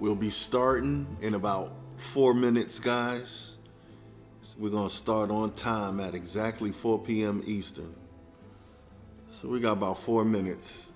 We'll be starting in about 4 minutes, guys. We're gonna start on time at exactly 4 p.m. Eastern. So we got about 4 minutes.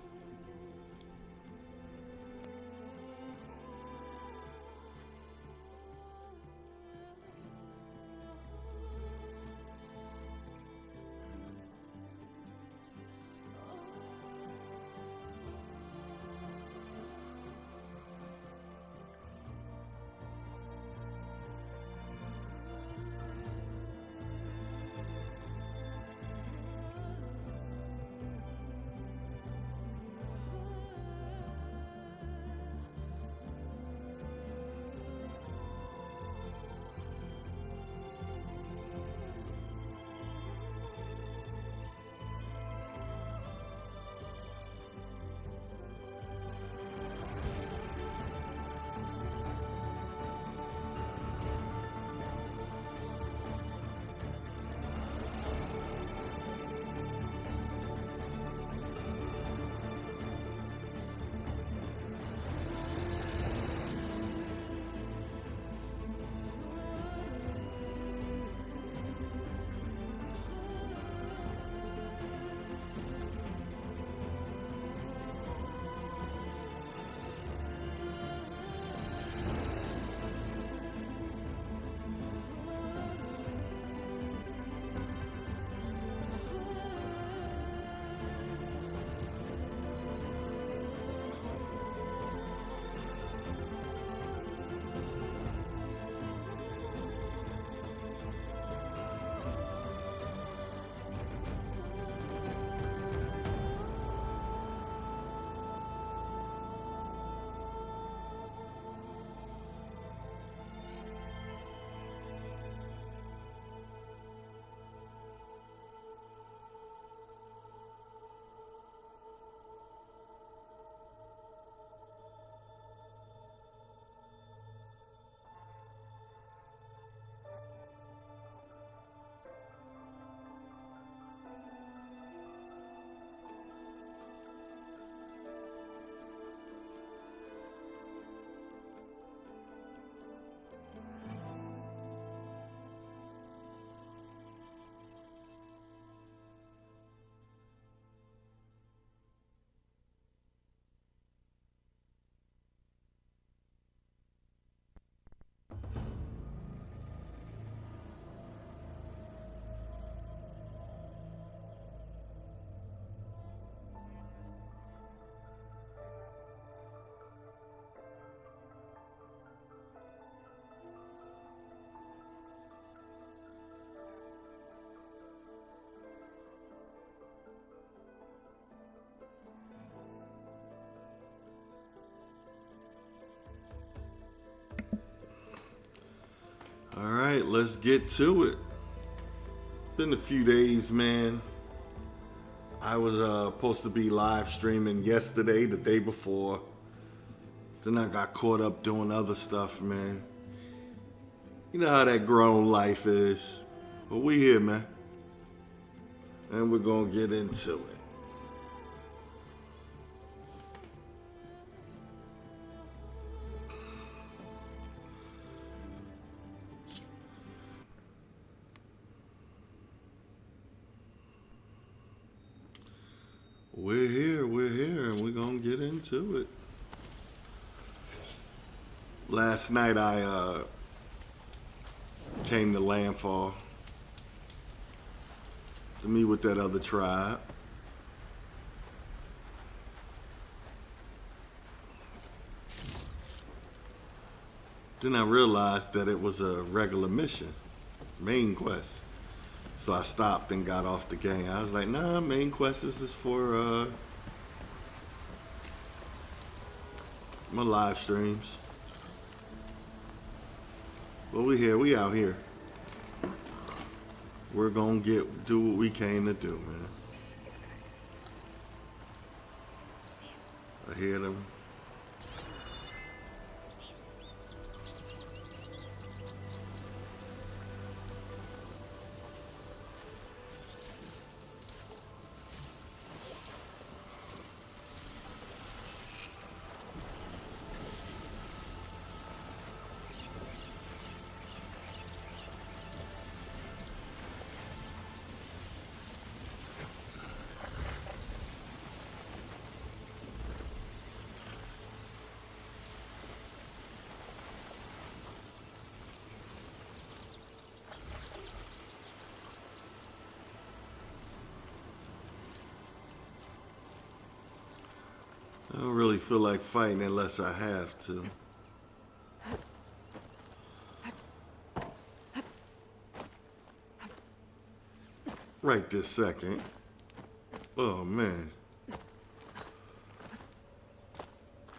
All right, let's get to it. Been a few days, man. I was supposed to be live streaming yesterday, the day before. Then I got caught up doing other stuff, man. You know how that grown life is. But we here, man. And we're gonna get into it. We're here, and we're gonna get into it. Last night I came to Landfall to meet with that other tribe. Then I realized that it was a regular mission, main quest. So I stopped and got off the game. I was like, nah, main quest, this is for my live streams. But we out here. We're gonna do what we came to do, man. I hear them. don't really feel like fighting unless I have to. Right this second. Oh man.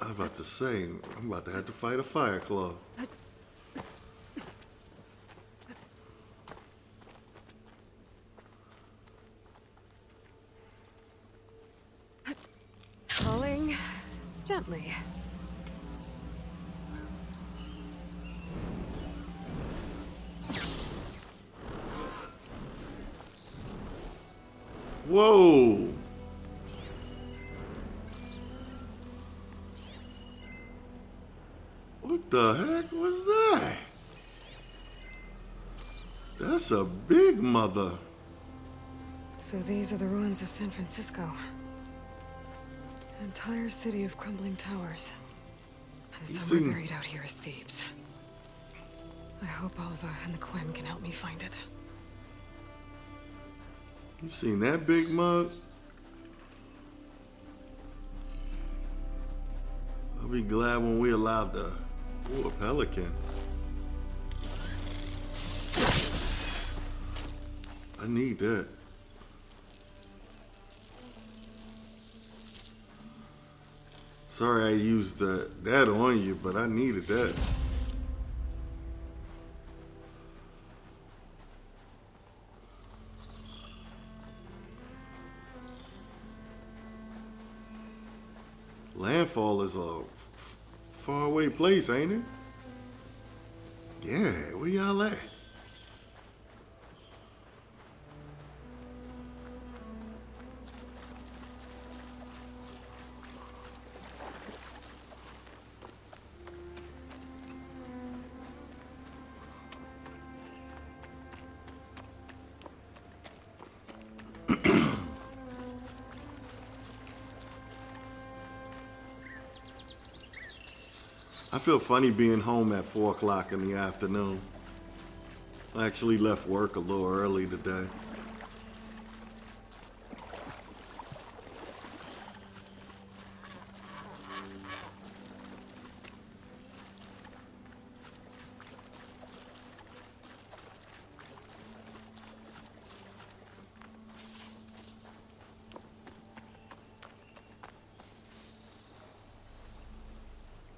I was about to say, I'm about to have to fight a fire claw. Falling gently. Whoa! What the heck was that? That's a big mother. So these are the ruins of San Francisco. An entire city of crumbling towers. And somewhere buried out here is Thebes. I hope Alva and the Quinn can help me find it. You seen that big mug? I'll be glad when we allowed the... Ooh, a pelican. I need that. Sorry I used that on you, but I needed that. Landfall is a faraway place, ain't it? Yeah, where y'all at? I feel funny being home at 4 o'clock in the afternoon. I actually left work a little early today.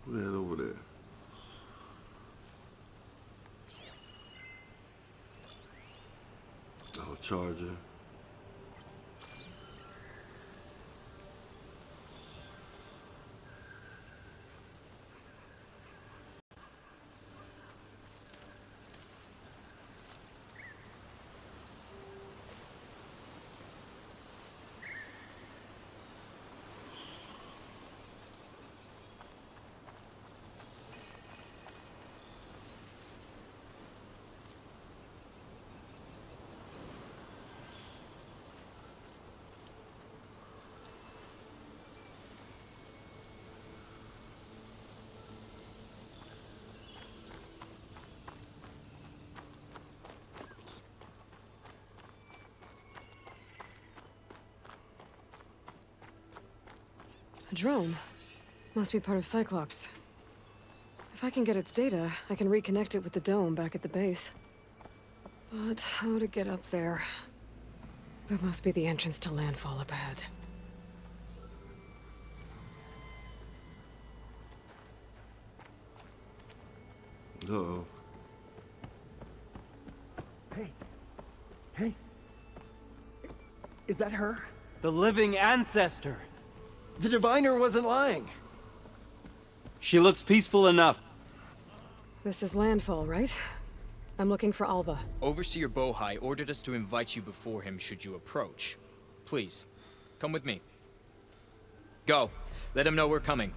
Put that over there. Oh, charger. A drone. Must be part of Cyclops. If I can get its data, I can reconnect it with the dome back at the base. But how to get up there? There must be the entrance to landfall up ahead. Uh-oh. Hey. Is that her? The living ancestor. The diviner wasn't lying. She looks peaceful enough. This is landfall, right? I'm looking for Alva. Overseer Bohai ordered us to invite you before him should you approach. Please, come with me. Go. Let him know we're coming.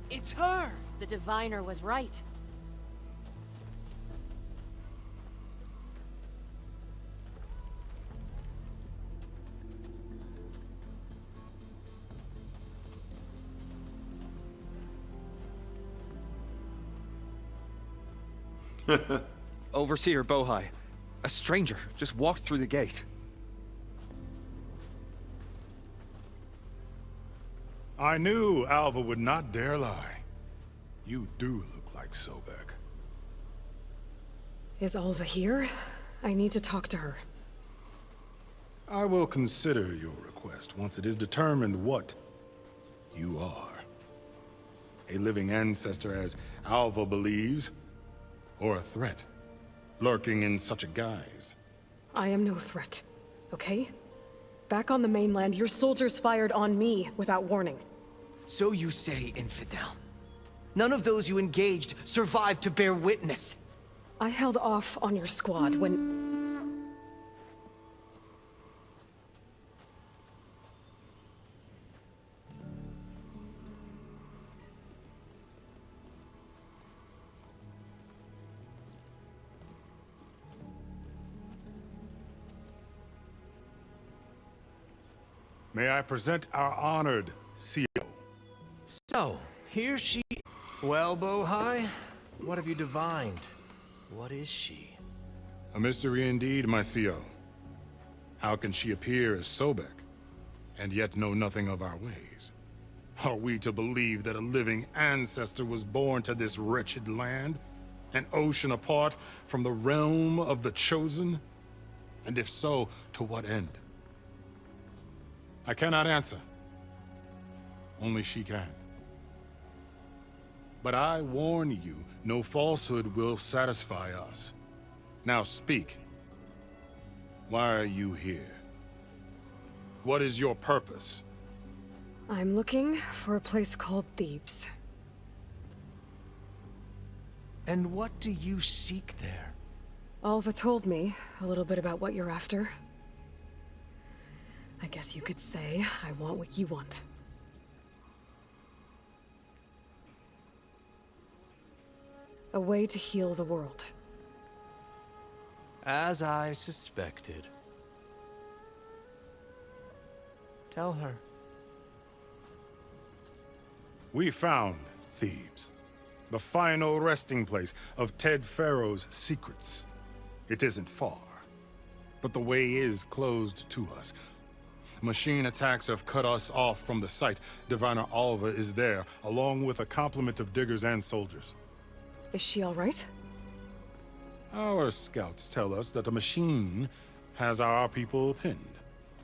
It's her! The diviner was right. Overseer Bohai. A stranger just walked through the gate. I knew Alva would not dare lie. You do look like Sobek. Is Alva here? I need to talk to her. I will consider your request once it is determined what you are. A living ancestor, as Alva believes, or a threat, lurking in such a guise. I am no threat, okay? Back on the mainland, your soldiers fired on me without warning. So you say, infidel. None of those you engaged survived to bear witness. I held off on your squad when... May I present our honored CEO? So, here she... Well, Bohai, what have you divined? What is she? A mystery indeed, my CO. How can she appear as Sobek, and yet know nothing of our ways? Are we to believe that a living ancestor was born to this wretched land? An ocean apart from the realm of the Chosen? And if so, to what end? I cannot answer. Only she can. But I warn you, no falsehood will satisfy us. Now speak. Why are you here? What is your purpose? I'm looking for a place called Thebes. And what do you seek there? Alva told me a little bit about what you're after. I guess you could say I want what you want. A way to heal the world. As I suspected. Tell her. We found Thebes, the final resting place of Ted Pharaoh's secrets. It isn't far, but the way is closed to us. Machine attacks have cut us off from the site. Diviner Alva is there, along with a complement of diggers and soldiers. Is she all right? Our scouts tell us that a machine has our people pinned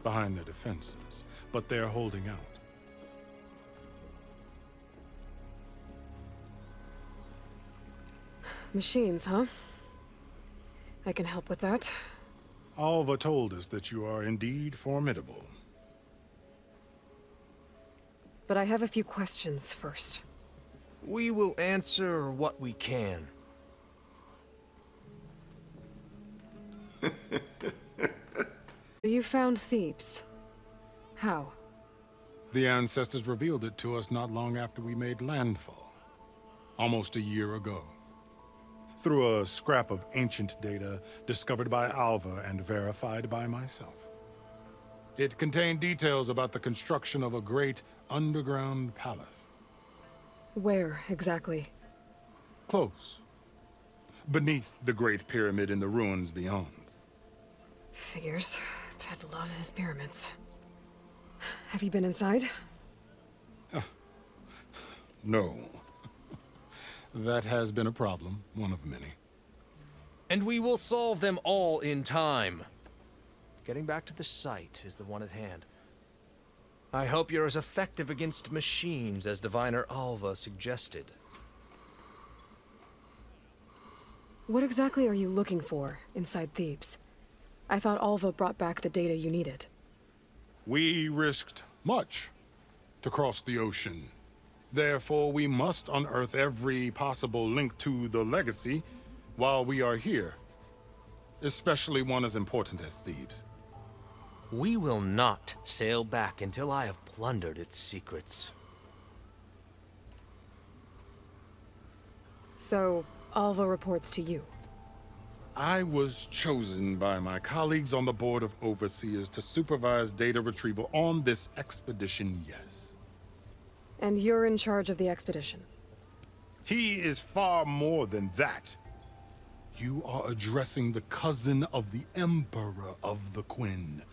behind their defenses, but they're holding out. Machines, huh? I can help with that. Alva told us that you are indeed formidable. But I have a few questions first. We will answer what we can. You found Thebes. How? The ancestors revealed it to us not long after we made landfall. Almost a year ago. Through a scrap of ancient data discovered by Alva and verified by myself. It contained details about the construction of a great underground palace. Where, exactly? Close. Beneath the Great Pyramid in the ruins beyond. Figures. Ted loves his pyramids. Have you been inside? No. That has been a problem, one of many. And we will solve them all in time. Getting back to the site is the one at hand. I hope you're as effective against machines as Diviner Alva suggested. What exactly are you looking for inside Thebes? I thought Alva brought back the data you needed. We risked much to cross the ocean. Therefore, we must unearth every possible link to the legacy while we are here. Especially one as important as Thebes. We will not sail back until I have plundered its secrets. So, Alva reports to you. I was chosen by my colleagues on the Board of Overseers to supervise data retrieval on this expedition, yes. And you're in charge of the expedition. He is far more than that. You are addressing the cousin of the Emperor of the Quinn.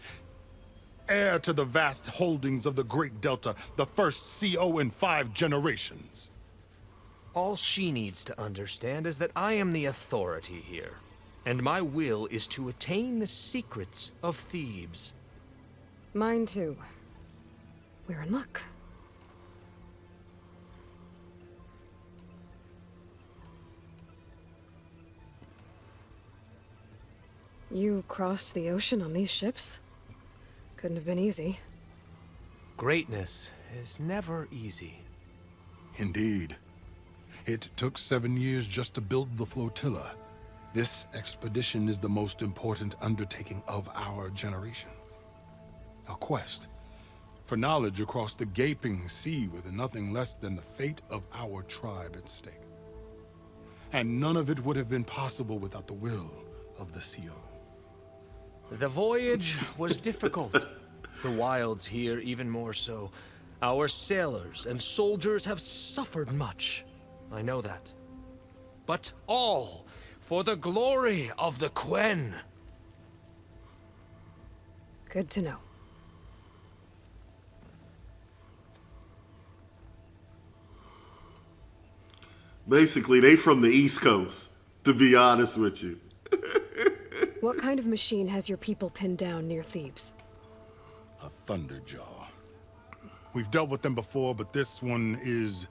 Heir to the vast holdings of the Great Delta, the first CO in 5 generations. All she needs to understand is that I am the authority here, and my will is to attain the secrets of Thebes. Mine too. We're in luck. You crossed the ocean on these ships? Couldn't have been easy. Greatness is never easy. Indeed. It took 7 years just to build the flotilla. This expedition is the most important undertaking of our generation. A quest for knowledge across the gaping sea with nothing less than the fate of our tribe at stake. And none of it would have been possible without the will of the CO. The voyage was difficult. The wilds here even more so. Our sailors and soldiers have suffered much. I know that. But all for the glory of the Quen. Good to know. Basically, they from the East Coast, to be honest with you. What kind of machine has your people pinned down near Thebes? A Thunderjaw. We've dealt with them before, but this one is...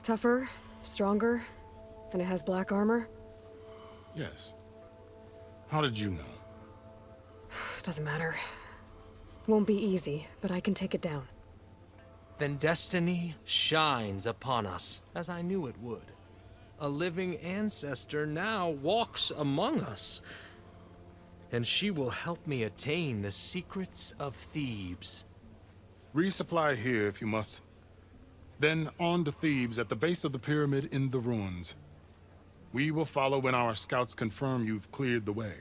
Tougher, stronger, and it has black armor? Yes. How did you know? Doesn't matter. Won't be easy, but I can take it down. Then destiny shines upon us, as I knew it would. A living ancestor now walks among us, and she will help me attain the secrets of Thebes. Resupply here if you must. Then on to Thebes at the base of the pyramid in the ruins. We will follow when our scouts confirm you've cleared the way.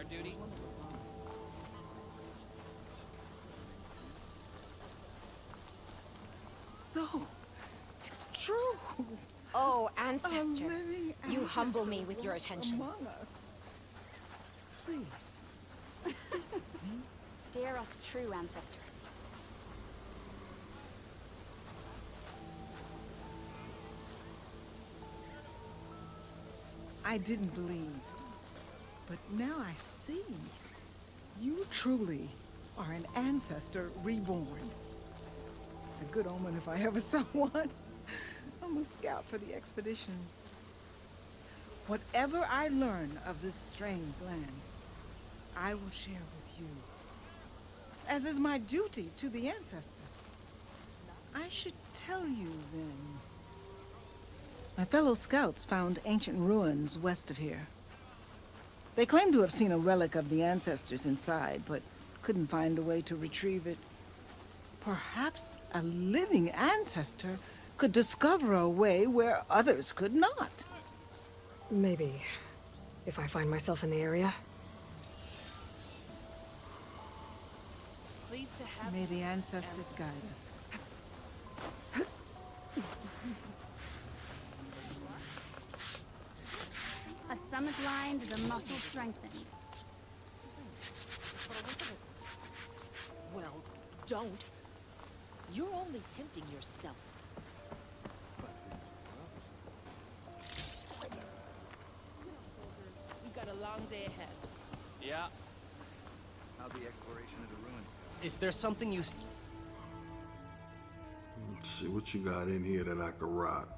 Duty? So, it's true. Oh, ancestor. You Ancestor humble me with your walks attention. among us. Please. Steer us true, ancestor. I didn't believe, but now I see. You truly are an ancestor reborn. A good omen if I ever saw one. I'm a scout for the expedition. Whatever I learn of this strange land, I will share with you, as is my duty to the ancestors. I should tell you then. My fellow scouts found ancient ruins west of here. They claim to have seen a relic of the ancestors inside, but couldn't find a way to retrieve it. Perhaps a living ancestor could discover a way where others could not. Maybe. If I find myself in the area. Pleased to have May the ancestors guide us. A stomach lined, the muscles strengthened. Well, don't. You're only tempting yourself. We've got a long day ahead. Yeah. How'd the exploration of the ruins go? Is there something you... Let's see what you got in here that I could rock.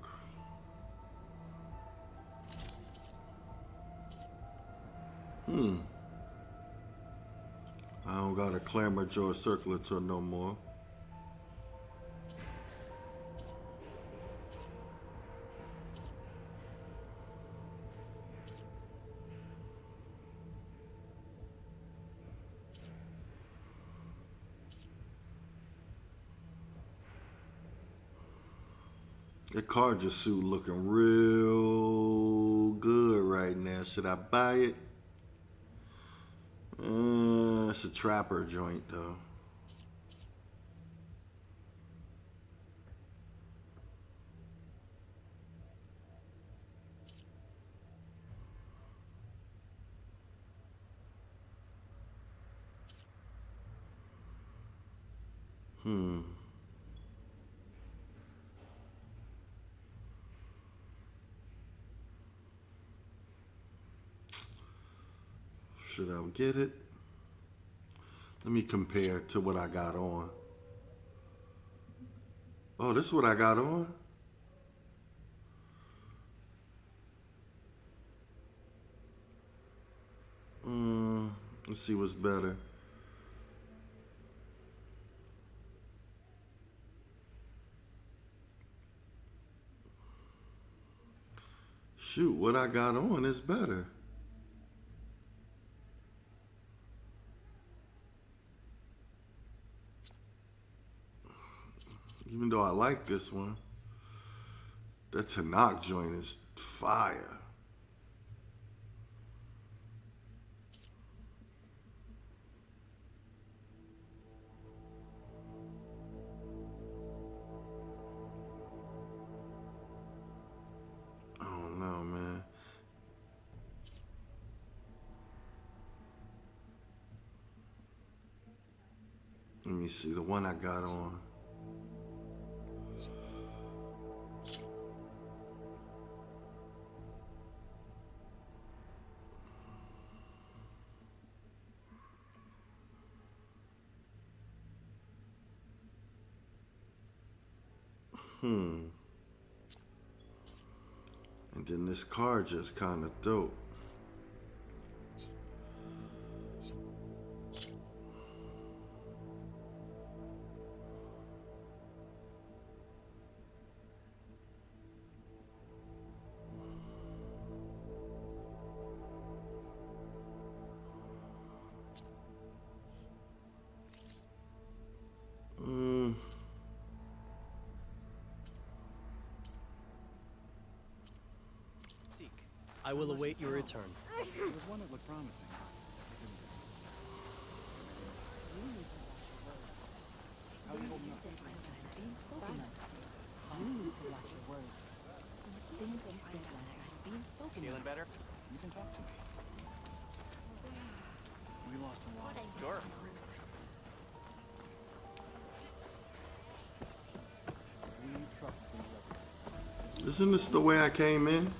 I don't got a clamor jaw circulator no more. That Carja suit looking real good right now. Should I buy it? It's a trapper joint though. Should I get it? Let me compare to what I got on. Oh, this is what I got on? Let's see what's better. Shoot, what I got on is better. Even though I like this one, that Tanakh joint is fire. I don't know, man. Let me see the one I got on. And then this car just kind of dope. I will await your return. There was one that looked promising. Feeling better? You can talk to me. We lost a lot. Sure. We trust each other. Isn't this the way I came in?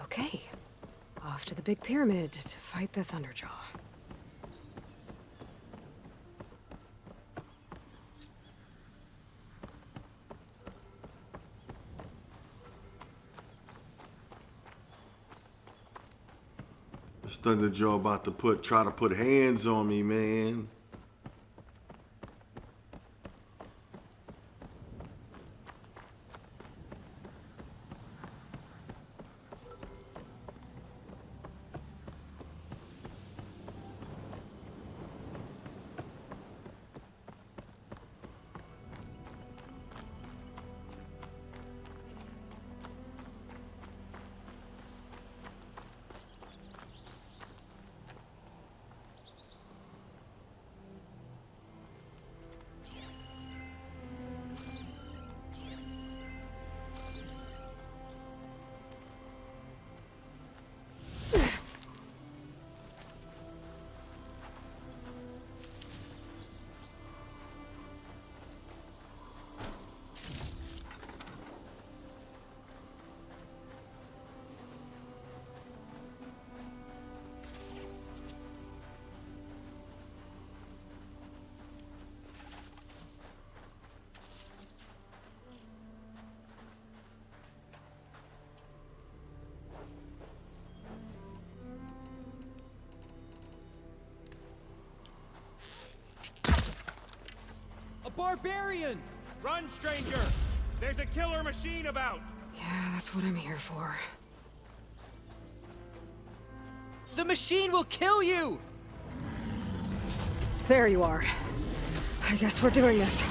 Okay. Off to the big pyramid to fight the Thunderjaw. This Thunderjaw about to try to put hands on me, man. A barbarian! Run, stranger! There's a killer machine about! Yeah, that's what I'm here for. The machine will kill you! There you are. I guess we're doing this.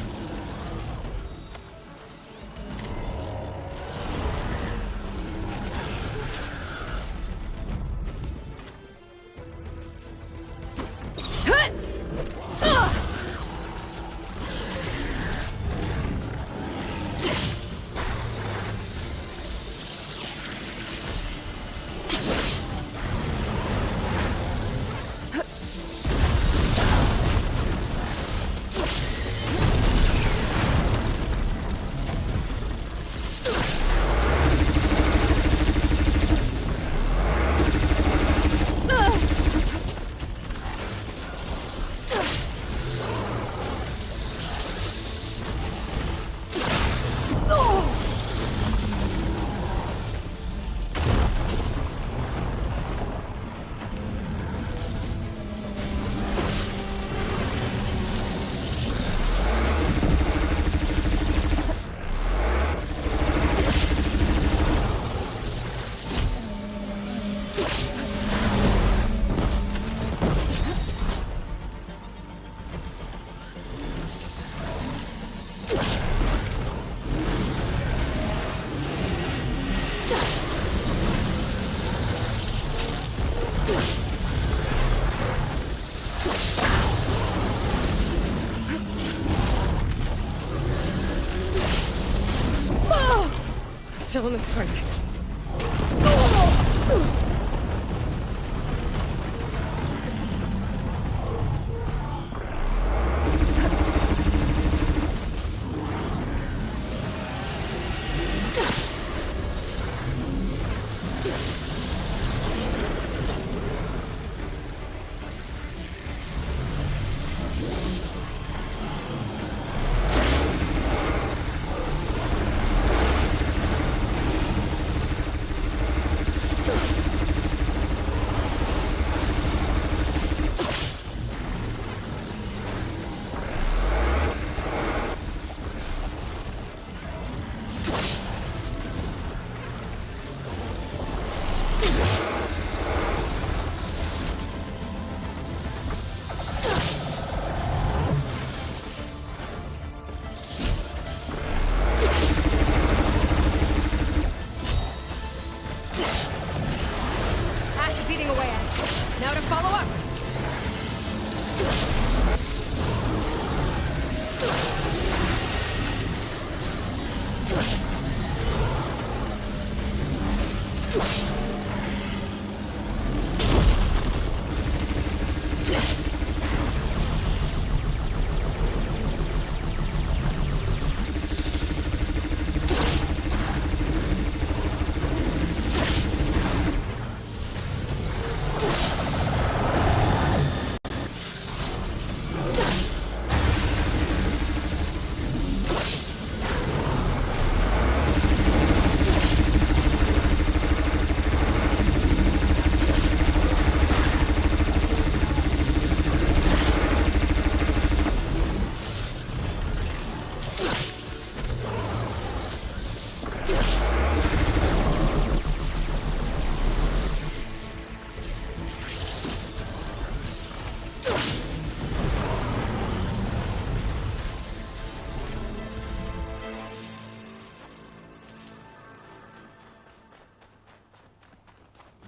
Still in this fight.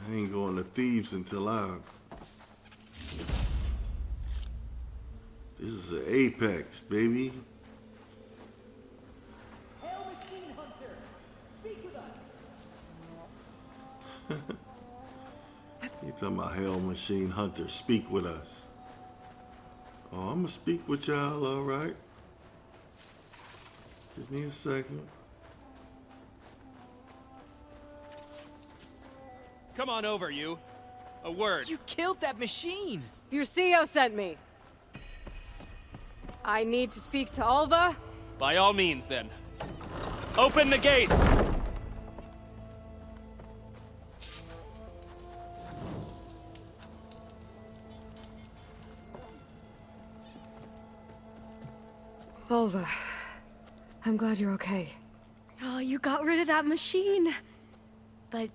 I ain't going to Thieves until This is an Apex, baby. Hail Machine Hunter! Speak with us! You talking about Hell Machine Hunter, speak with us. Oh, I'm gonna speak with y'all, all right? Give me a second. Come on over, you. A word. You killed that machine! Your CEO sent me. I need to speak to Alva. By all means, then. Open the gates! Alva, I'm glad you're okay. Oh, you got rid of that machine. But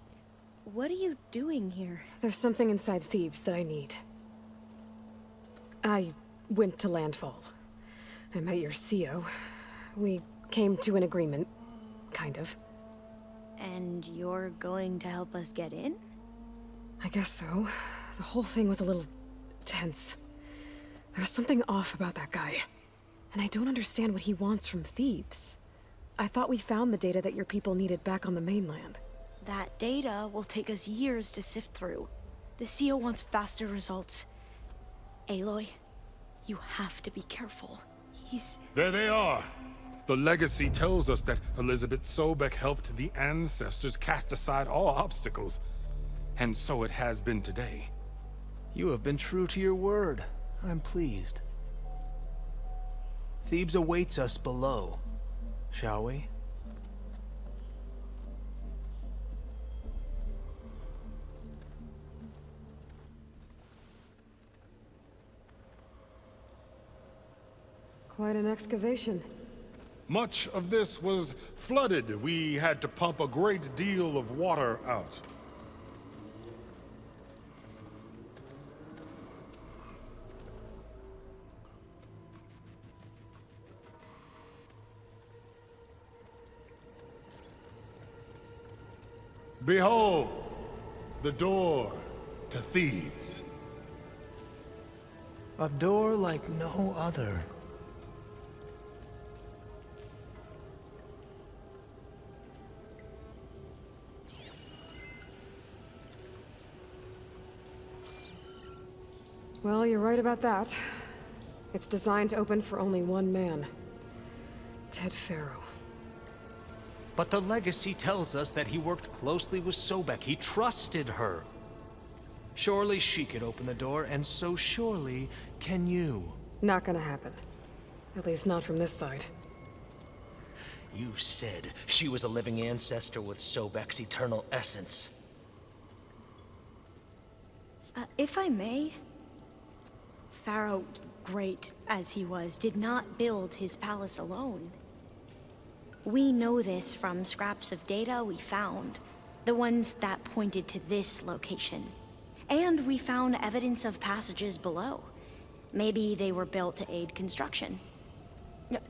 what are you doing here? There's something inside Thebes that I need. I went to landfall. I met your CO. We came to an agreement, kind of. And you're going to help us get in? I guess so. The whole thing was a little tense. There was something off about that guy. And I don't understand what he wants from Thebes. I thought we found the data that your people needed back on the mainland. That data will take us years to sift through. The CO wants faster results. Aloy, you have to be careful. There they are! The legacy tells us that Elizabeth Sobek helped the ancestors cast aside all obstacles. And so it has been today. You have been true to your word. I'm pleased. Thebes awaits us below. Shall we? Quite an excavation. Much of this was flooded. We had to pump a great deal of water out. Behold, the door to Thebes. A door like no other. Well, you're right about that. It's designed to open for only one man. Ted Faro. But the legacy tells us that he worked closely with Sobek. He trusted her. Surely she could open the door, and so surely can you. Not gonna happen. At least not from this side. You said she was a living ancestor with Sobek's eternal essence. If I may, Pharaoh, great as he was, did not build his palace alone. We know this from scraps of data we found, the ones that pointed to this location. And we found evidence of passages below. Maybe they were built to aid construction.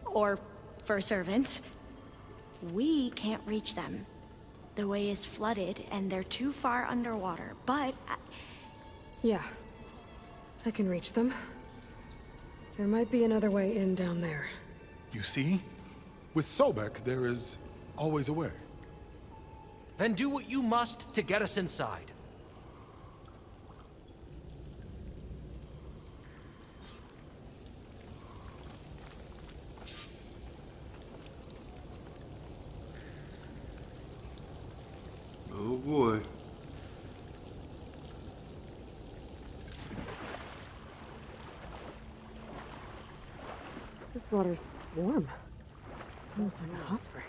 Or for servants. We can't reach them. The way is flooded and they're too far underwater, but... Yeah. I can reach them. There might be another way in down there. You see? With Sobek, there is always a way. Then do what you must to get us inside. Oh boy. This water's warm. It's almost like a hot spring.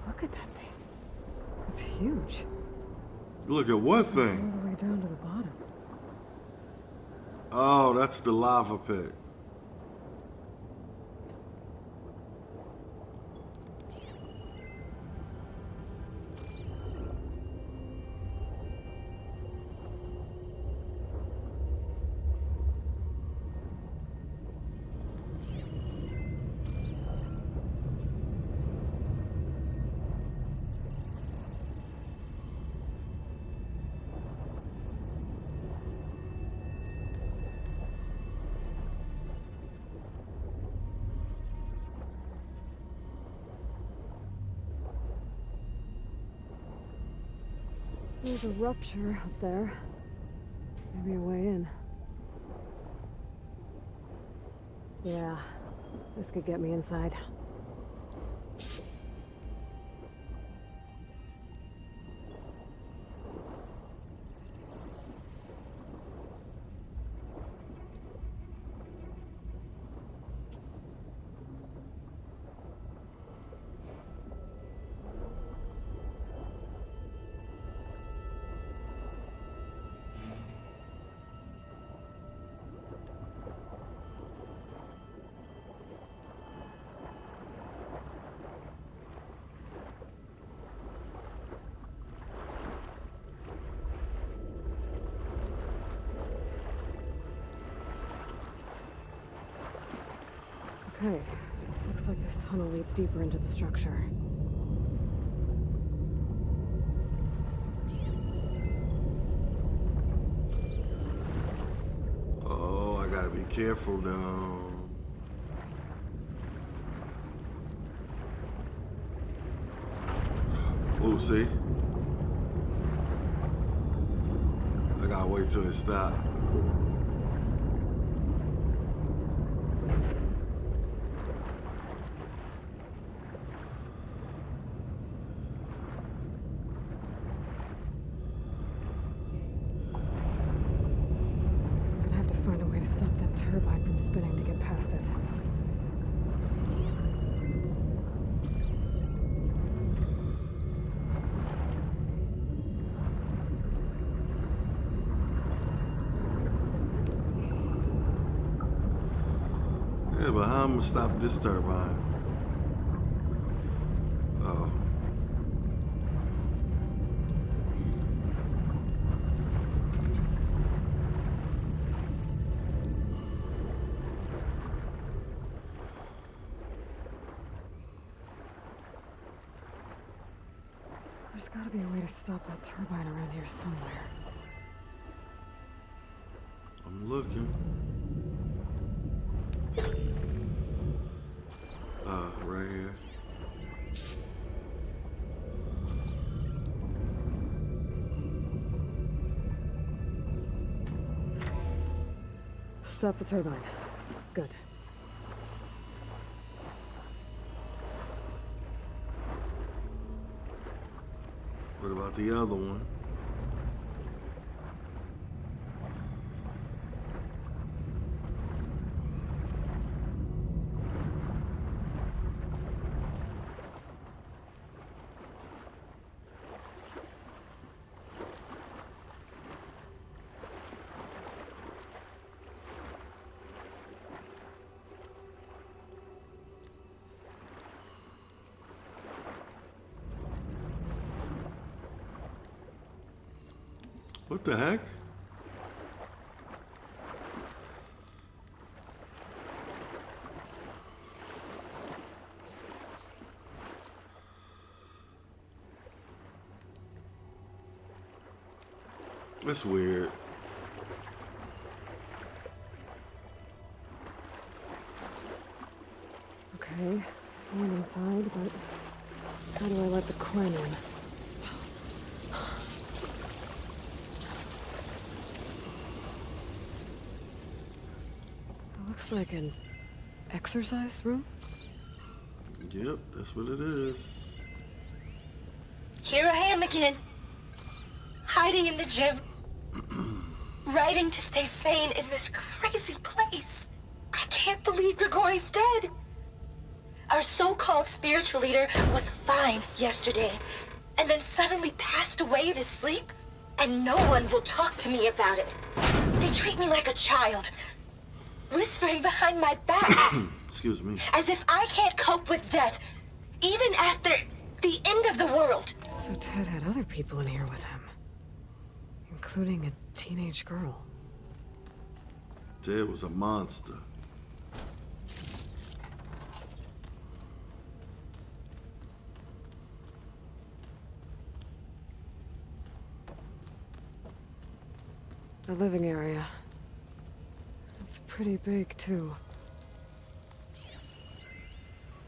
Look at that thing. It's huge. Look at what All thing? the way down to the bottom. Oh, that's the lava pit. There's a rupture up there. Maybe a way in. Yeah, this could get me inside. Okay. Looks like this tunnel leads deeper into the structure. Oh, I gotta be careful now. Oh, see? I gotta wait till it stops. Turbine from spinning to get past it. Yeah, but how I'm gonna stop this turbine? Oh. There's gotta be a way to stop that turbine around here somewhere. I'm looking. Right here. Stop the turbine. Good. What about the other one? What the heck? That's weird. Okay, I'm inside, but how do I let the Quen in? Looks like an exercise room? Yep, that's what it is. Here I am again, hiding in the gym, writing to stay sane in this crazy place. I can't believe Grigori's dead. Our so-called spiritual leader was fine yesterday, and then suddenly passed away in his sleep, and no one will talk to me about it. They treat me like a child, whispering behind my back. Excuse me. As if I can't cope with death, even after the end of the world. So Ted had other people in here with him, including a teenage girl. Ted was a monster. The living area. It's pretty big, too.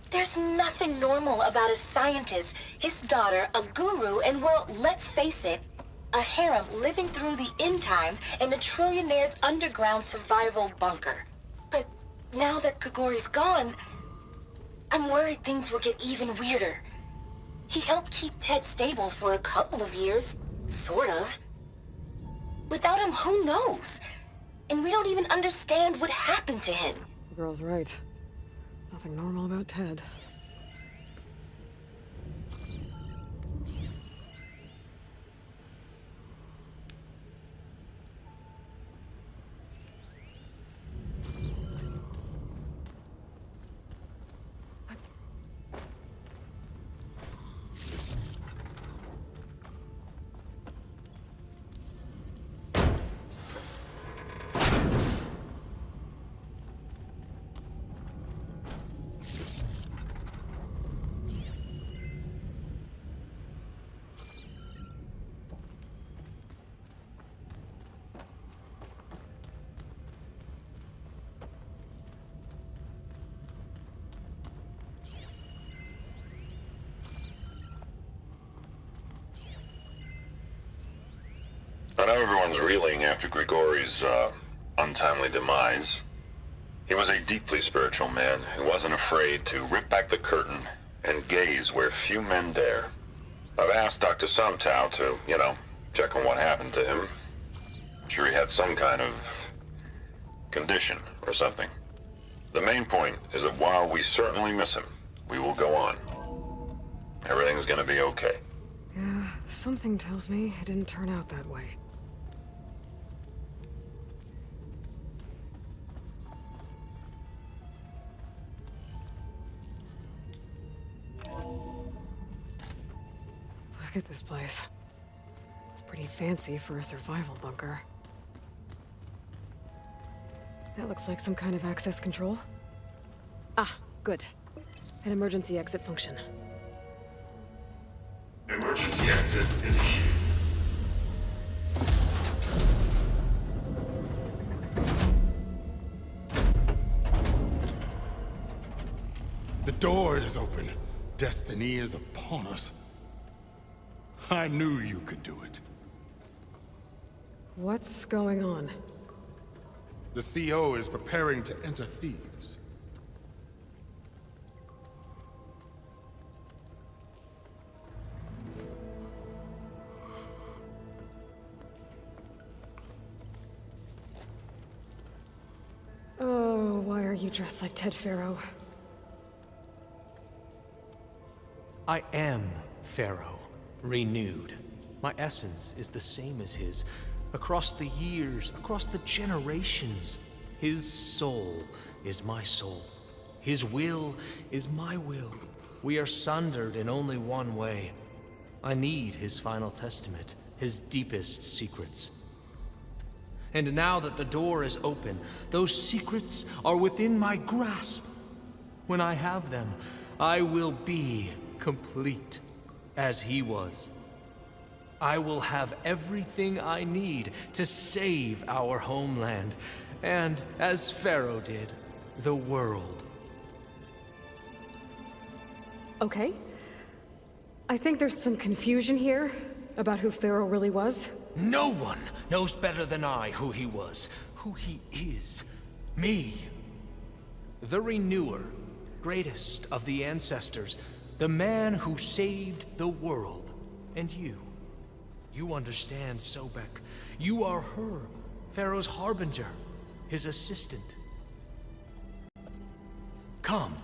There's nothing normal about a scientist, his daughter, a guru, and well, let's face it, a harem living through the end times in a trillionaire's underground survival bunker. But now that Grigori's gone, I'm worried things will get even weirder. He helped keep Ted stable for a couple of years, sort of. Without him, who knows? And we don't even understand what happened to him. The girl's right. Nothing normal about Ted. I know everyone's reeling after Grigori's, untimely demise. He was a deeply spiritual man who wasn't afraid to rip back the curtain and gaze where few men dare. I've asked Dr. Sumtow to, check on what happened to him. I'm sure he had some kind of condition or something. The main point is that while we certainly miss him, we will go on. Everything's gonna be okay. Yeah, something tells me it didn't turn out that way. Look at this place. It's pretty fancy for a survival bunker. That looks like some kind of access control. Ah, good. An emergency exit function. Emergency exit initiated. The door is open. Destiny is upon us. I knew you could do it. What's going on? The CO is preparing to enter Thebes. Oh, why are you dressed like Ted Pharaoh? I am Pharaoh, renewed. My essence is the same as his. Across the years, across the generations, his soul is my soul. His will is my will. We are sundered in only one way. I need his final testament, his deepest secrets. And now that the door is open, those secrets are within my grasp. When I have them, I will be complete, as he was. I will have everything I need to save our homeland, and, as Pharaoh did, the world. Okay. I think there's some confusion here about who Pharaoh really was. No one knows better than I who he was, who he is. Me. The Renewer, greatest of the ancestors, the man who saved the world. And you. You understand, Sobek. You are her, Pharaoh's harbinger, his assistant. Come,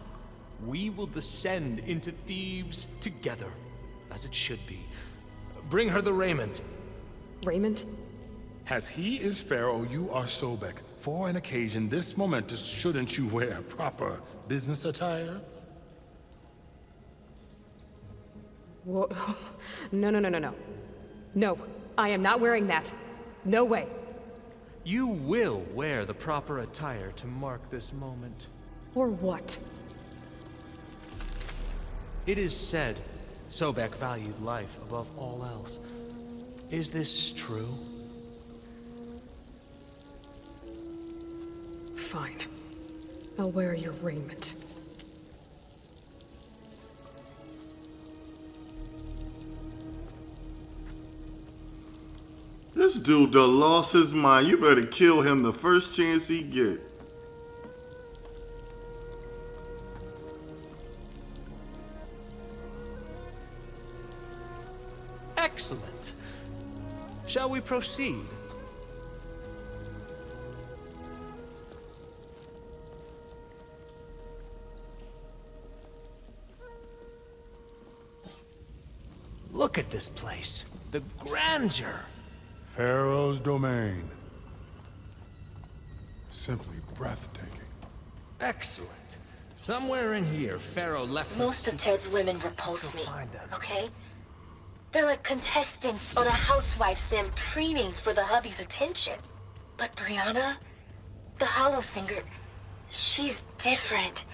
we will descend into Thebes together, as it should be. Bring her the raiment. Raiment? As he is Pharaoh, you are Sobek. For an occasion this momentous, shouldn't you wear proper business attire? Whoa. No. No, I am not wearing that. No way. You will wear the proper attire to mark this moment. Or what? It is said Sobek valued life above all else. Is this true? Fine. I'll wear your raiment. This dude done lost his mind. You better kill him the first chance he get. Excellent. Shall we proceed? Look at this place. The grandeur. Pharaoh's domain. Simply breathtaking. Excellent. Somewhere in here, Pharaoh left Most his of Ted's secrets. women repulse me, Find them. okay? They're like contestants on a housewife sim preening for the hubby's attention. But Brianna, the hollow singer, she's different.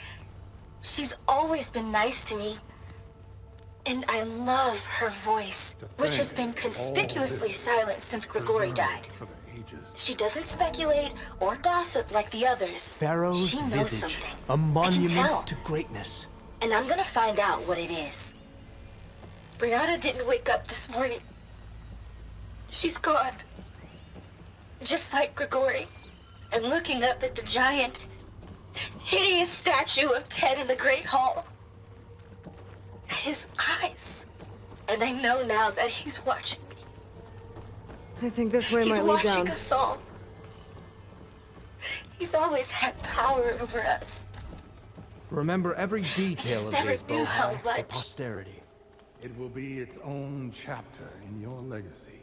She's always been nice to me. And I love her voice, which has been conspicuously silent since Grigori died. She doesn't speculate or gossip like the others. Pharaoh's She knows visage, something. a I can tell. monument to greatness. And I'm gonna find out what it is. Brianna didn't wake up this morning. She's gone. just like Grigori, and looking up at the giant, hideous statue of Ted in the Great Hall. At his eyes. And I know now that he's watching me. I think this way He's might lead watching down. us all. He's always had power over us. Remember every detail of never this, knew how Bohai, for much. posterity. It will be its own chapter in your legacy.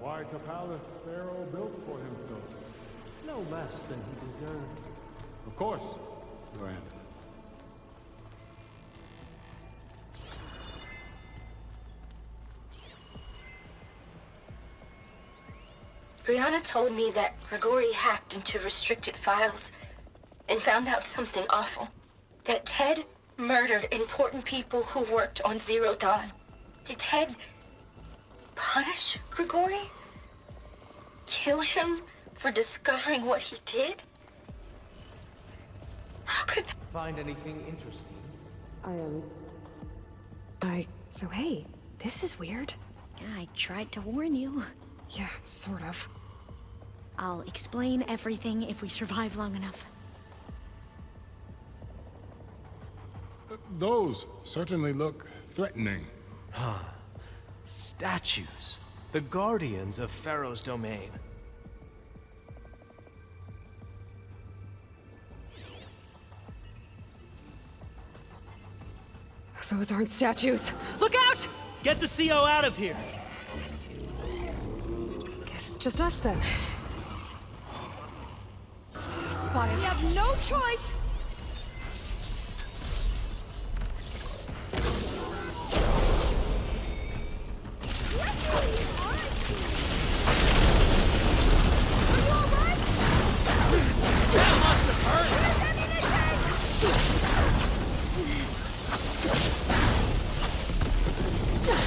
Quite a palace Pharaoh built for himself. No less than he deserved. Of course, Your Eminence. Brianna told me that Grigori hacked into restricted files and found out something awful. That Ted murdered important people who worked on Zero Dawn. Did Ted punish Grigori? Kill him for discovering what he did? How could that... Find anything interesting? So hey, this is weird. I tried to warn you. Yeah, sort of. I'll explain everything if we survive long enough. Those certainly look threatening. Statues. The guardians of Pharaoh's domain. Those aren't statues. Look out! Get the CO out of here! Guess it's just us then. Spotted. We have no choice!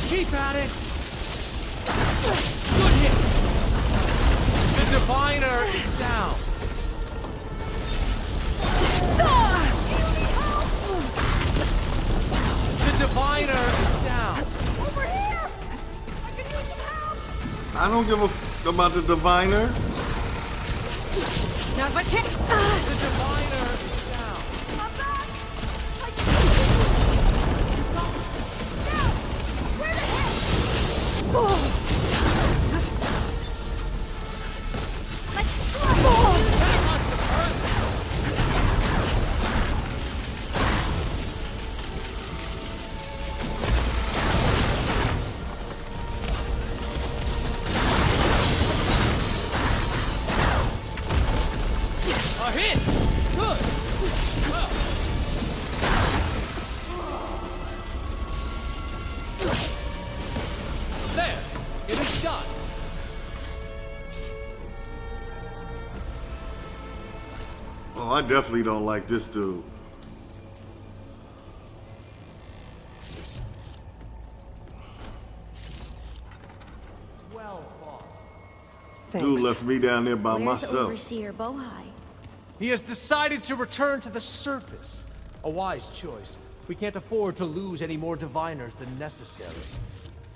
Keep at it! Good hit! The diviner is down! The diviner is down! Over here! I can use some help! I don't give a f about the diviner. Now's my chance! The diviner is down! I'm back! A hit! Good! Well. There! It is done! Oh, I definitely don't like this dude. Well fought. Dude left me down there by Where's myself. Overseer Bohai? He has decided to return to the surface. A wise choice. We can't afford to lose any more diviners than necessary.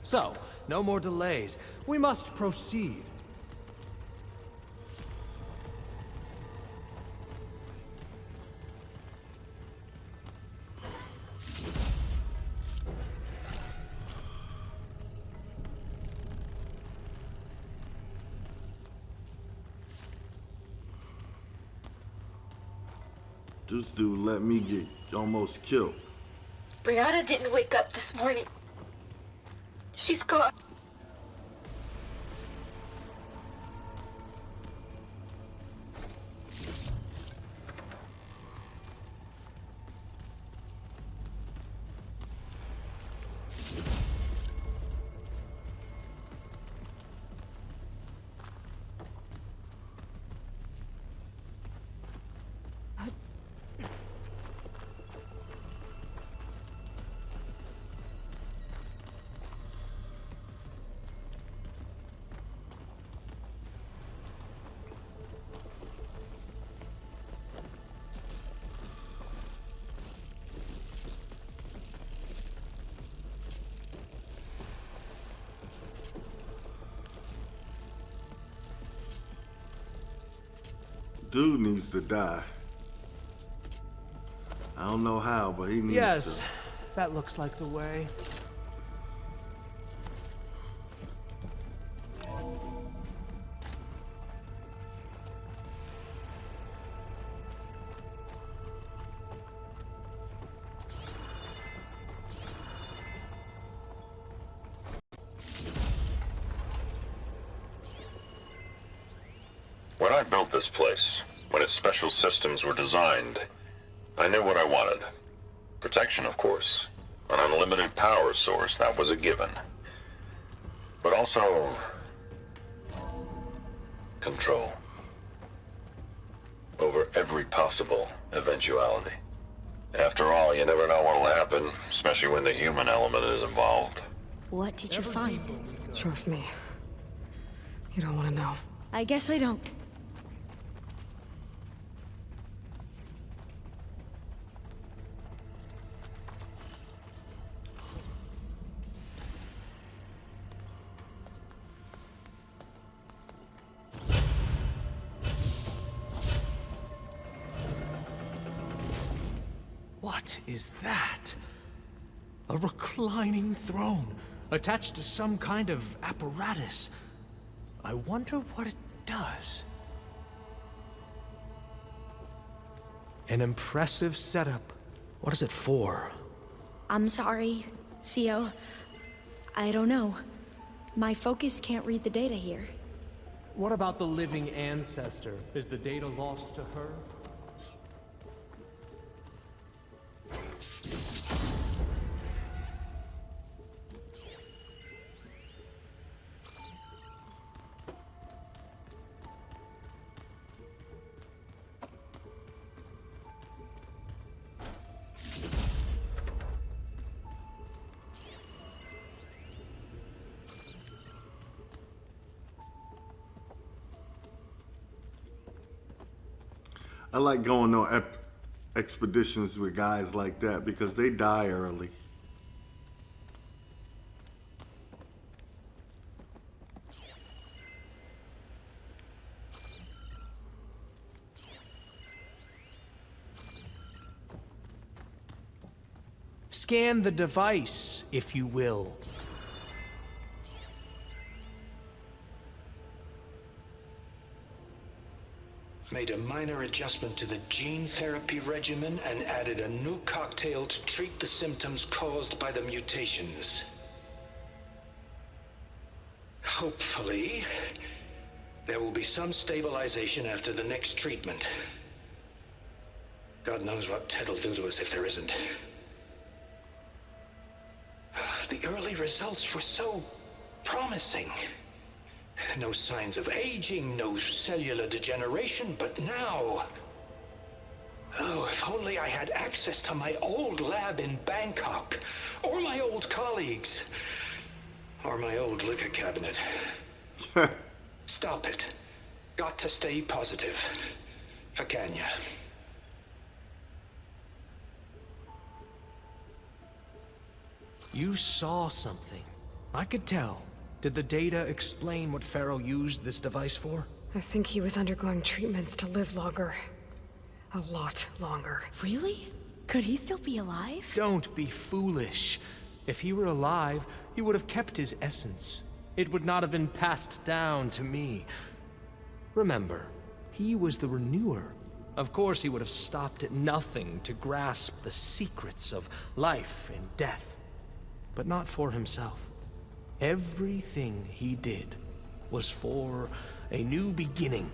So, no more delays. We must proceed. This dude let me get almost killed. Brianna didn't wake up this morning. She's gone. Dude needs to die. I don't know how, but he needs Yes, to. that looks like the way. When I built this place, when its special systems were designed, I knew what I wanted. Protection, of course. An unlimited power source, that was a given. But also... control. Over every possible eventuality. After all, you never know what'll happen, especially when the human element is involved. What did you find? Trust me. You don't want to know. I guess I don't. What is that? A reclining throne, attached to some kind of apparatus. I wonder what it does. An impressive setup. What is it for? I'm sorry, CO. I don't know. My focus can't read the data here. What about the living ancestor? Is the data lost to her? I like going on expeditions with guys like that because they die early. Scan the device, if you will. Made a minor adjustment to the gene therapy regimen and added a new cocktail to treat the symptoms caused by the mutations. Hopefully, there will be some stabilization after the next treatment. God knows what Ted'll do to us if there isn't. The early results were so promising. No signs of aging, no cellular degeneration, but now... Oh, if only I had access to my old lab in Bangkok, or my old colleagues, or my old liquor cabinet. Stop it. Got to stay positive. For Kenya. You saw something. I could tell. Did the data explain what Pharaoh used this device for? I think he was undergoing treatments to live longer. A lot longer. Really? Could he still be alive? Don't be foolish. If he were alive, he would have kept his essence. It would not have been passed down to me. Remember, he was the renewer. Of course he would have stopped at nothing to grasp the secrets of life and death. But not for himself. Everything he did was for a new beginning.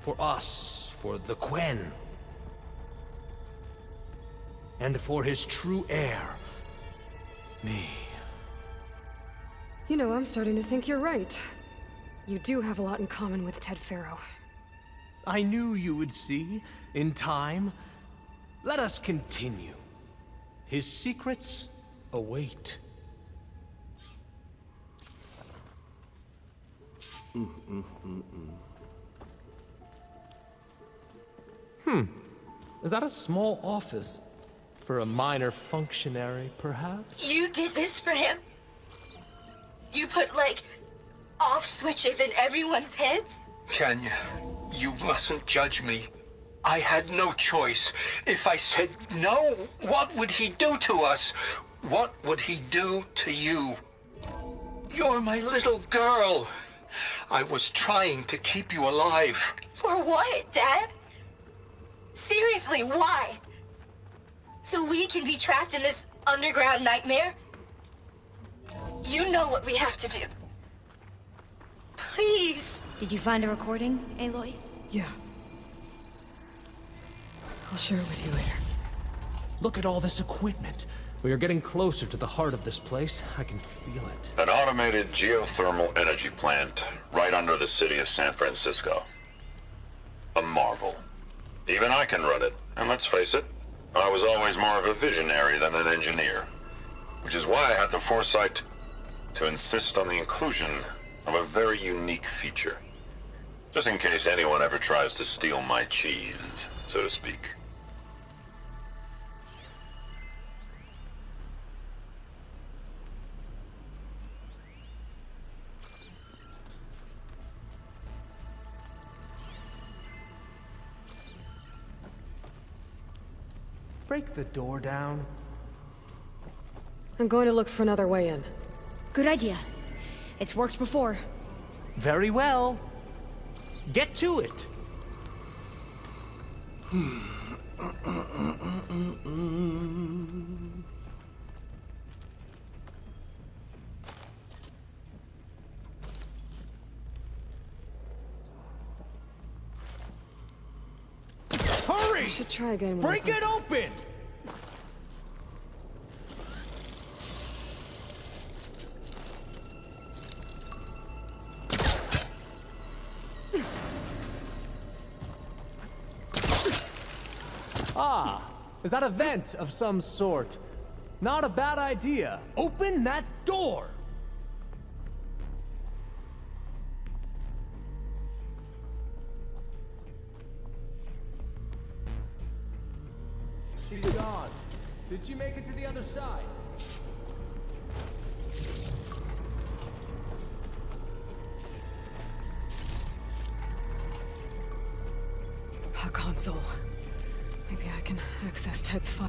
For us, for the Quen. And for his true heir, me. You know, I'm starting to think you're right. You do have a lot in common with Ted Pharaoh. I knew you would see, in time. Let us continue. His secrets await. Is that a small office? For a minor functionary, perhaps? You did this for him? You put, like, off switches in everyone's heads? Kenya, you mustn't judge me. I had no choice. If I said no, what would he do to us? What would he do to you? You're my little girl. I was trying to keep you alive. For what, Dad? Seriously, why? So we can be trapped in this underground nightmare? You know what we have to do. Please. Did you find a recording, Aloy? Yeah. I'll share it with you later. Look at all this equipment. We are getting closer to the heart of this place. I can feel it. An automated geothermal energy plant right under the city of San Francisco. A marvel. Even I can run it, and let's face it, I was always more of a visionary than an engineer. Which is why I had the foresight to insist on the inclusion of a very unique feature. Just in case anyone ever tries to steal my cheese, so to speak. Break the door down. I'm going to look for another way in. Good idea. It's worked before. Very well. Get to it. Hurry! I should try again. Break it open! Ah, is that a vent of some sort? Not a bad idea. Open that door! She's gone. Did she make it to the other side? A console. Maybe I can access Ted's file.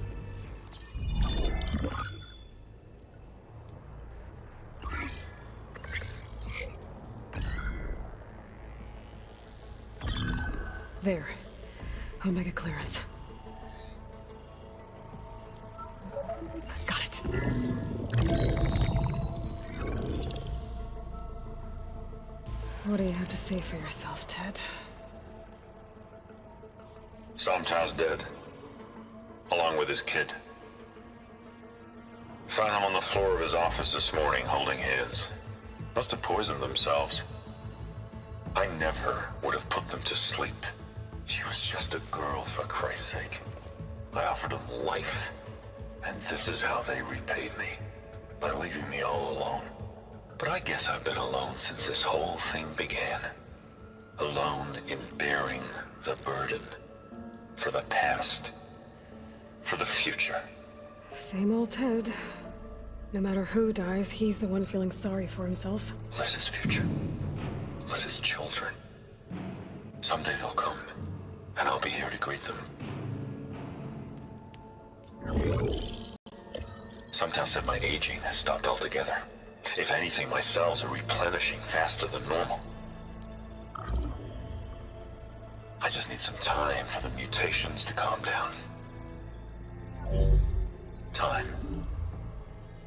There. Omega clearance. Got it. What do you have to say for yourself, Ted? Somta's dead. Along with his kid. Found him on the floor of his office this morning, holding hands. Must have poisoned themselves. I never would have put them to sleep. She was just a girl, for Christ's sake. I offered them life. And this is how they repaid me. By leaving me all alone. But I guess I've been alone since this whole thing began. Alone in bearing the burden. For the past. For the future. Same old Ted. No matter who dies, he's the one feeling sorry for himself. Liz's future. Liz's children. Someday they'll come. And I'll be here to greet them. Sometimes said my aging has stopped altogether. If anything, my cells are replenishing faster than normal. I just need some time for the mutations to calm down. Time.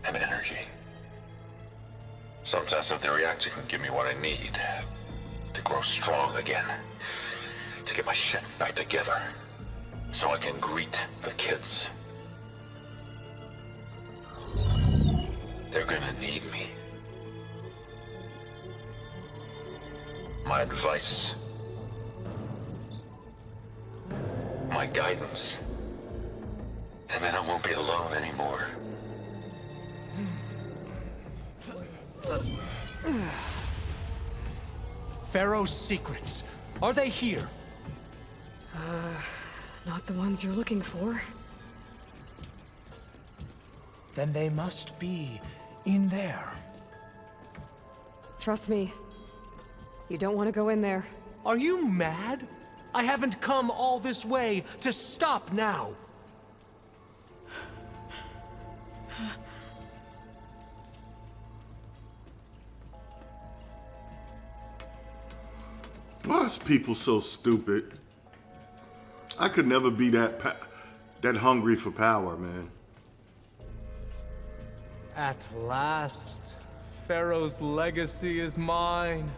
And energy. Sometimes said the reactor can give me what I need. To grow strong again. To get my shit back together. So I can greet the kids. They're gonna need me. My advice. My guidance. And then I won't be alone anymore. Pharaoh's secrets. Are they here? Not the ones you're looking for. Then they must be in there. Trust me. You don't want to go in there. Are you mad? I haven't come all this way to stop now. Why is people so stupid? I could never be that hungry for power, man. At last, Pharaoh's legacy is mine.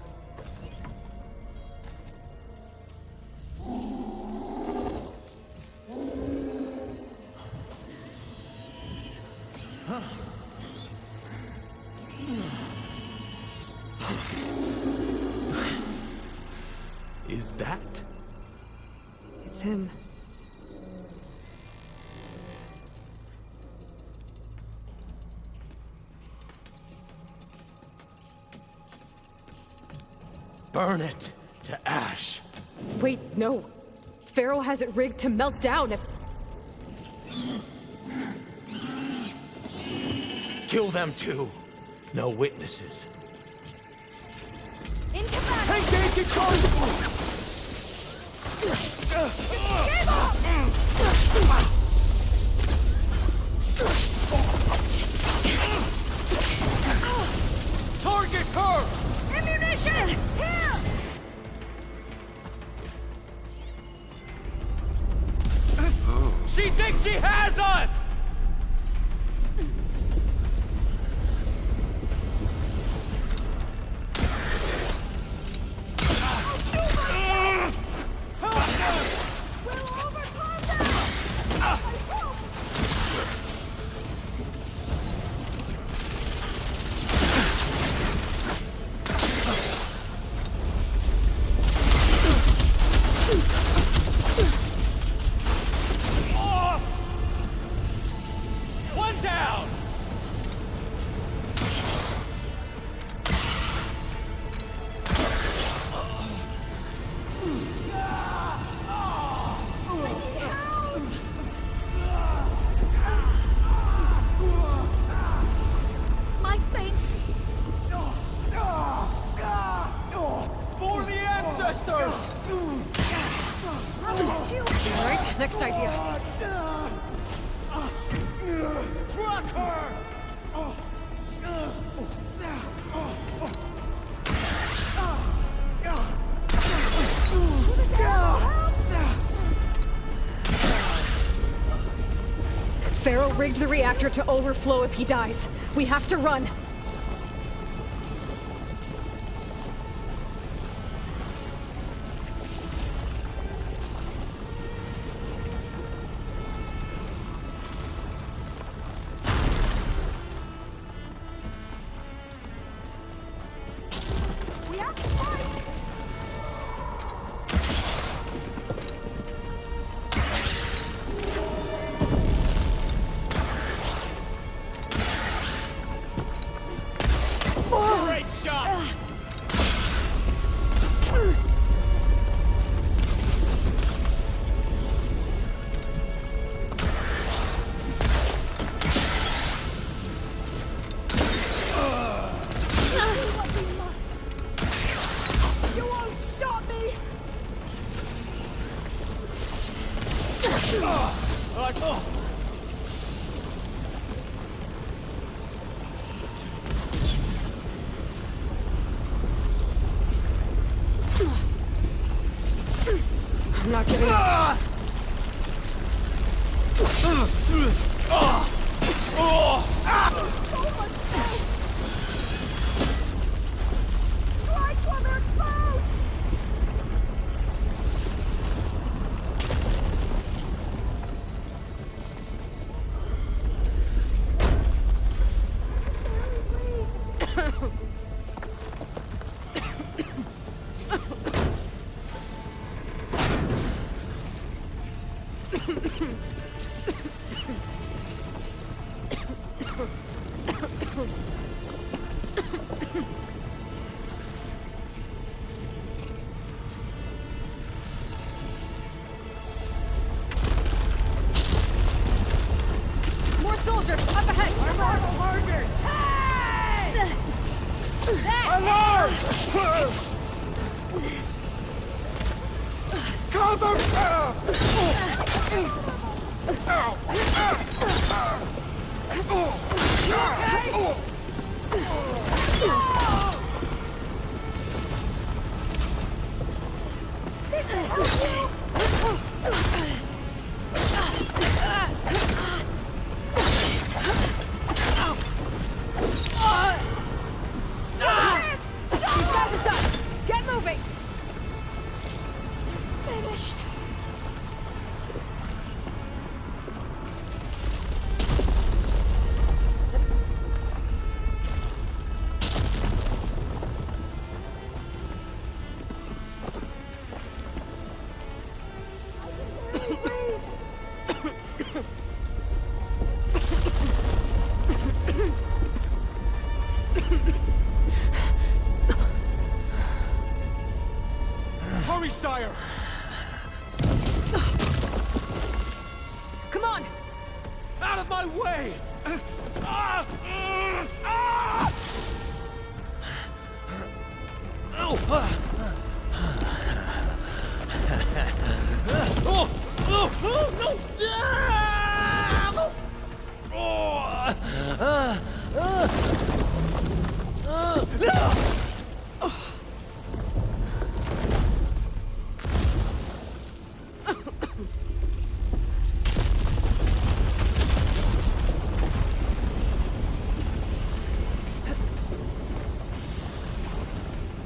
Is that? It's him. Burn it to ash. Wait, no. Pharaoh has it rigged to melt down if... Kill them too. No witnesses. Into battle! Engage it, Carl! Target her! Ammunition! Here! She thinks she has us! One down! My thanks. For the ancestors! All right, next idea. Drop her! Pharaoh rigged the reactor to overflow if he dies. We have to run. We have to fight! Great shot! You won't stop me! I'm not giving up. Strike while they're exposed! More soldiers, up ahead! Hey! Cover! Get moving! Finished. Hurry, sire! Come on! Out of my way!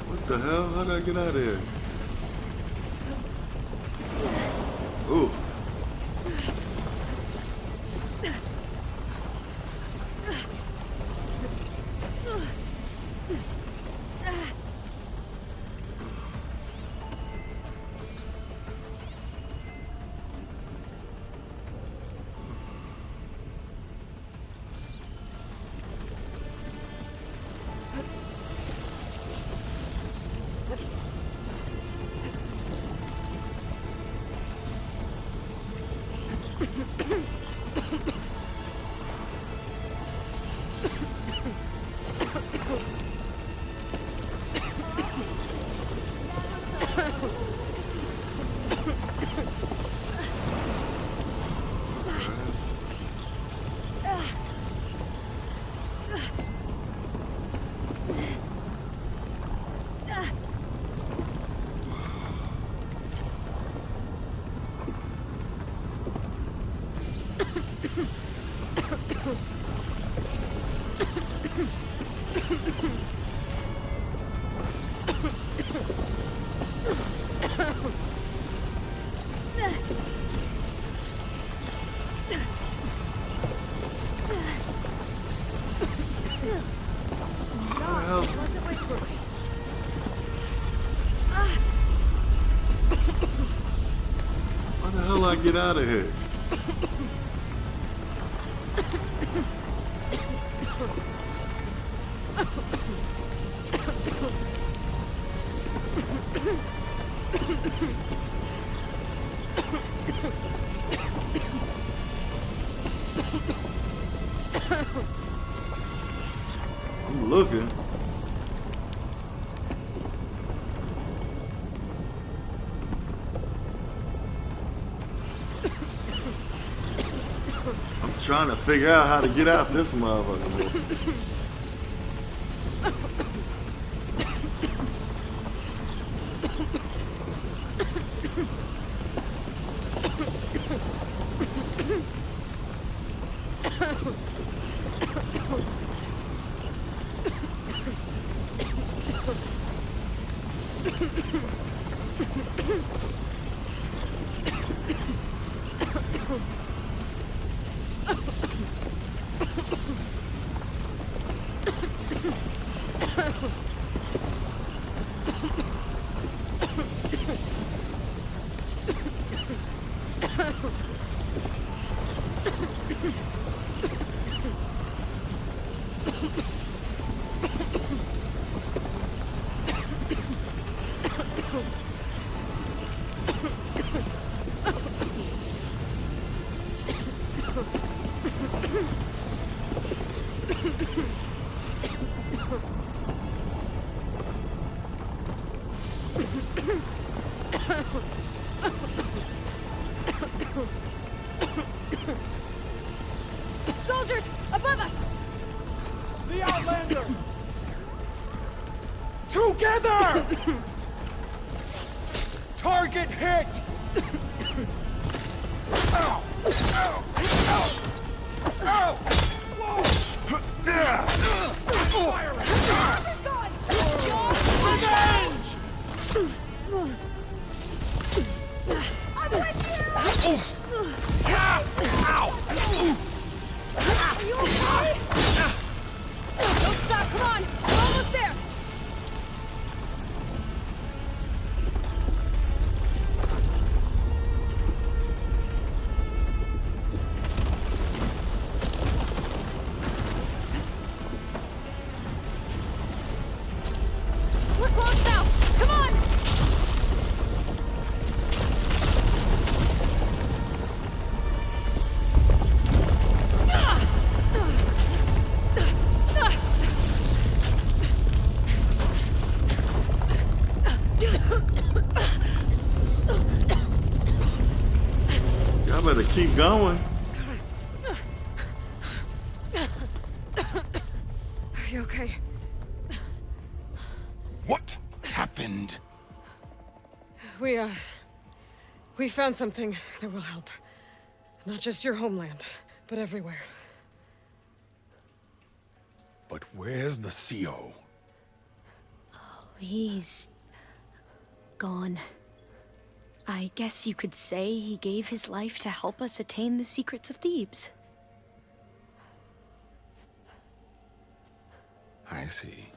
What the hell? How'd I get out of here? Ooh. How the hell I get out of here? I'm looking. I'm trying to figure out how to get out this motherfucker. Soldiers! Above us! The Outlander! Together! Target hit! Ow! Ow! Ow! Ow! Whoa! Fire it! Revenge! I'm with you! Ow! Are you okay? Don't stop, come on! We're almost there! We're close now! Come on! Y'all better keep going. Are you okay? What happened? We found something that will help. Not just your homeland, but everywhere. But where's the CO? He's gone. I guess you could say he gave his life to help us attain the secrets of Thebes. I see.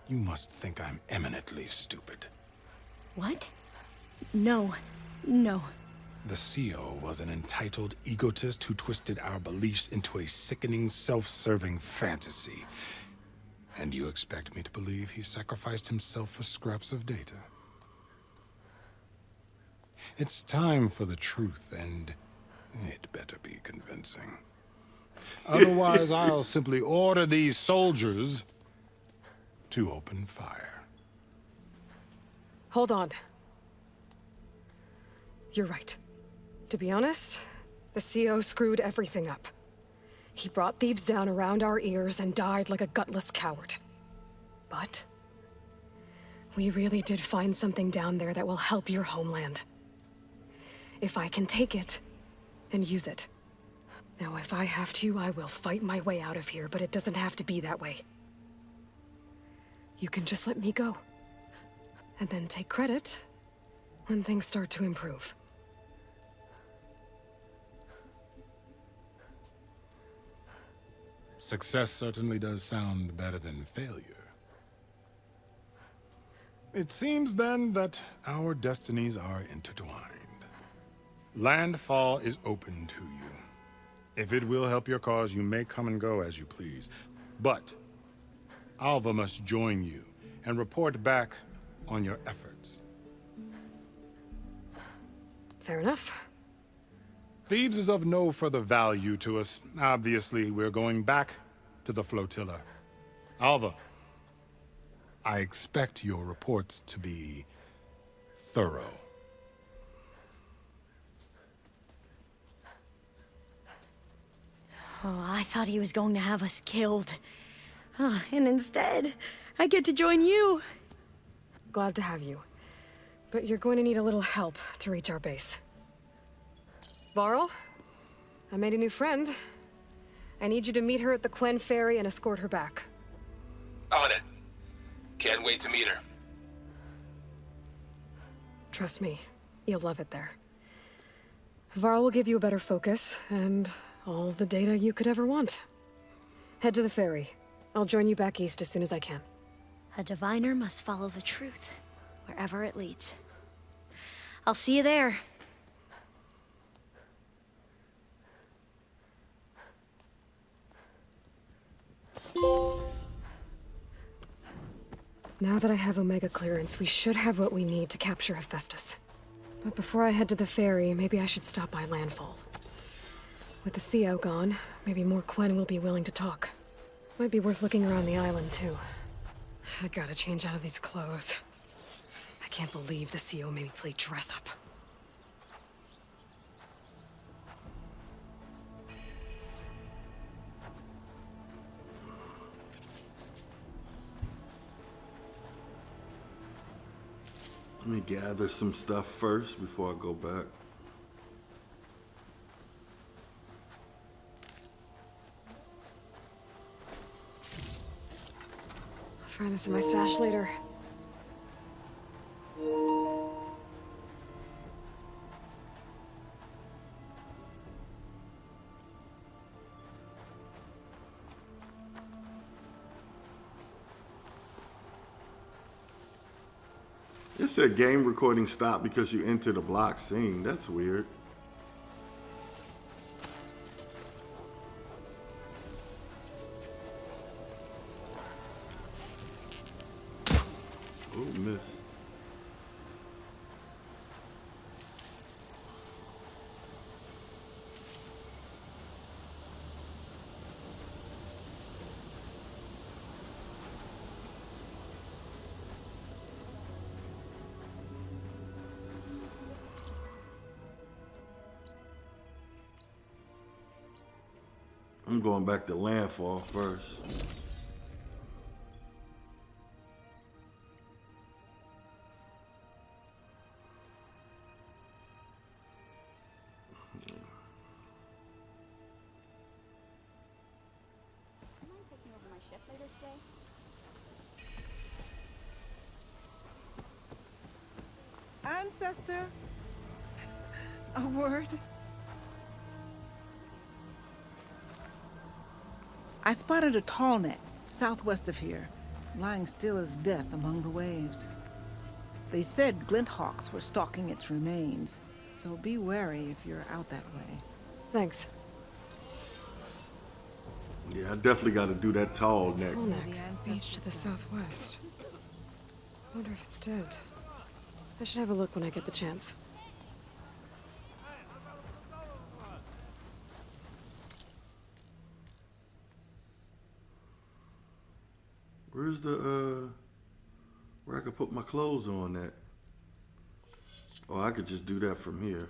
You must think I'm eminently stupid. What? No. No. The CO was an entitled egotist who twisted our beliefs into a sickening, self-serving fantasy. And you expect me to believe he sacrificed himself for scraps of data? It's time for the truth, and it better be convincing. Otherwise, I'll simply order these soldiers to open fire. Hold on. You're right. To be honest, the CO screwed everything up. He brought Thebes down around our ears and died like a gutless coward. But we really did find something down there that will help your homeland. If I can take it and use it. Now, if I have to, I will fight my way out of here, but it doesn't have to be that way. You can just let me go. And then take credit when things start to improve. Success certainly does sound better than failure. It seems then that our destinies are intertwined. Landfall is open to you. If it will help your cause, you may come and go as you please. But Alva must join you and report back on your efforts. Fair enough. Thebes is of no further value to us. Obviously, we're going back to the flotilla. Alva, I expect your reports to be thorough. Oh, I thought he was going to have us killed. Oh, and instead, I get to join you. Glad to have you. But you're going to need a little help to reach our base. Varl, I made a new friend. I need you to meet her at the Quen Ferry and escort her back. On it. Can't wait to meet her. Trust me, you'll love it there. Varl will give you a better focus, and all the data you could ever want. Head to the ferry. I'll join you back east as soon as I can. A diviner must follow the truth, wherever it leads. I'll see you there. Now that I have Omega clearance, we should have what we need to capture Hephaestus. But before I head to the ferry, maybe I should stop by Landfall. With the CO gone, maybe more Quen will be willing to talk. Might be worth looking around the island, too. I gotta change out of these clothes. I can't believe the CO made me play dress up. Let me gather some stuff first before I go back. I'll find this in my stash later. It said game recording stopped because you entered a block scene. That's weird. Oh, missed. I'm going back to landfall first. Ancestor, a word. I spotted a tall neck southwest of here, lying still as death among the waves. They said glint hawks were stalking its remains, so be wary if you're out that way. Thanks. Yeah, I definitely got to do that tall neck. Tall neck, beach to the southwest. I wonder if it's dead. I should have a look when I get the chance. Where's the, where I could put my clothes on at? Oh, I could just do that from here.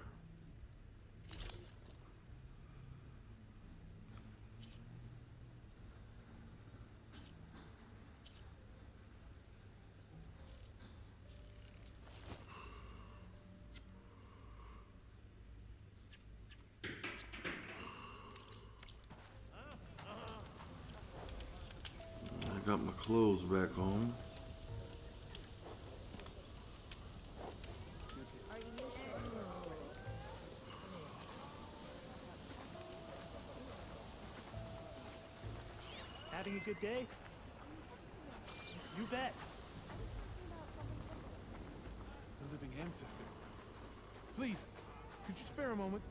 I got my clothes back on. Having a good day? You bet. The living ancestor. Please, could you spare a moment?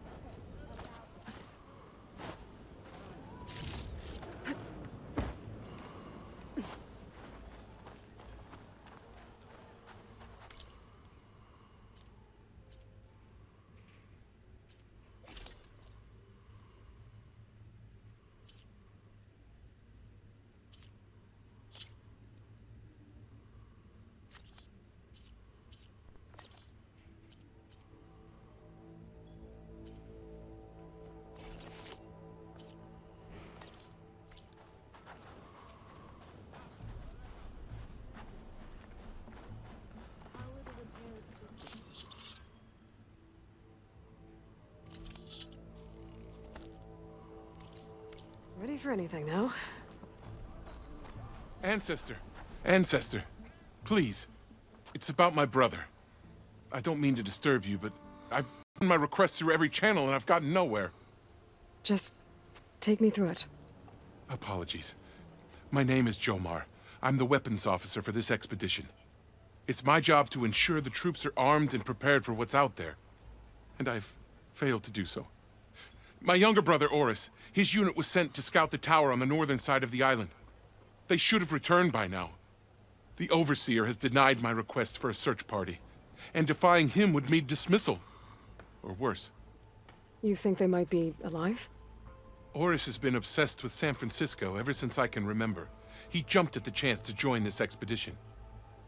Ready for anything now? Ancestor. Ancestor. Please. It's about my brother. I don't mean to disturb you, but I've run my requests through every channel and I've gotten nowhere. Just take me through it. Apologies. My name is Jomar. I'm the weapons officer for this expedition. It's my job to ensure the troops are armed and prepared for what's out there. And I've failed to do so. My younger brother, Oris, his unit was sent to scout the tower on the northern side of the island. They should have returned by now. The Overseer has denied my request for a search party, and defying him would mean dismissal. Or worse. You think they might be alive? Oris has been obsessed with San Francisco ever since I can remember. He jumped at the chance to join this expedition.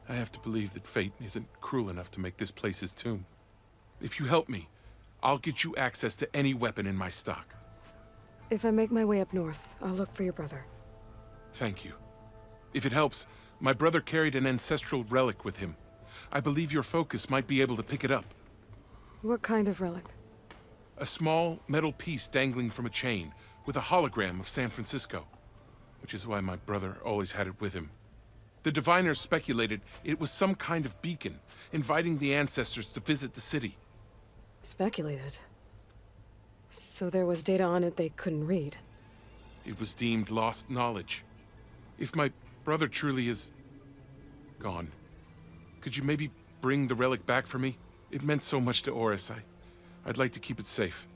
I have to believe that fate isn't cruel enough to make this place his tomb. If you help me, I'll get you access to any weapon in my stock. If I make my way up north, I'll look for your brother. Thank you. If it helps, my brother carried an ancestral relic with him. I believe your focus might be able to pick it up. What kind of relic? A small metal piece dangling from a chain, with a hologram of San Francisco. Which is why my brother always had it with him. The diviners speculated it was some kind of beacon, inviting the ancestors to visit the city. Speculated? So there was data on it they couldn't read? It was deemed lost knowledge. If my brother truly is gone, could you maybe bring the relic back for me? It meant so much to Oris. I'd like to keep it safe.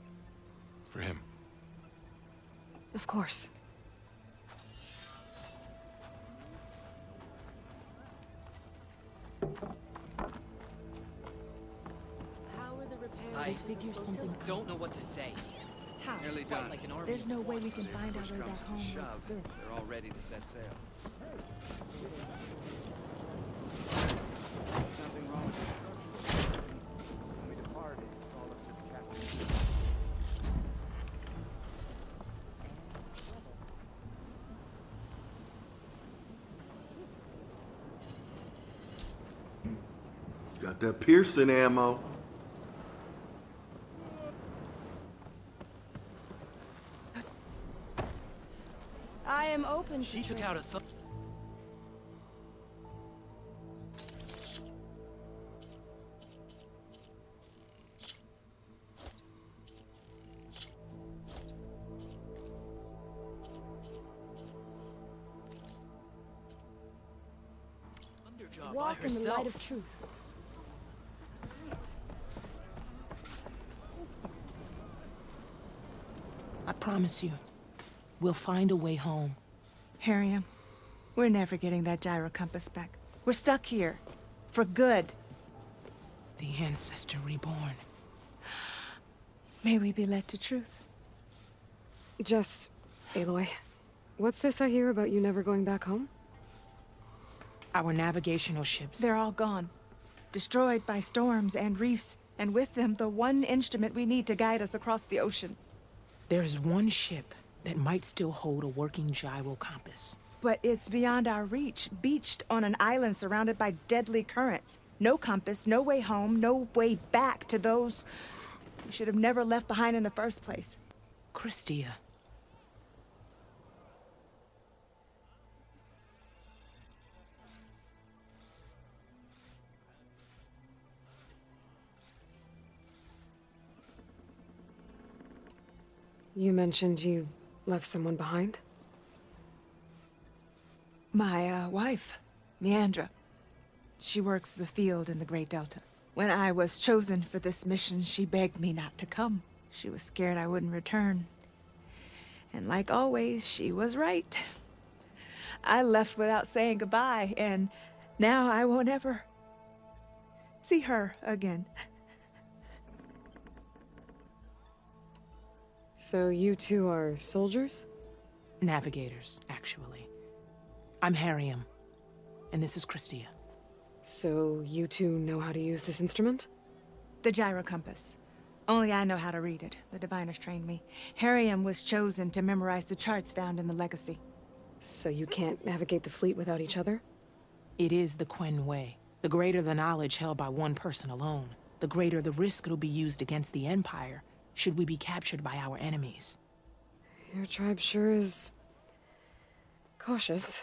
For him. Of course. I don't know what to say. How? Nearly Quite done. like an army. There's no way we can find our Push way comes back to home shove, like this. they're all ready to set sail. Nothing wrong with the structure. When we departed, it's all up to the captain. Got that piercing ammo. I am open to She took out a job by walk in the herself. light of truth. I promise you, we'll find a way home. Harriam, we're never getting that gyro compass back. We're stuck here. For good. The ancestor reborn. May we be led to truth. Just, Aloy, what's this I hear about you never going back home? Our navigational ships. They're all gone. Destroyed by storms and reefs, and with them the one instrument we need to guide us across the ocean. There is one ship that might still hold a working gyro compass. But it's beyond our reach, beached on an island surrounded by deadly currents. No compass, no way home, no way back to those we should have never left behind in the first place. Christia. You mentioned you left someone behind? My, wife, Meandra. She works the field in the Great Delta. When I was chosen for this mission, she begged me not to come. She was scared I wouldn't return. And like always, she was right. I left without saying goodbye, and now I won't ever see her again. So you two are soldiers? Navigators, actually. I'm Harriam, and this is Christia. So you two know how to use this instrument? The gyro compass. Only I know how to read it. The diviners trained me. Harriam was chosen to memorize the charts found in the legacy. So you can't navigate the fleet without each other? It is the Quen way. The greater the knowledge held by one person alone, the greater the risk it'll be used against the Empire, should we be captured by our enemies. Your tribe sure is cautious.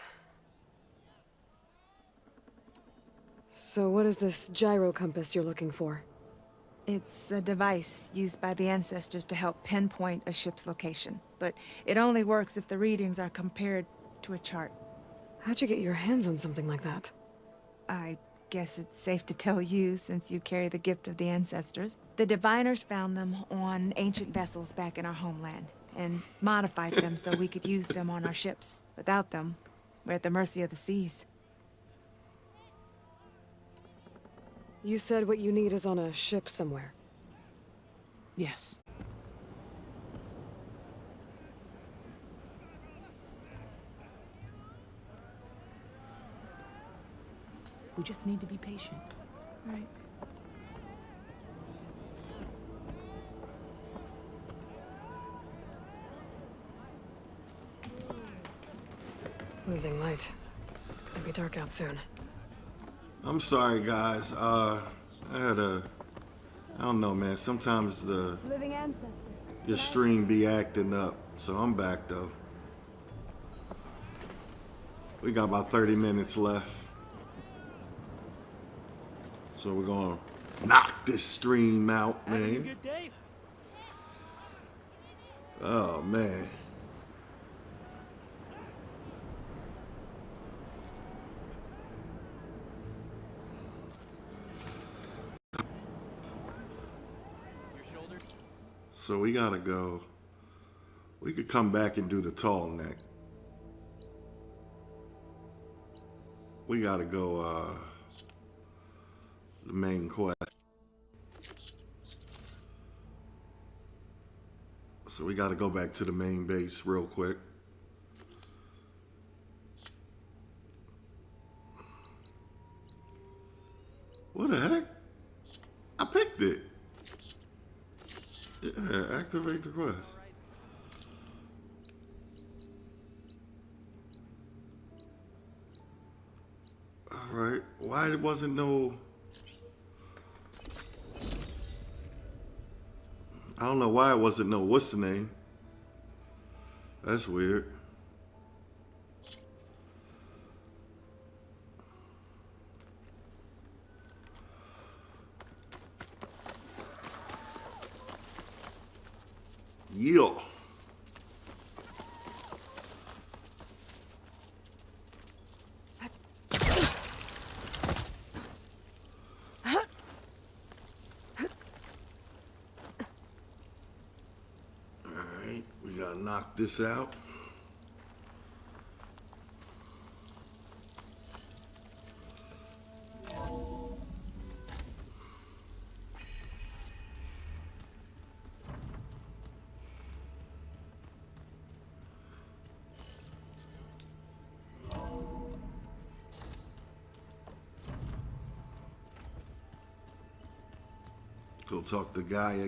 So what is this gyro compass you're looking for? It's a device used by the ancestors to help pinpoint a ship's location. But it only works if the readings are compared to a chart. How'd you get your hands on something like that? I guess it's safe to tell you, since you carry the gift of the ancestors. The diviners found them on ancient vessels back in our homeland, and modified them so we could use them on our ships. Without them, we're at the mercy of the seas. You said what you need is on a ship somewhere. Yes. We just need to be patient. Right. Losing light. Gonna be dark out soon. I'm sorry, guys. I don't know, man. Sometimes Living ancestor. your stream be acting up, so I'm back though. We got about 30 minutes left. So we're gonna knock this stream out, man. Oh, man. So we gotta go. We could come back and do the tall neck. We gotta go, the main quest. So we gotta go back to the main base real quick. What the heck? I picked it. Yeah, activate the quest. Alright, why it wasn't no... I don't know why it wasn't no, what's the name? That's weird. Yeah. Alright, we gotta knock this out. Go talk to Gaia.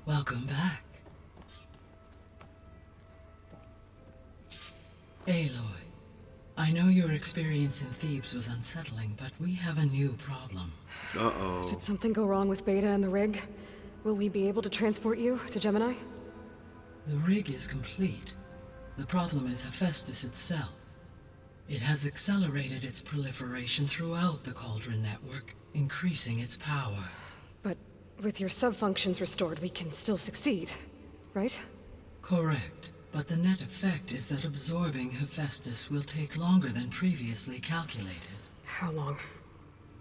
Welcome back. Aloy, I know your experience in Thebes was unsettling, but we have a new problem. Uh-oh. Did something go wrong with Beta and the rig? Will we be able to transport you to Gemini? The rig is complete. The problem is Hephaestus itself. It has accelerated its proliferation throughout the Cauldron network, increasing its power. But with your sub-functions restored, we can still succeed, right? Correct. But the net effect is that absorbing Hephaestus will take longer than previously calculated. How long?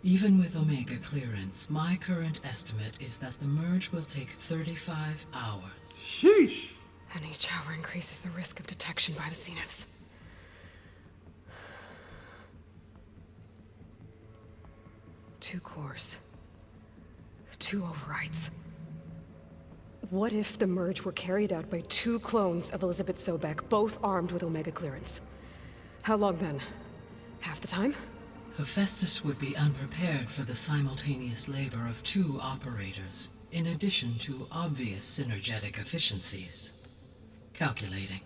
Even with Omega clearance, my current estimate is that the merge will take 35 hours. Sheesh! And each hour increases the risk of detection by the Zeniths. Two cores. 2 overrides. What if the merge were carried out by 2 clones of Elizabeth Sobek, both armed with Omega clearance? How long then? Half the time? Hephaestus would be unprepared for the simultaneous labor of 2 operators, in addition to obvious synergetic efficiencies. Calculating.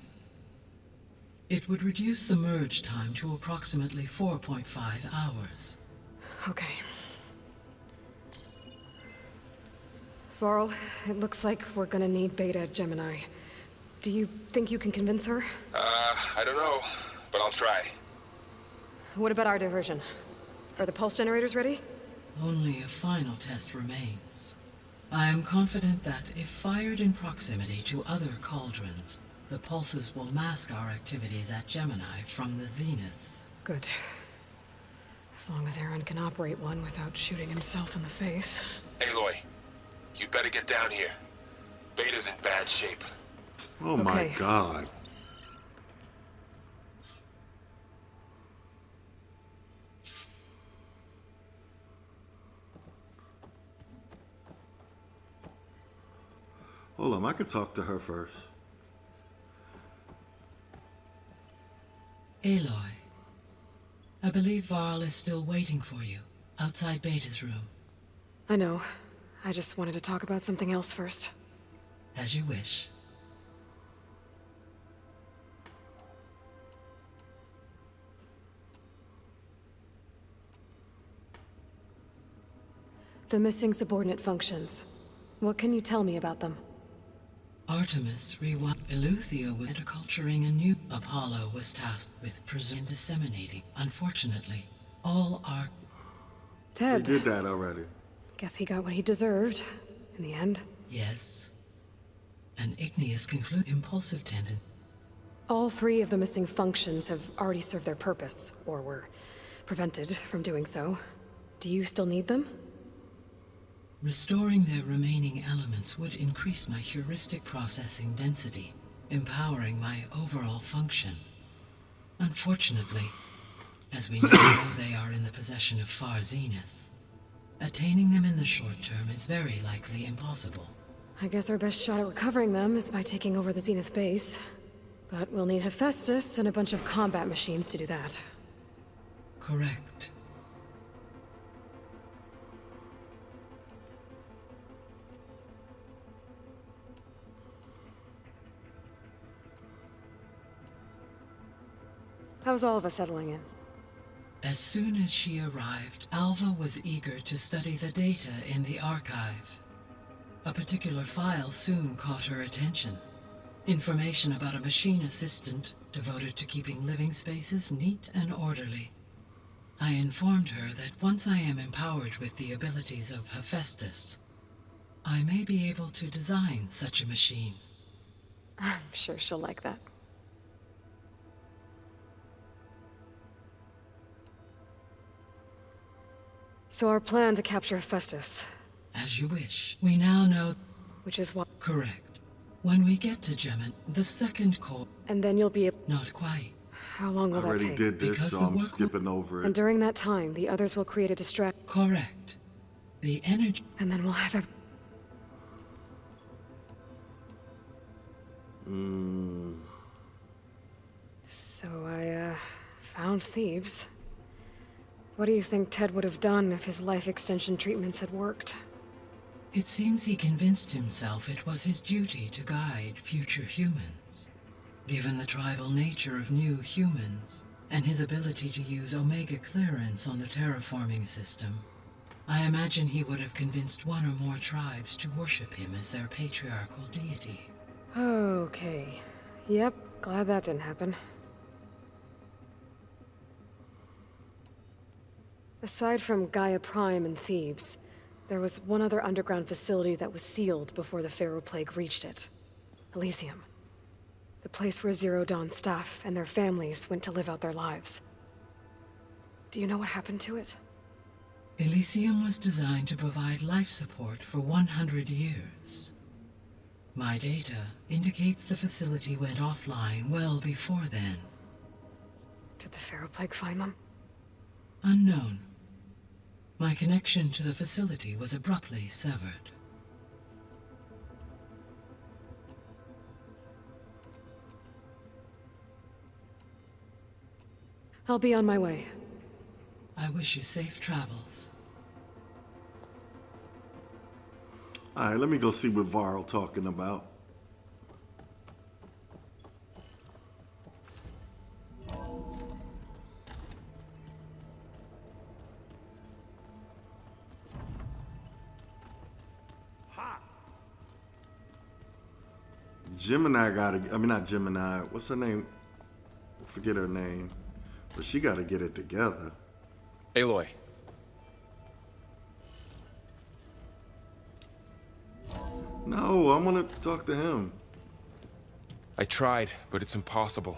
It would reduce the merge time to approximately 4.5 hours. Okay. Varl, it looks like we're gonna need Beta at Gemini. Do you think you can convince her? I don't know, but I'll try. What about our diversion? Are the pulse generators ready? Only a final test remains. I am confident that if fired in proximity to other cauldrons, the pulses will mask our activities at Gemini from the Zeniths. Good. As long as Aaron can operate one without shooting himself in the face. Aloy, you better get down here. Beta's in bad shape. Oh my God. Hold on, I could talk to her first. Aloy, I believe Varl is still waiting for you, outside Beta's room. I know. I just wanted to talk about something else first. As you wish. The missing subordinate functions. What can you tell me about them? Artemis rewound Eleuthia with interculturing a new Apollo was tasked with preserving and disseminating. Unfortunately, all are... Ted. He did that already. Guess he got what he deserved, in the end. Yes. An igneous conclude impulsive tendency. All 3 of the missing functions have already served their purpose, or were prevented from doing so. Do you still need them? Restoring their remaining elements would increase my heuristic processing density, empowering my overall function. Unfortunately, as we know they are in the possession of Far Zenith, attaining them in the short term is very likely impossible. I guess our best shot at recovering them is by taking over the Zenith base. But we'll need Hephaestus and a bunch of combat machines to do that. Correct. How's all of us settling in? As soon as she arrived, Alva was eager to study the data in the archive. A particular file soon caught her attention. Information about a machine assistant devoted to keeping living spaces neat and orderly. I informed her that once I am empowered with the abilities of Hephaestus, I may be able to design such a machine. I'm sure she'll like that. So our plan to capture Hephaestus. As you wish. We now know... Which is what? Correct. When we get to Gemmin, the second core... And then you'll be able... Not quite. How long will that already take? did this, Because so the I'm work skipping over it. And during that time, the others will create a distract... Correct. The energy... And then we'll have... So I, found Thebes. What do you think Ted would have done if his life extension treatments had worked? It seems he convinced himself it was his duty to guide future humans. Given the tribal nature of new humans, and his ability to use Omega clearance on the terraforming system, I imagine he would have convinced one or more tribes to worship him as their patriarchal deity. Okay. Yep, glad that didn't happen. Aside from Gaia Prime and Thebes, there was one other underground facility that was sealed before the Pharaoh Plague reached it. Elysium. The place where Zero Dawn staff and their families went to live out their lives. Do you know what happened to it? Elysium was designed to provide life support for 100 years. My data indicates the facility went offline well before then. Did the Pharaoh Plague find them? Unknown. My connection to the facility was abruptly severed. I'll be on my way. I wish you safe travels. Alright, let me go see what Varl talking about. Gemini not Gemini, what's her name? Forget her name. But she gotta get it together. Aloy. No, I wanna talk to him. I tried, but it's impossible.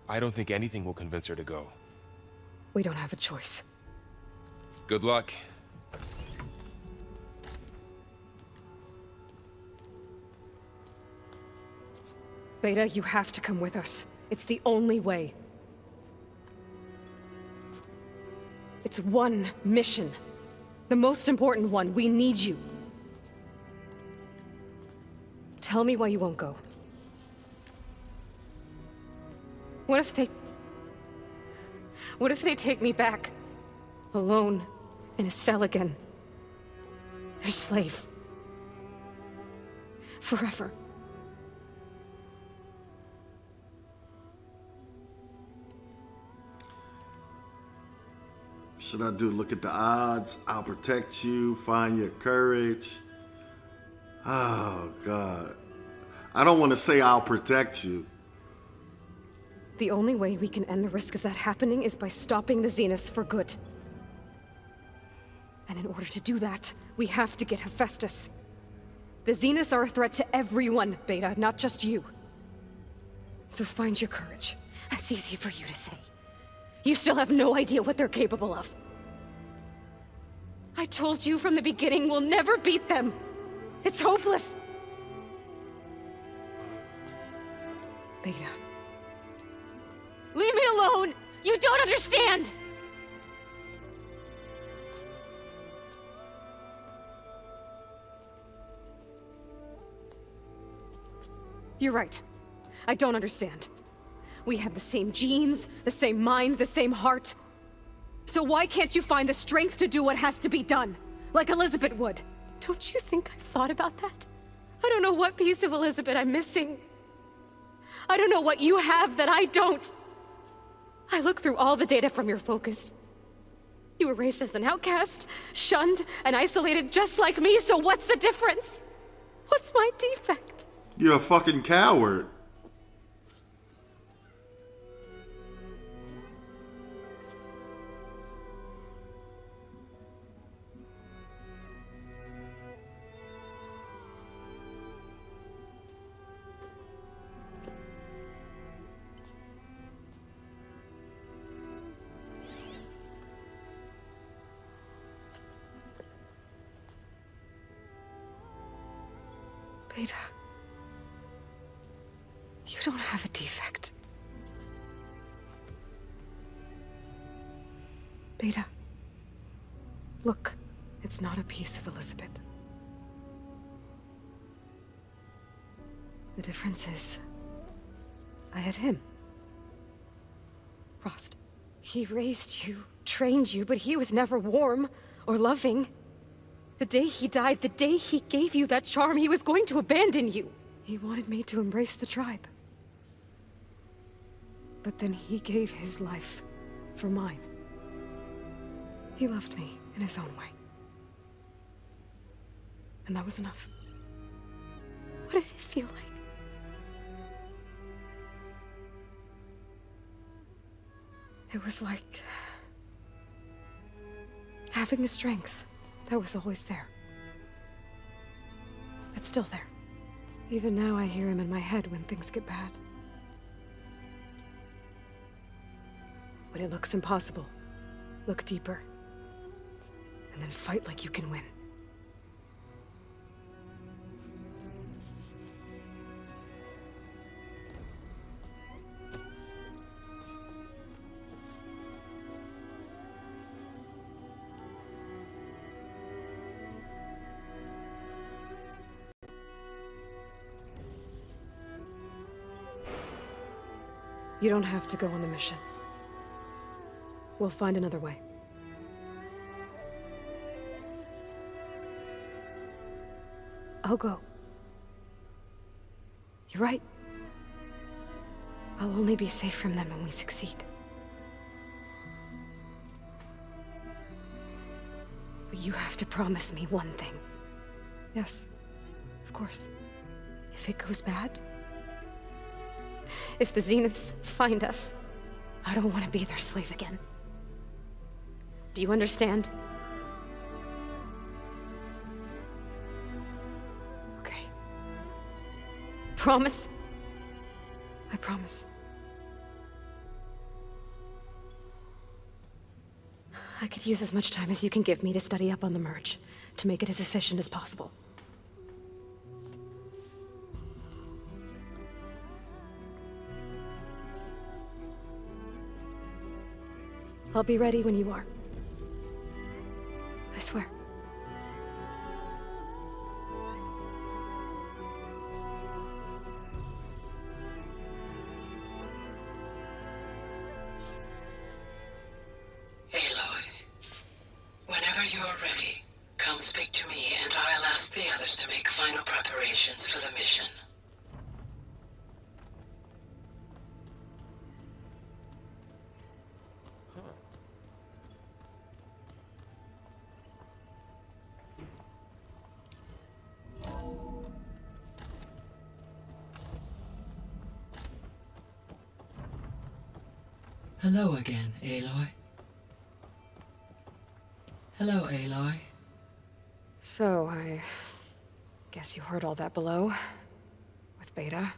I don't think anything will convince her to go. We don't have a choice. Good luck. Beta, you have to come with us. It's the only way. It's one mission. The most important one. We need you. Tell me why you won't go. What if they take me back? Alone, in a cell again. Their slave. Forever. Should I do look at the odds? I'll protect you, find your courage. Oh, God. I don't want to say I'll protect you. The only way we can end the risk of that happening is by stopping the Zeniths for good. And in order to do that, we have to get Hephaestus. The Zeniths are a threat to everyone, Beta, not just you. So find your courage. That's easy for you to say. You still have no idea what they're capable of. I told you from the beginning, we'll never beat them. It's hopeless. Beta. Leave me alone! You don't understand! You're right. I don't understand. We have the same genes, the same mind, the same heart. So why can't you find the strength to do what has to be done? Like Elizabeth would. Don't you think I've thought about that? I don't know what piece of Elizabeth I'm missing. I don't know what you have that I don't. I looked through all the data from your focus. You were raised as an outcast, shunned, and isolated just like me, so what's the difference? What's my defect? You're a fucking coward. Beta. You don't have a defect. Beta. Look, it's not a piece of Elizabeth. The difference is, I had him. Frost. He raised you, trained you, but he was never warm or loving. The day he died, the day he gave you that charm, he was going to abandon you. He wanted me to embrace the tribe. But then he gave his life for mine. He loved me in his own way. And that was enough. What did it feel like? It was like having a strength that was always there. It's still there. Even now I hear him in my head when things get bad. When it looks impossible, look deeper. And then fight like you can win. You don't have to go on the mission. We'll find another way. I'll go. You're right. I'll only be safe from them when we succeed. But you have to promise me one thing. Yes, of course. If it goes bad, if the Zeniths find us, I don't want to be their slave again. Do you understand? Okay. Promise? I promise. I could use as much time as you can give me to study up on the merge, to make it as efficient as possible. I'll be ready when you are. I swear. final preparations for the mission. Hello again, Aloy. Hello, Aloy. So, I guess you heard all that below? With Beta?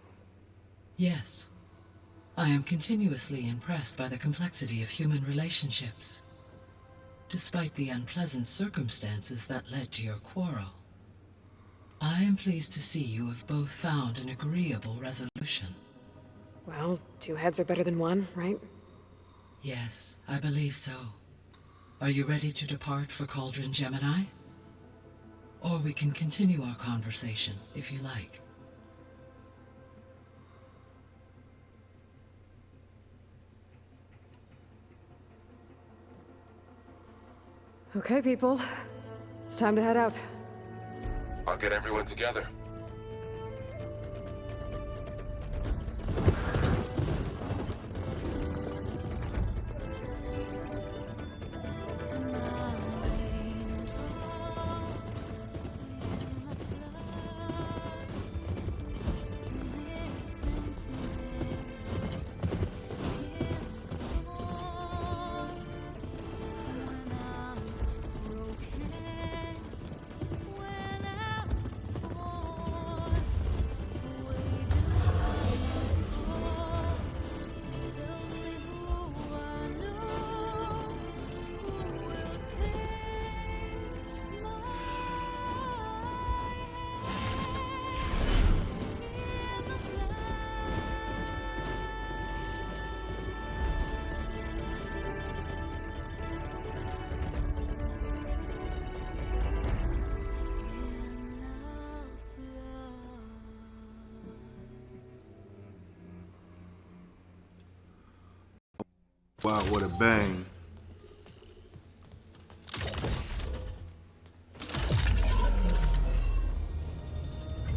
Yes. I am continuously impressed by the complexity of human relationships. Despite the unpleasant circumstances that led to your quarrel, I am pleased to see you have both found an agreeable resolution. Well, two heads are better than one, right? Yes, I believe so. Are you ready to depart for Cauldron Gemini? Or we can continue our conversation, if you like. Okay, people. It's time to head out. I'll get everyone together. Wow, what a bang.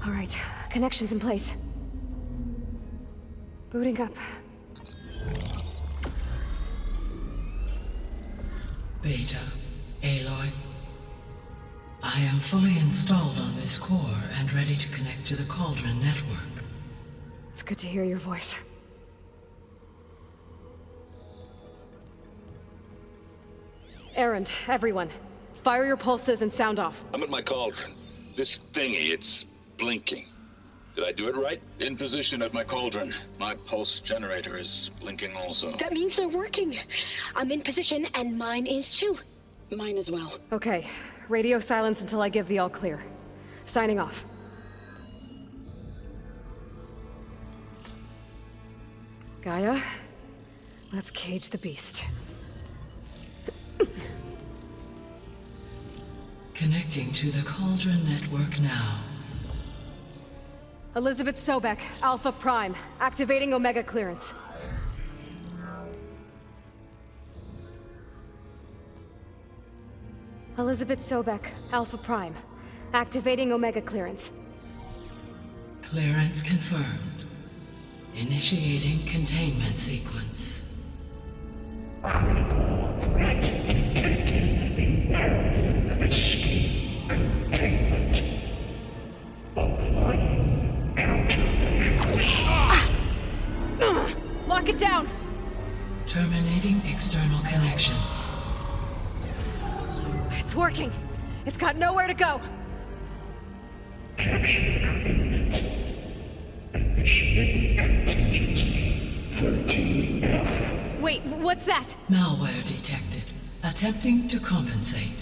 All right, connections in place. Booting up. Beta, Aloy. I am fully installed on this core and ready to connect to the Cauldron network. It's good to hear your voice. Errand, everyone. Fire your pulses and sound off. I'm at my cauldron. This thingy, it's blinking. Did I do it right? In position at my cauldron. My pulse generator is blinking also. That means they're working. I'm in position, and mine is too. Mine as well. Okay. Radio silence until I give the all clear. Signing off. Gaia, let's cage the beast. Connecting to the Cauldron network now. Elizabeth Sobek, Alpha Prime, activating Omega clearance. Elizabeth Sobek, Alpha Prime, activating Omega clearance. Clearance confirmed. Initiating containment sequence. Critical threat detected in narrative escape containment. Applying countermeasures. Lock it down! Terminating external connections. It's working! It's got nowhere to go! Capture imminent. Initiating contingency 13F. Wait, what's that? Malware detected. Attempting to compensate.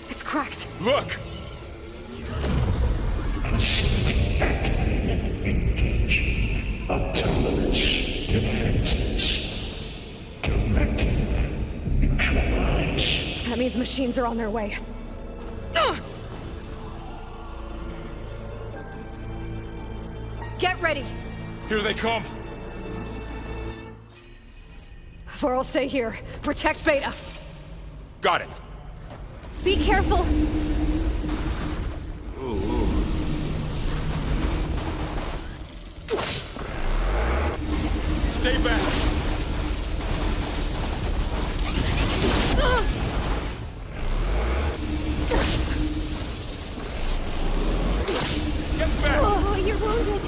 It's cracked. Look! Facility activated. Engaging autonomous defenses. Directive neutralize. That means machines are on their way. Get ready! Here they come! Vor'll stay here. Protect Beta. Got it. Be careful. Oh, Lord. Stay back. Get back. Oh, you're wounded.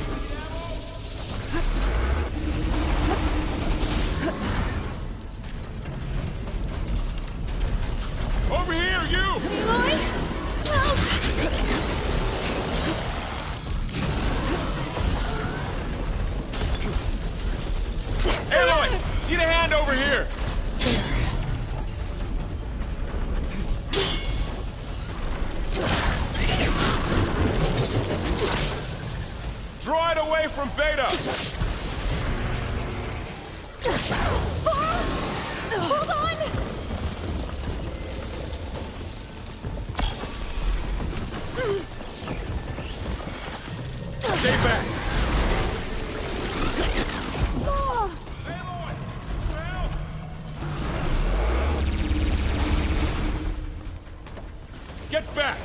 Over here, you! Aloy? Help! Aloy! Need a hand over here! Draw it away from Beta! Hold on! Stay back! Oh. Get back!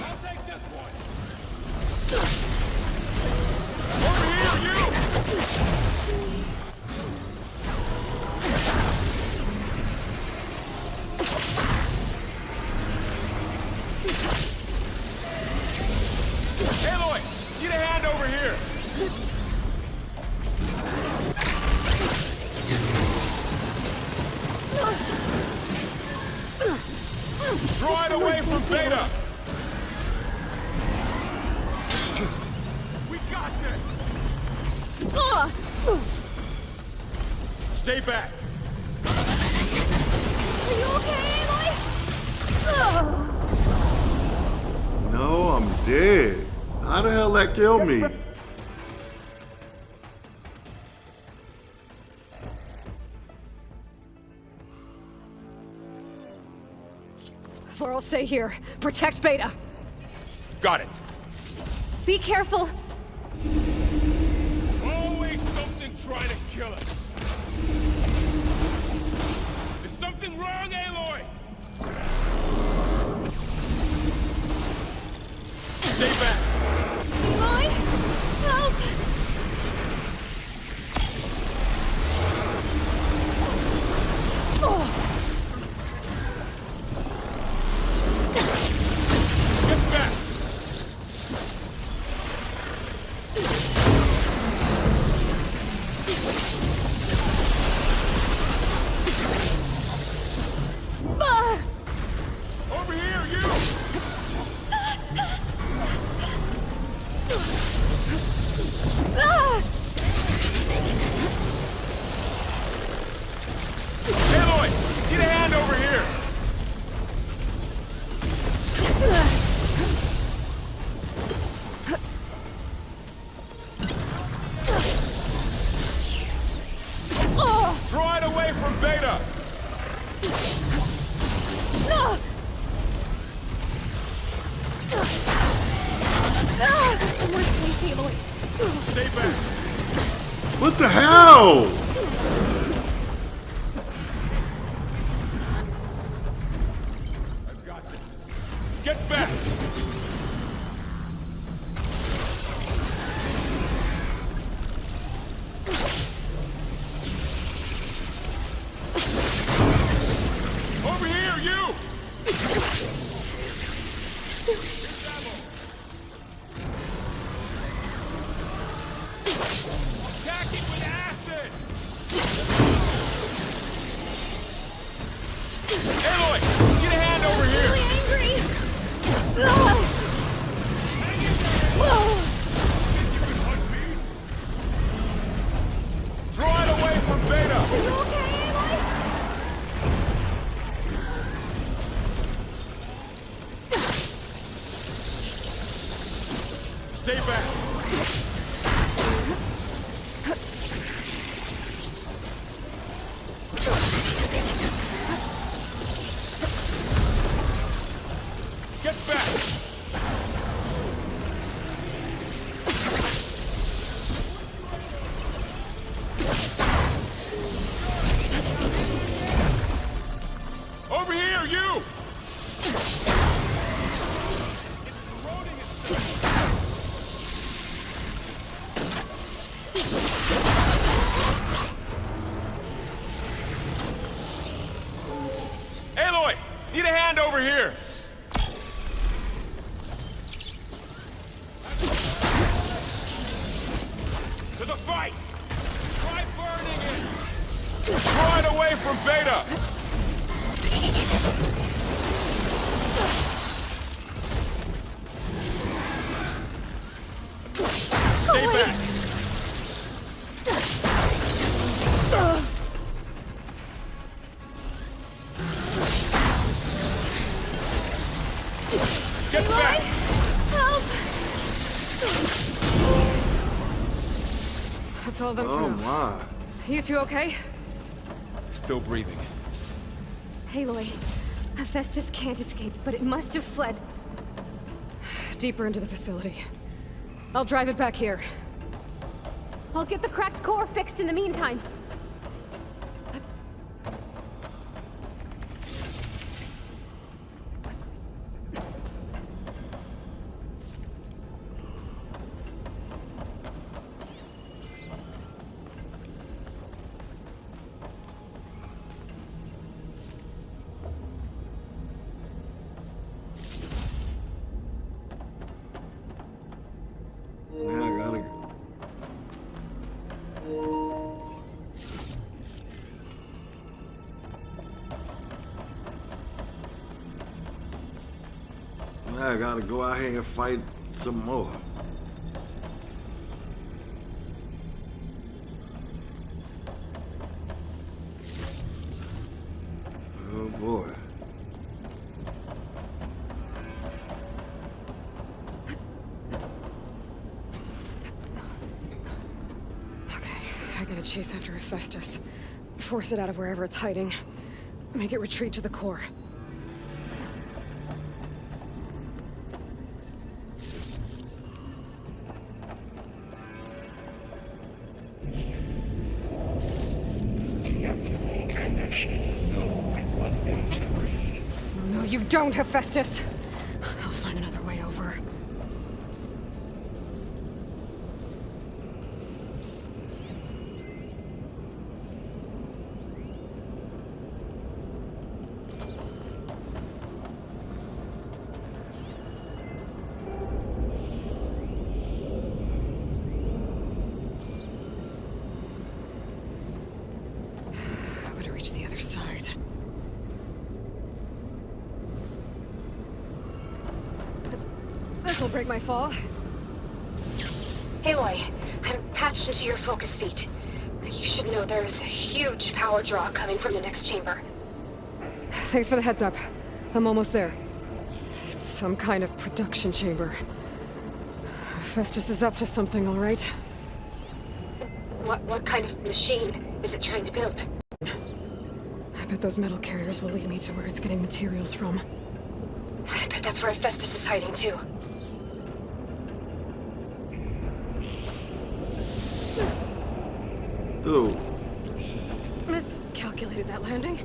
I'll take this one! Over here, you! Aloy! Need a hand over here! Draw it away from Beta! We got this! Stay back! Are you okay, Aloy? No, I'm dead. How the hell that killed me? Varl, stay here. Protect Beta. Got it. Be careful. Always something trying to kill us. Is something wrong, Aloy? Stay back. Aloy? Help! Oh. Get back. Over here, you! Aloy, need a hand over here! Draw it away from Beta! Stay back! What the hell? I've got this. Get back! Over here, you! Attacking with acid! Aloy, get a hand over here! Draw it away from Beta! Stay back! Get back! over here! To the fight! Try burning it! Draw it away from Beta! Stay back! Get back! Help! That's all of them for Oh now. my. You two okay? Still breathing. Aloy, Hephaestus can't escape, but it must have fled. Deeper into the facility. I'll drive it back here. I'll get the cracked core fixed in the meantime. Now I gotta go. Now I gotta go out here and fight some more. Oh boy. I gotta chase after Hephaestus. Force it out of wherever it's hiding. Make it retreat to the core. No, you don't, Hephaestus! I'll find another way over. Reach the other side. This'll break my fall. Aloy, I'm patched into your focus feed. You should know there is a huge power draw coming from the next chamber. Thanks for the heads up. I'm almost there. It's some kind of production chamber. Festus is up to something, all right? What kind of machine is it trying to build? I bet those metal carriers will lead me to where it's getting materials from. I bet that's where Festus is hiding too. Dude. Miscalculated that landing.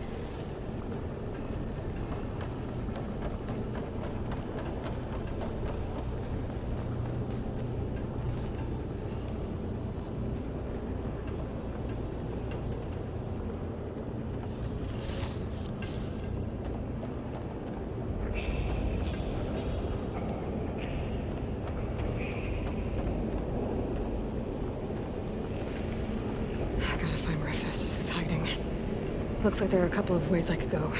I gotta find where Hephaestus is hiding. Looks like there are a couple of ways I could go.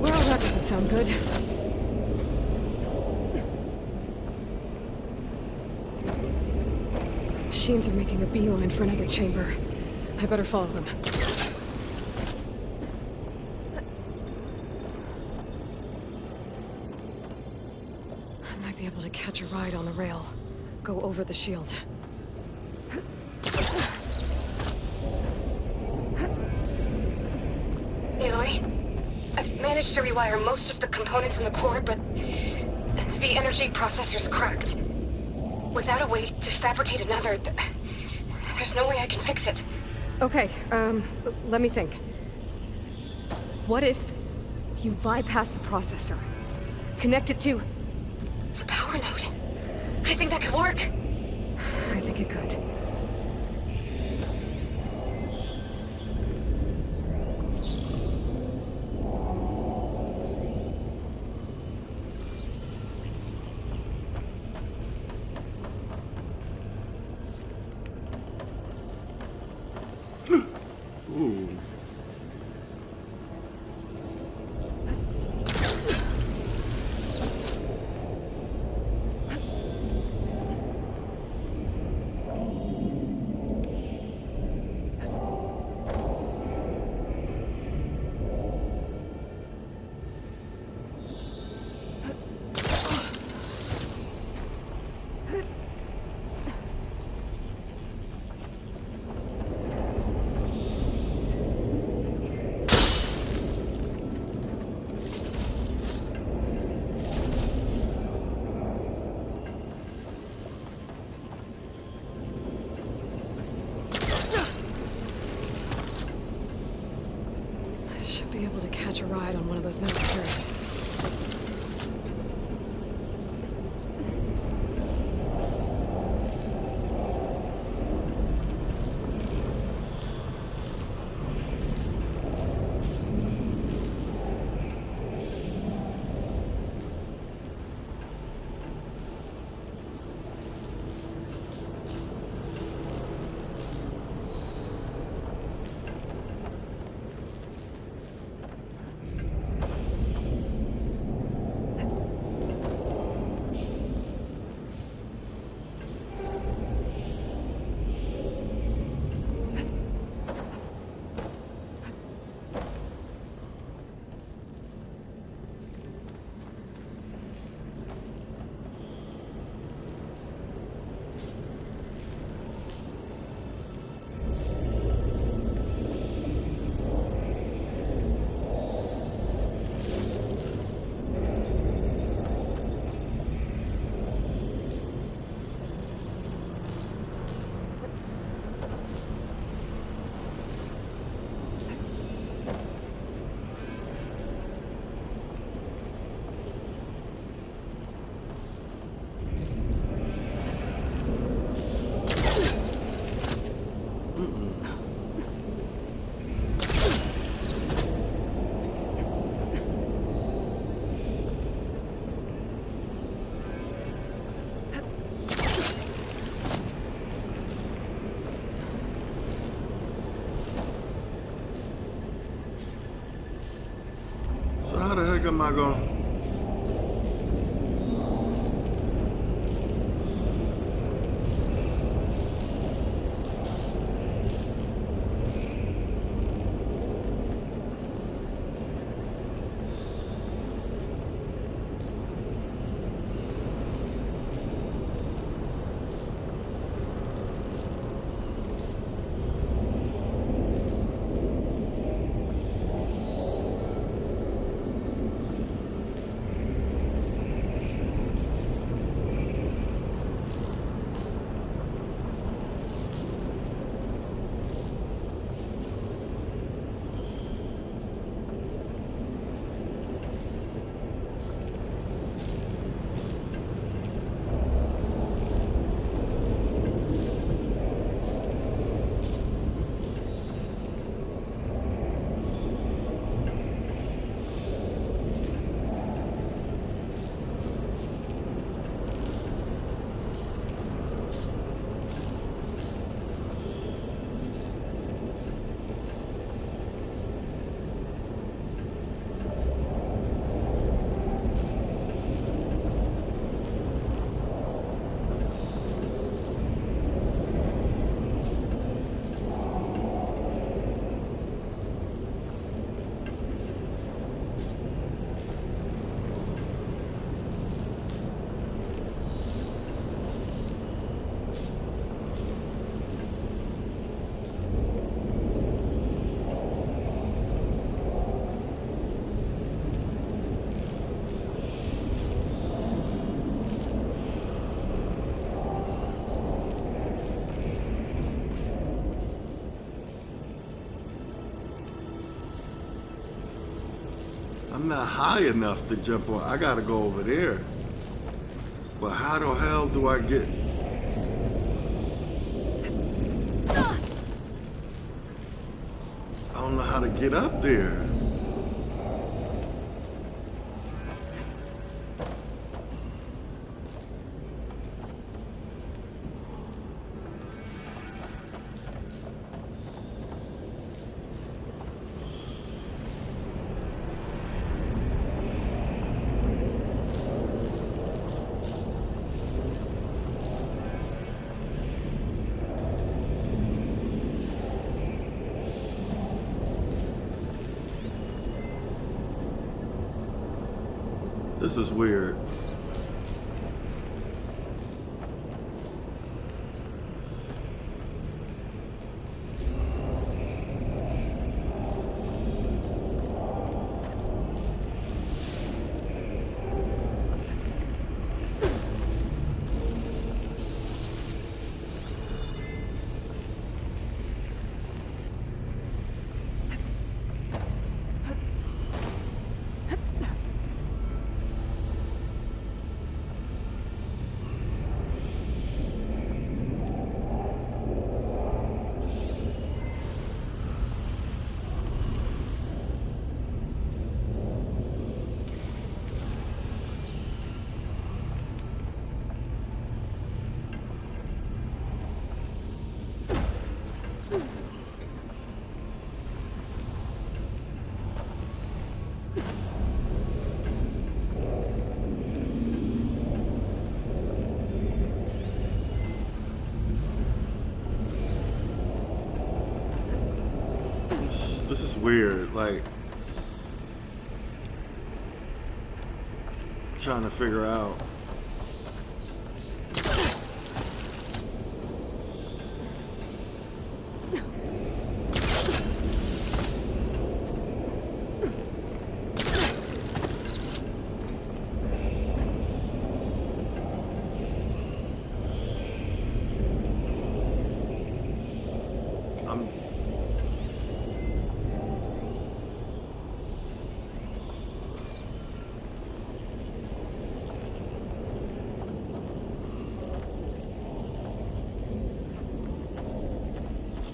Well, that doesn't sound good. Machines are making a beeline for another chamber. I better follow them. I might be able to catch a ride on the rail. Go over the shield. Aloy, I've managed to rewire most of the components in the core, but the energy processor's cracked. Without a way to fabricate another, there's no way I can fix it. Okay, let me think. What if you bypass the processor? Connect it to... the power node. I think that could work. I think it could. ride on one of those metal carriers. So how the heck am I going? I'm not high enough to jump on. I gotta go over there. But how the hell do I get? I don't know how to get up there. This is weird. weird. Like, trying to figure out.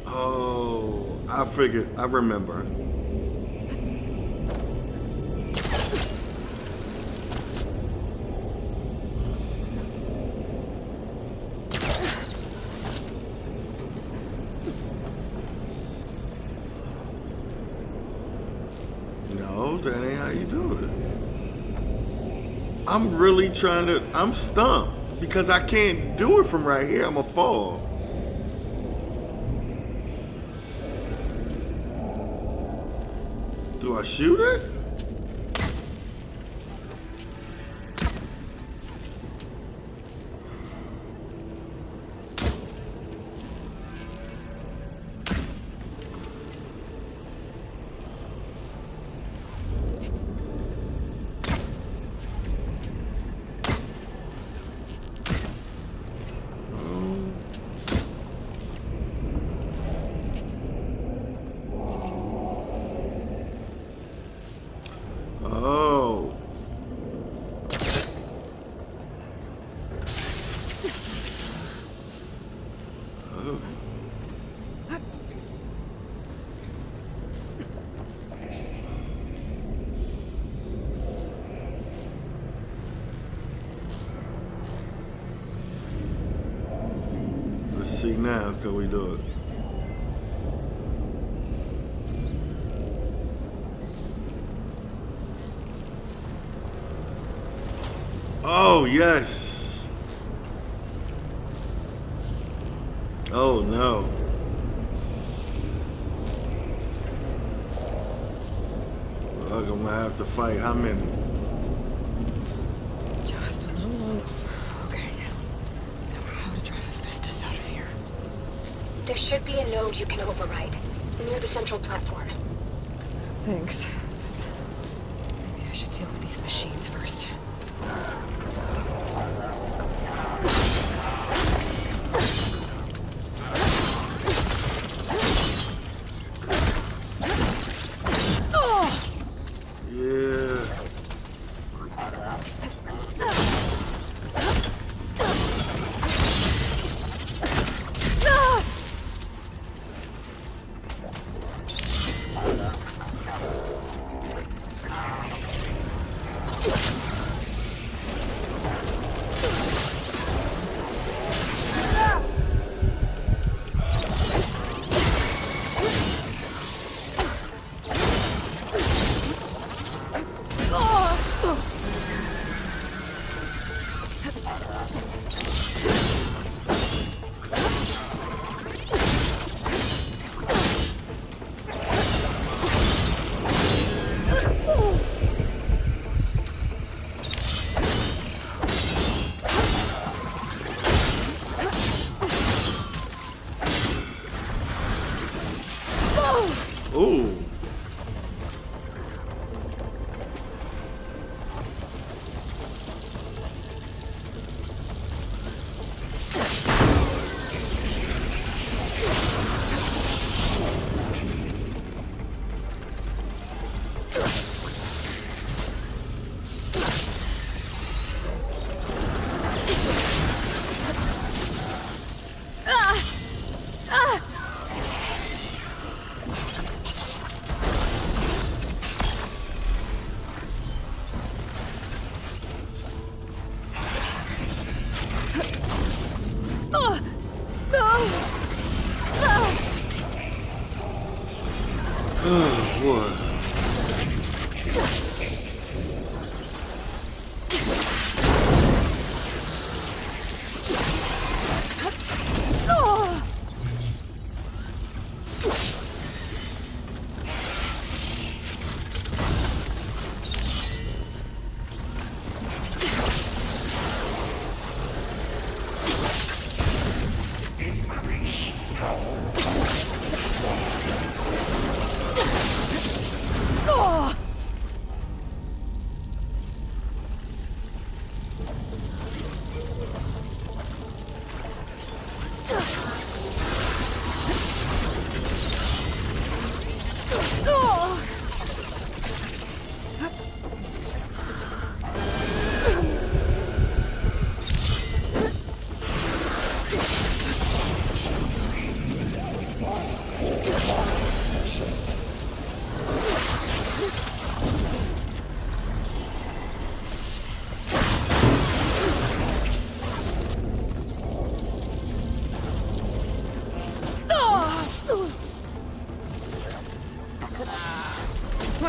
Oh, I figured, I remember. No, that ain't how you do it. I'm really trying to, I'm stumped because I can't do it from right here. I'm gonna fall. Do I shoot it? Oh. Oh. Let's see now, can we do it? Oh, yes. Oh, no. Look, I'm gonna have to fight how many? Just a little low. Okay. Now how to drive Hephaestus out of here. There should be a node you can override near the central platform. Thanks. Maybe I should deal with these machines first.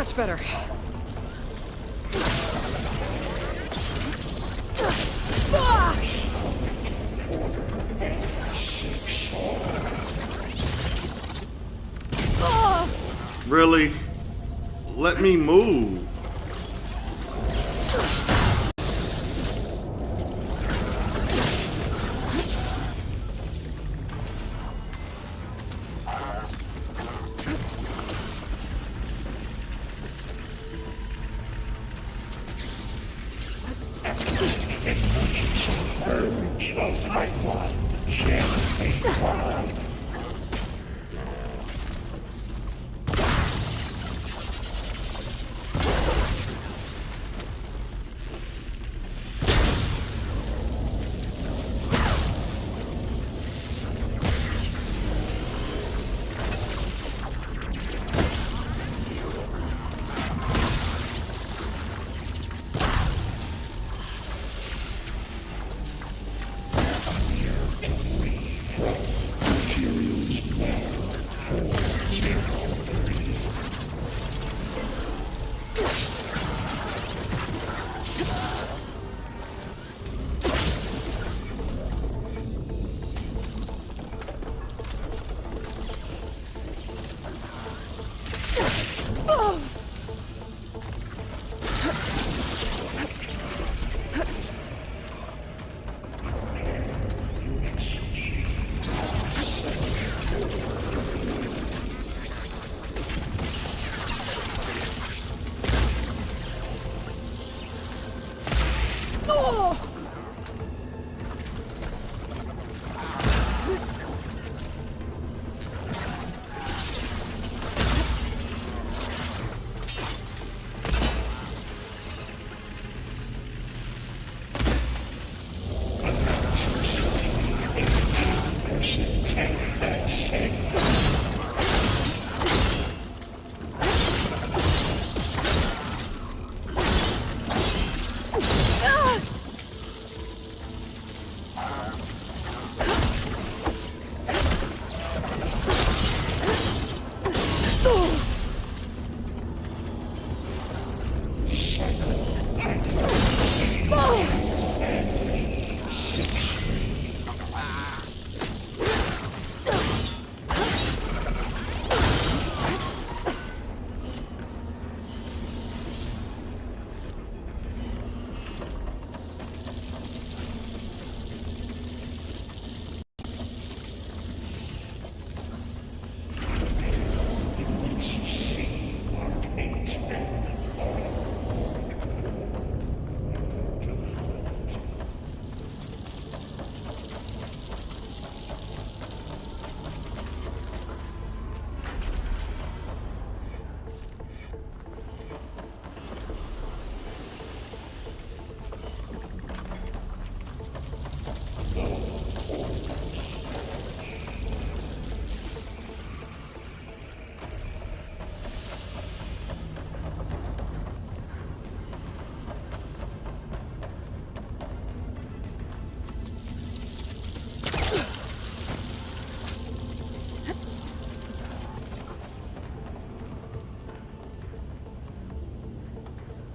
Much better. Really? Let me move.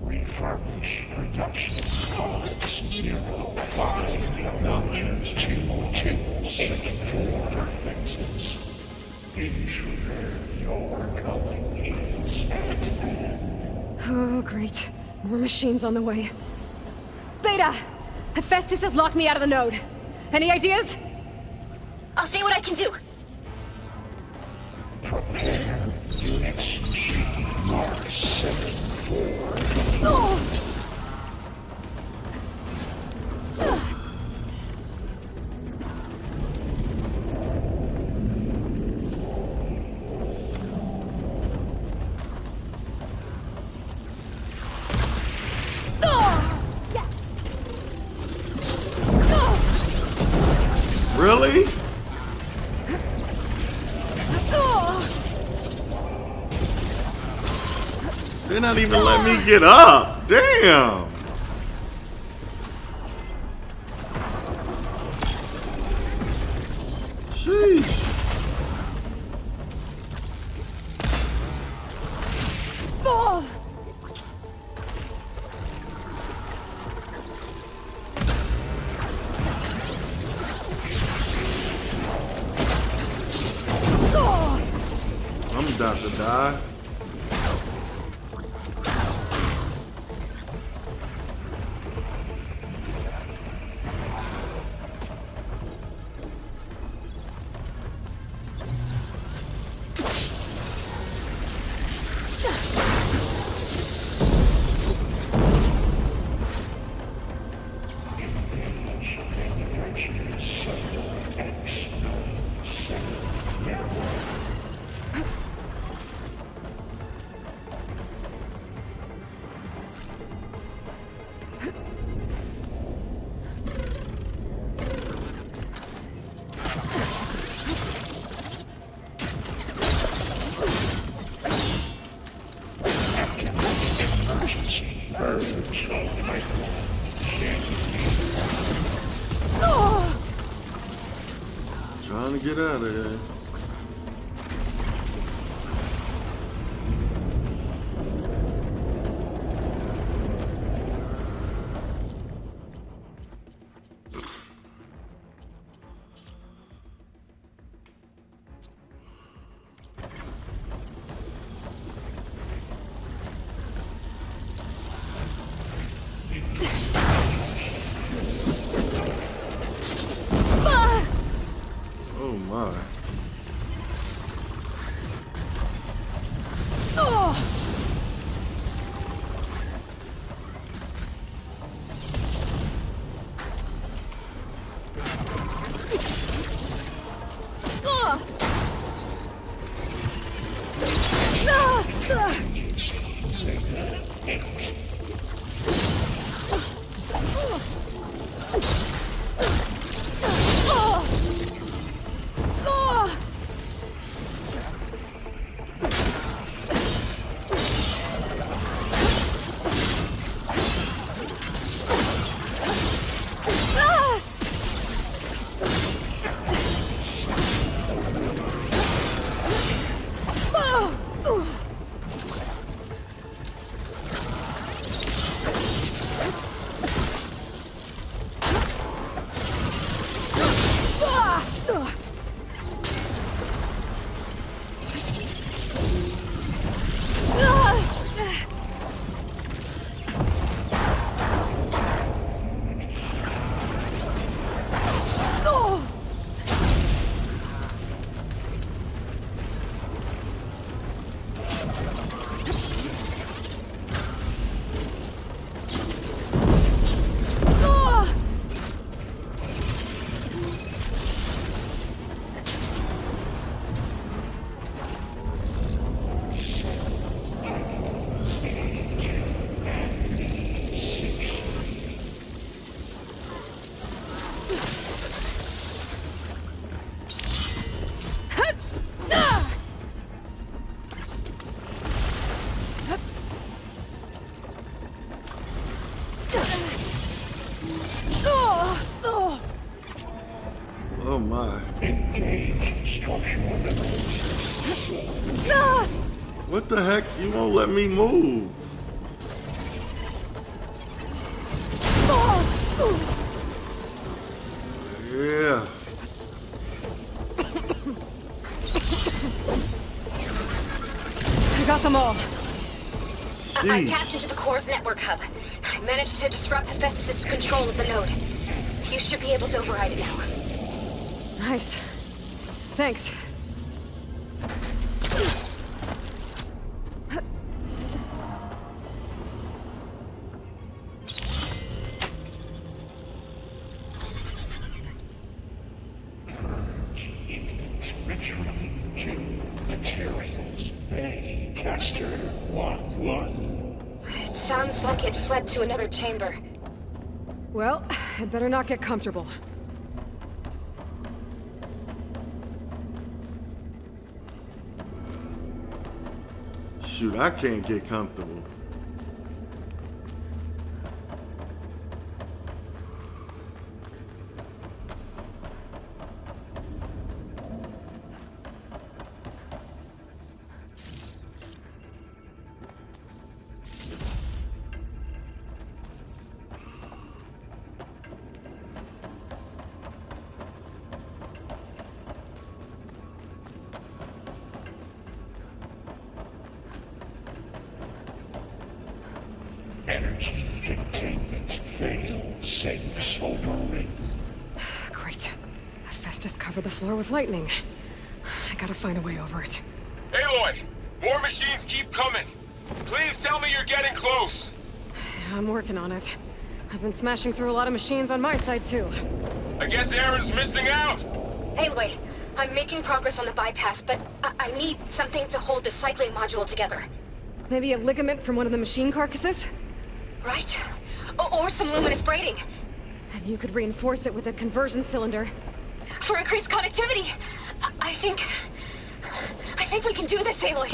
Refurbish production codes 059224 fixes. Intruder, your calling is at hand. Oh, great. More machines on the way. Beta! Hephaestus has locked me out of the node. Any ideas? I'll see what I can do. Prepare units G Mark 74. Oh! Really? They're not even letting me get up. Damn. Sheesh. Oh! about to die. Trying to get out of here. Oh my. Oh my. Engage structural limits. What the heck? You won't let me move. Yeah. I got them all. I tapped into the core's network hub. I managed to disrupt Hephaestus' control of the node. You should be able to override it now. Nice. Thanks. Returning to materials. Bay Caster 1-1. It sounds like it fled to another chamber. Well, I'd better not get comfortable. Shoot, I can't get comfortable. energy containment fail safes overrun. Great. Hephaestus covered the floor with lightning. I gotta find a way over it. Aloy! More machines keep coming! Please tell me you're getting close! I'm working on it. I've been smashing through a lot of machines on my side, too. I guess Aaron's missing out! Aloy, I'm making progress on the bypass, but I need something to hold the cycling module together. Maybe a ligament from one of the machine carcasses? Right? Or some luminous braiding. And you could reinforce it with a conversion cylinder. For increased connectivity! I think we can do this, Aloy.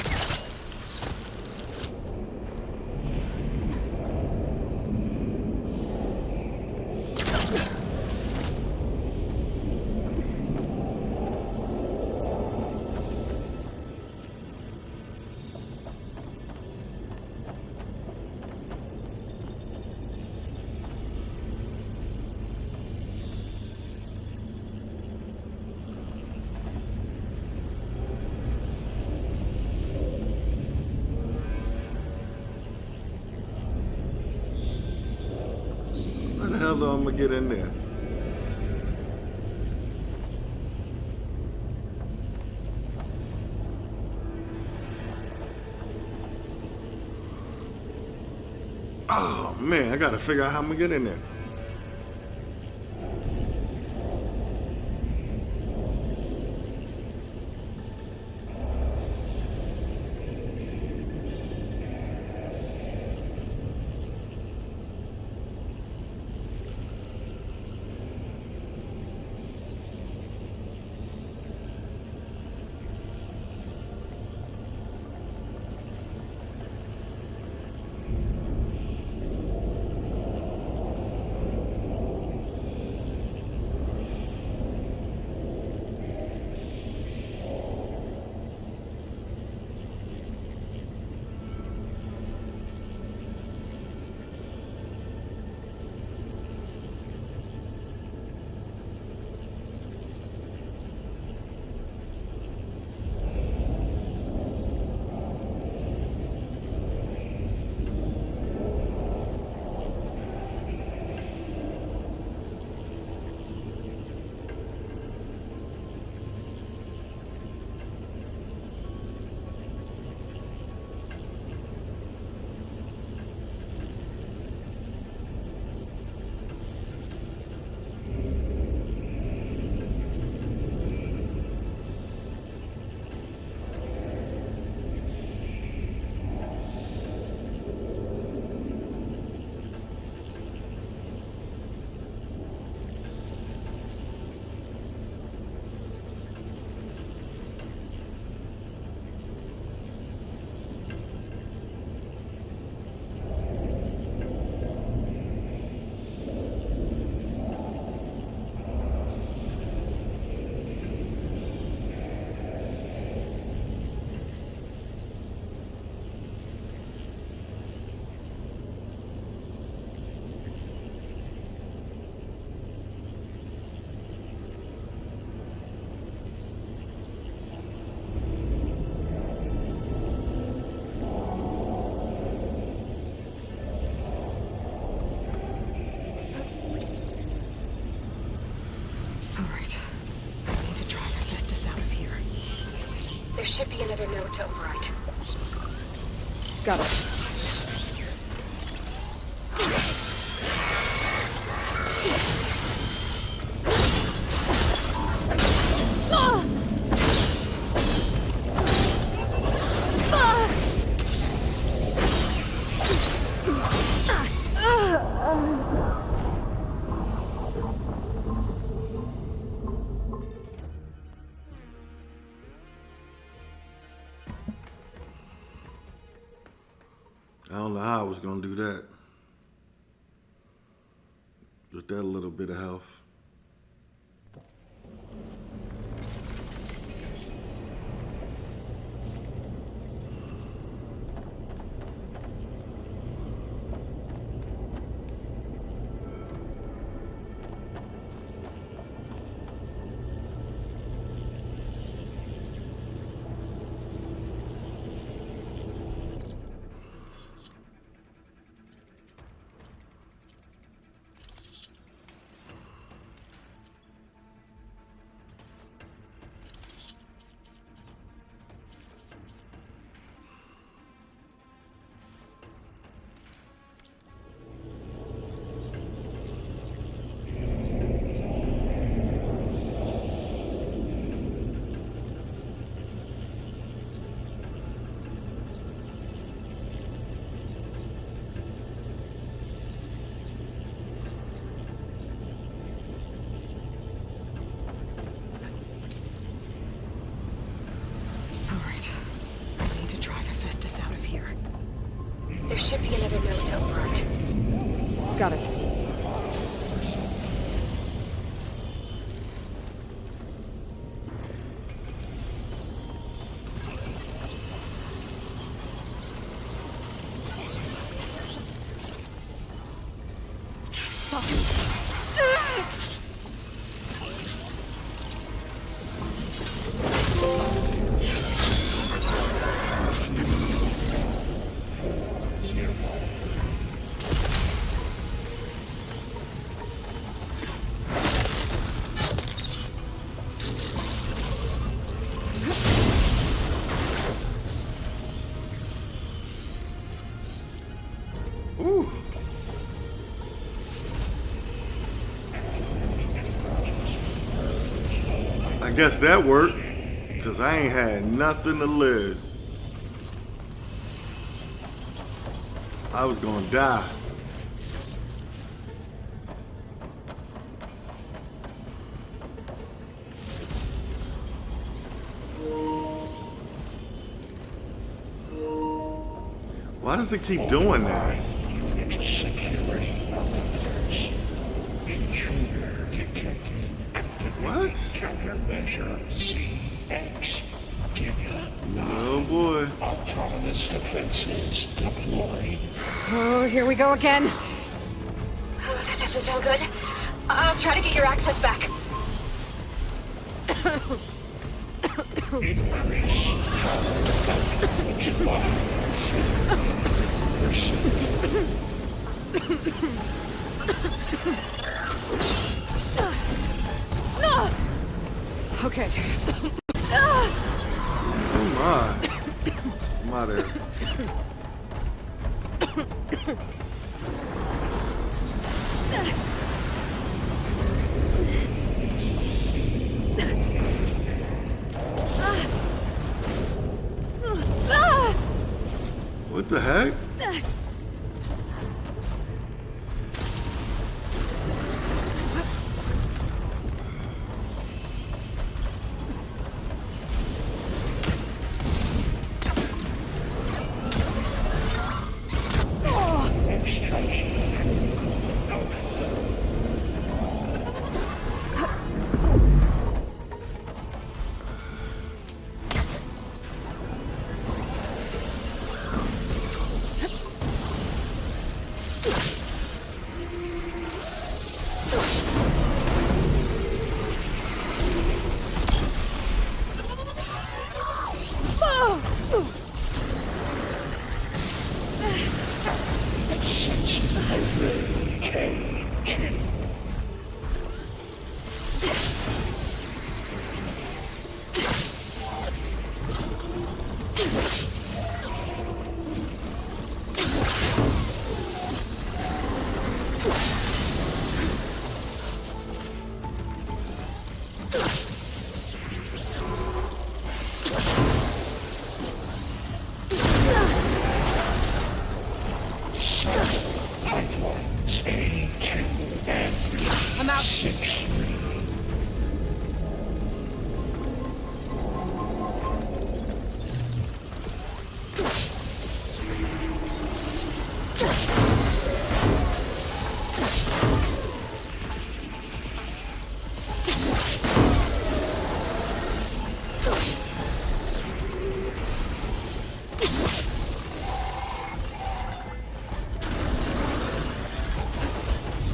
How the hell do I'm gonna get in there? Oh man, I gotta figure out how I'm gonna get in there. There should be another node to override. Got it. I don't know how I was gonna do that with that little bit of health. muscle. Ooh. I guess that worked, because I ain't had nothing to live. I was gonna die. Why does it keep doing that? Security monitors. Intruder detected. What? Countermeasure CX. Oh boy. Autonomous defenses deployed. Oh, here we go again. That doesn't sound good. I'll try to get your access back. Increase power output by 70%. Okay. Oh my. I'm out there. What the heck? I'm out. 6.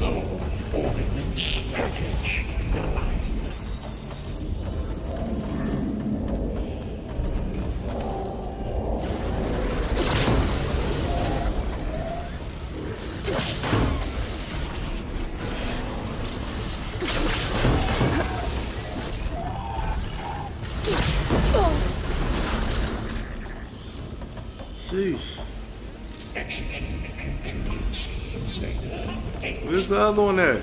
Low ordnance package 9. Sheesh. Execute contingency Zeta 8. Where's the other one at?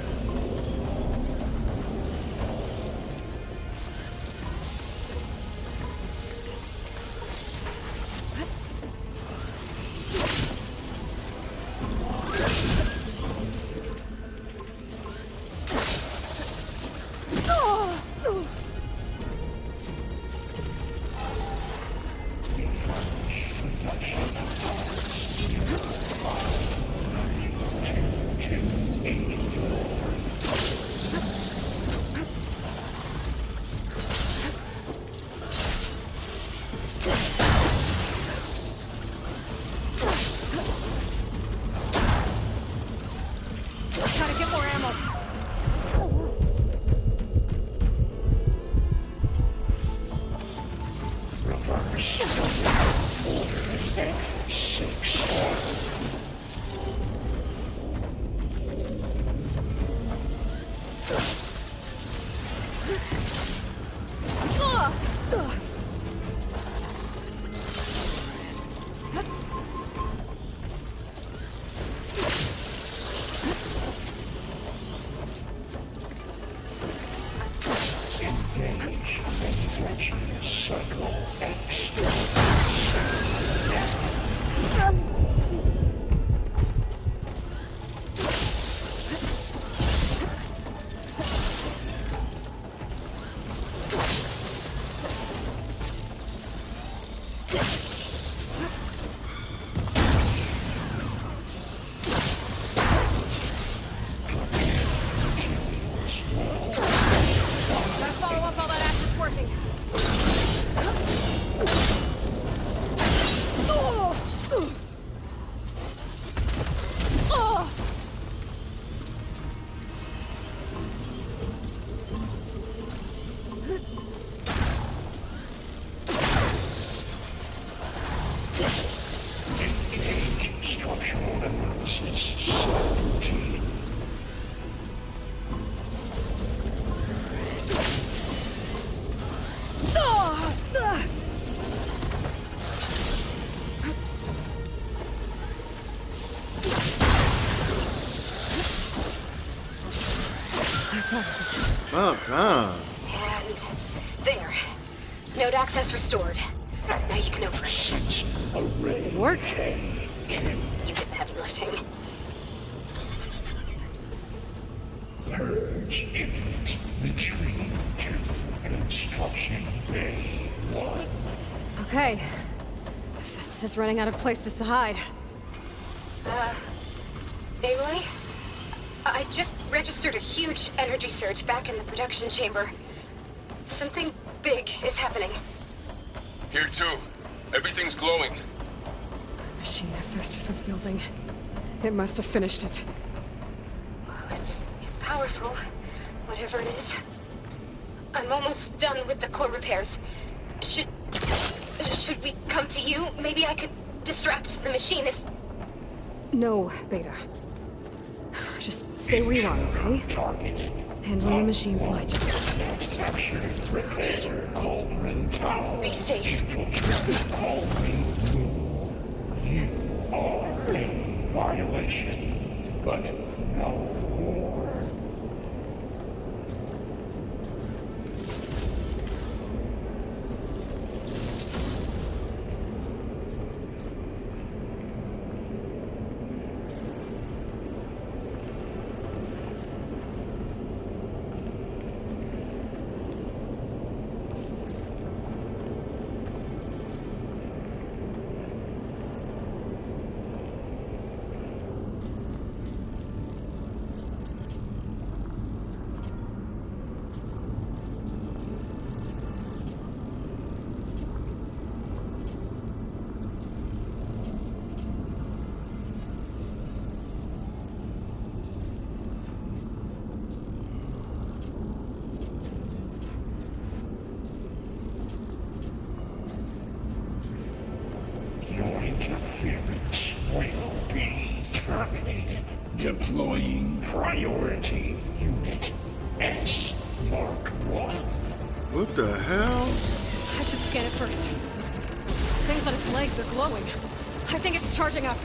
ammo. Reverse. Order F6. Engage manufacturing cycle X. Gotta follow up all that action's working. Engage structural analysis subroutine. About time. And there. Node access restored. Now you can operate. Array Work? You did the heavy lifting. Purge imminent. Retreat to construction bay 1. Okay. Festus is running out of places to hide. Aloy? I just registered a huge energy surge back in the production chamber. Something big is happening. Here too. Everything's glowing. The machine that Festus was building. It must have finished it. Well, it's powerful, whatever it is. I'm almost done with the core repairs. Should we come to you? Maybe I could distract the machine if... No, Beta. Just stay where you are, okay? Targeted. Handling the machine's my job. Captured Professor Cauldron Tower. Be safe. Infiltrated Cauldron Room. You are in violation, but no more. Your interference will be terminated. Deploying priority unit S Mark 1. What the hell? I should scan it first. Those things on its legs are glowing. I think it's charging up.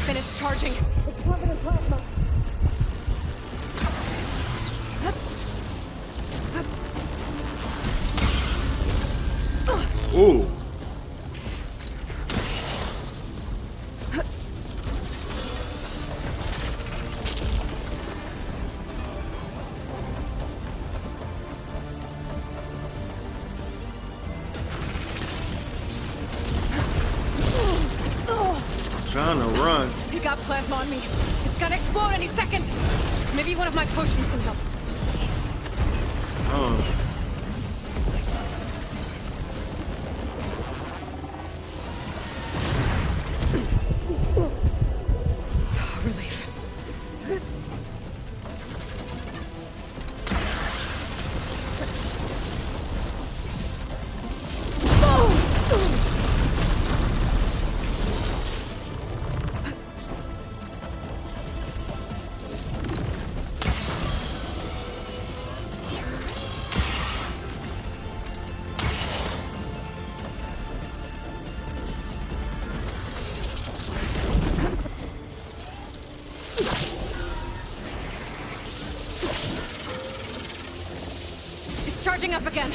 Finished charging. It's covered in plasma. Ooh. Trying to run. He got plasma on me. It's gonna explode any second. Maybe one of my potions can help. charging up again.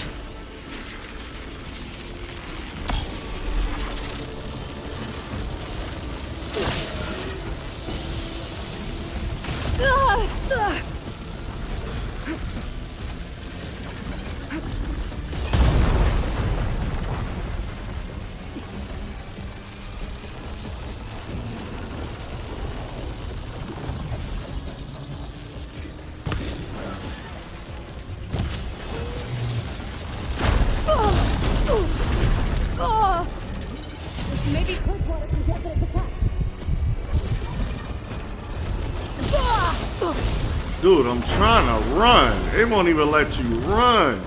Maybe Bridgewater can get this attack. Dude, I'm trying to run. It won't even let you run.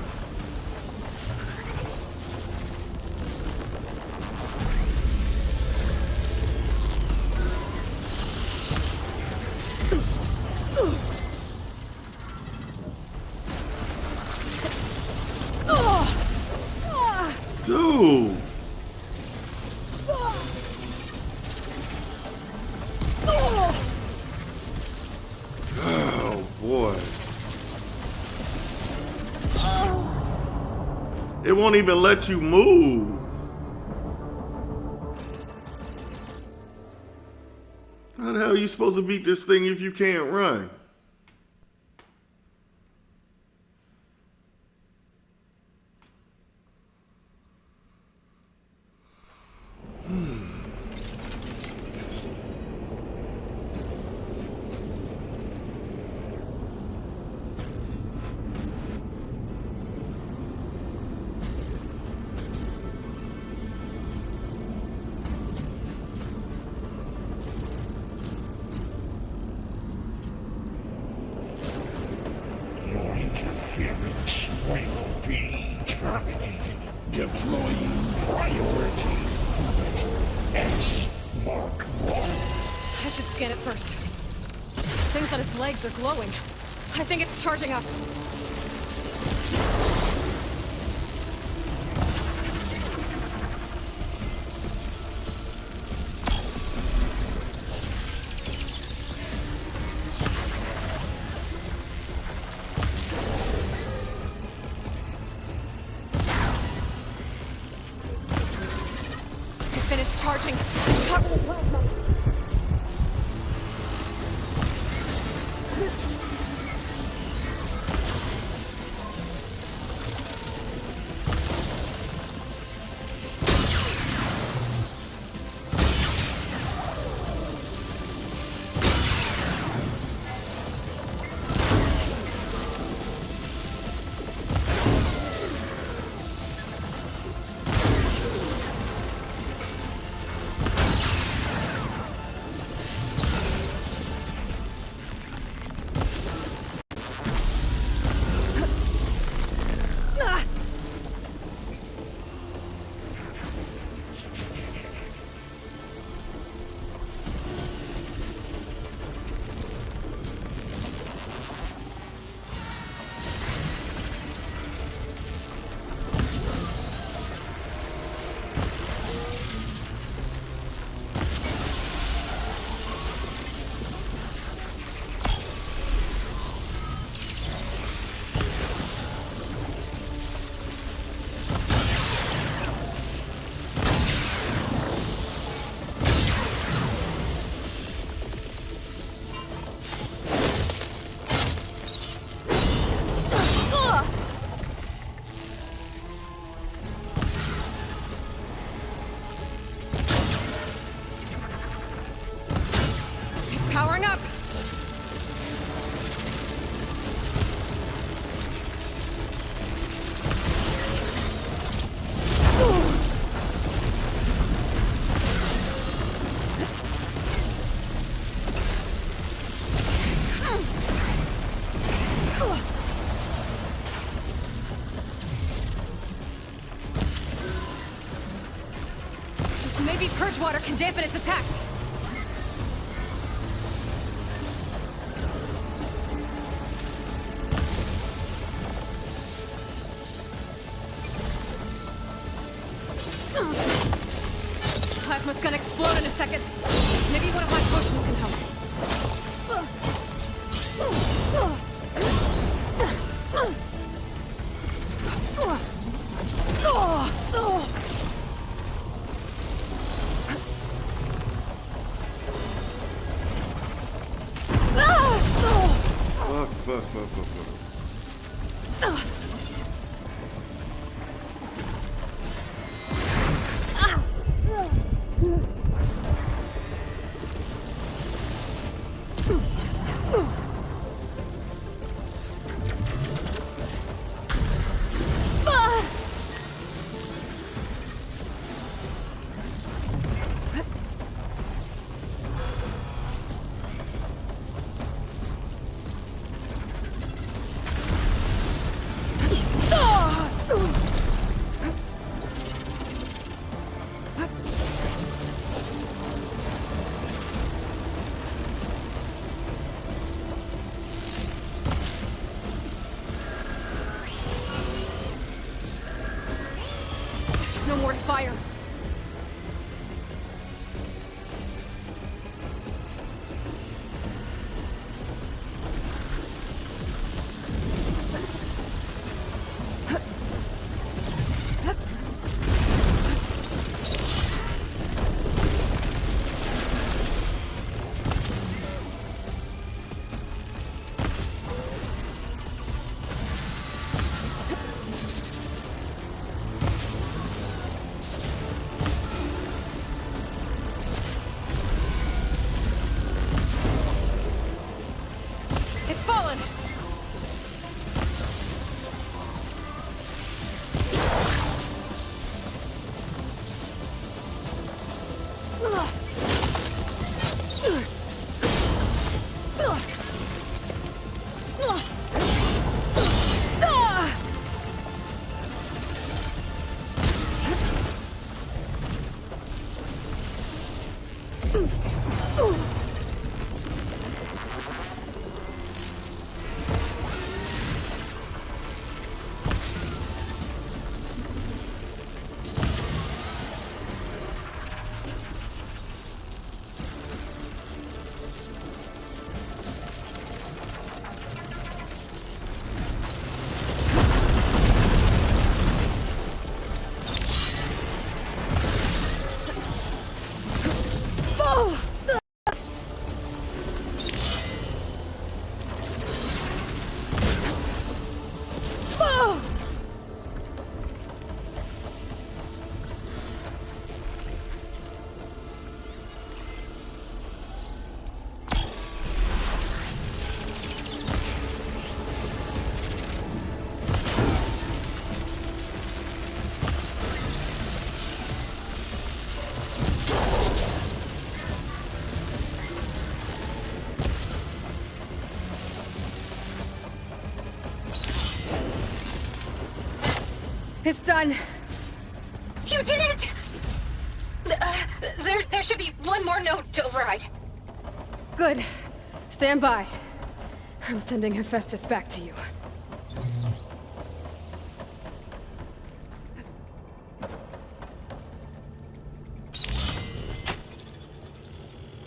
Dude. Oh boy. It won't even let you move. How the hell are you supposed to beat this thing if you can't run? Your interference will be terminated. Deploying priority unit S Mark 1. I should scan it first. Things on its legs are glowing. I think it's charging up. Finish charging. Cover the plasma. Powering up! Maybe purge water can dampen its attacks. Plasma's gonna explode in a second. Maybe one of my potions can help. There's no more to fire. It's fallen! It's done. You did it! There should be one more node to override. Good. Stand by. I'm sending Hephaestus back to you.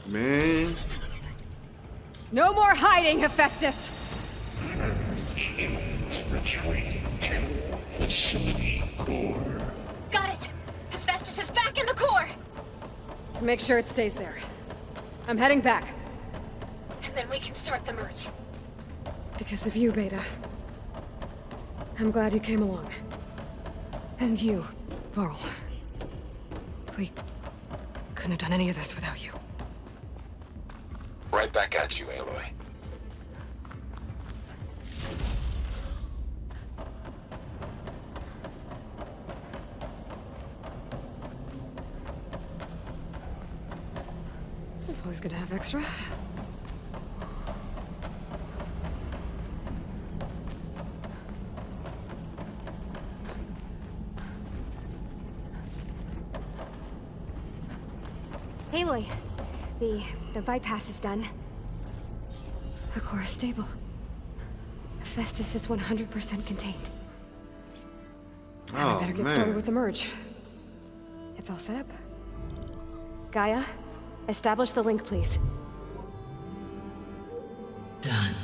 Man. No more hiding, Hephaestus! Retreating to facility core. Got it! Hephaestus is back in the core! Make sure it stays there. I'm heading back. And then we can start the merge. Because of you, Beta. I'm glad you came along. And you, Varl. We couldn't have done any of this without you. Right back at you, Aloy. It's always good to have extra. Aloy, the bypass is done. The core is stable. Hephaestus is 100% contained. Now I better get started with the merge. It's all set up. Gaia, establish the link, please. Done.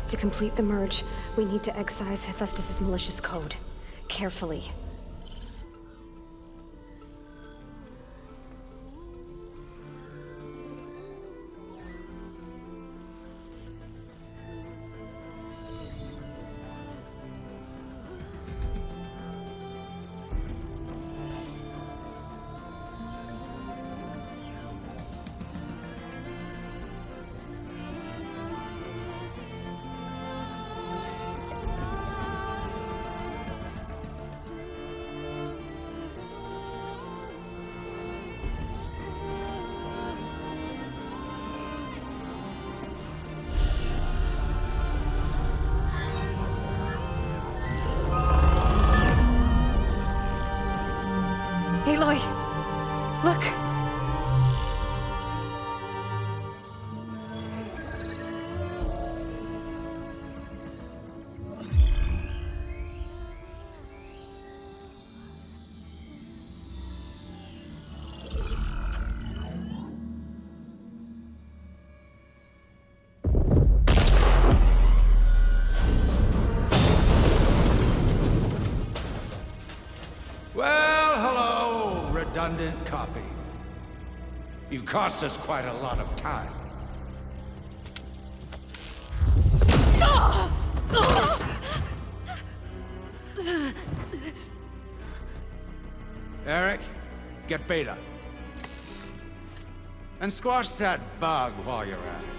To complete the merge, we need to excise Hephaestus's malicious code. Carefully. Aloy! Look! Well, hello, redundant copy. You cost us quite a lot of time. Eric, get Beta. And squash that bug while you're at it.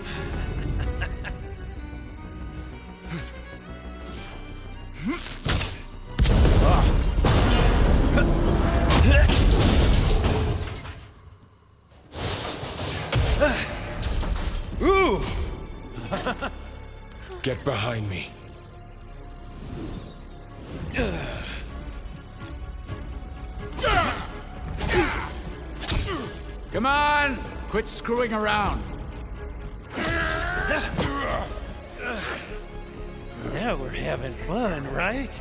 Ooh! Get behind me. Come on! Quit screwing around. Now we're having fun, right?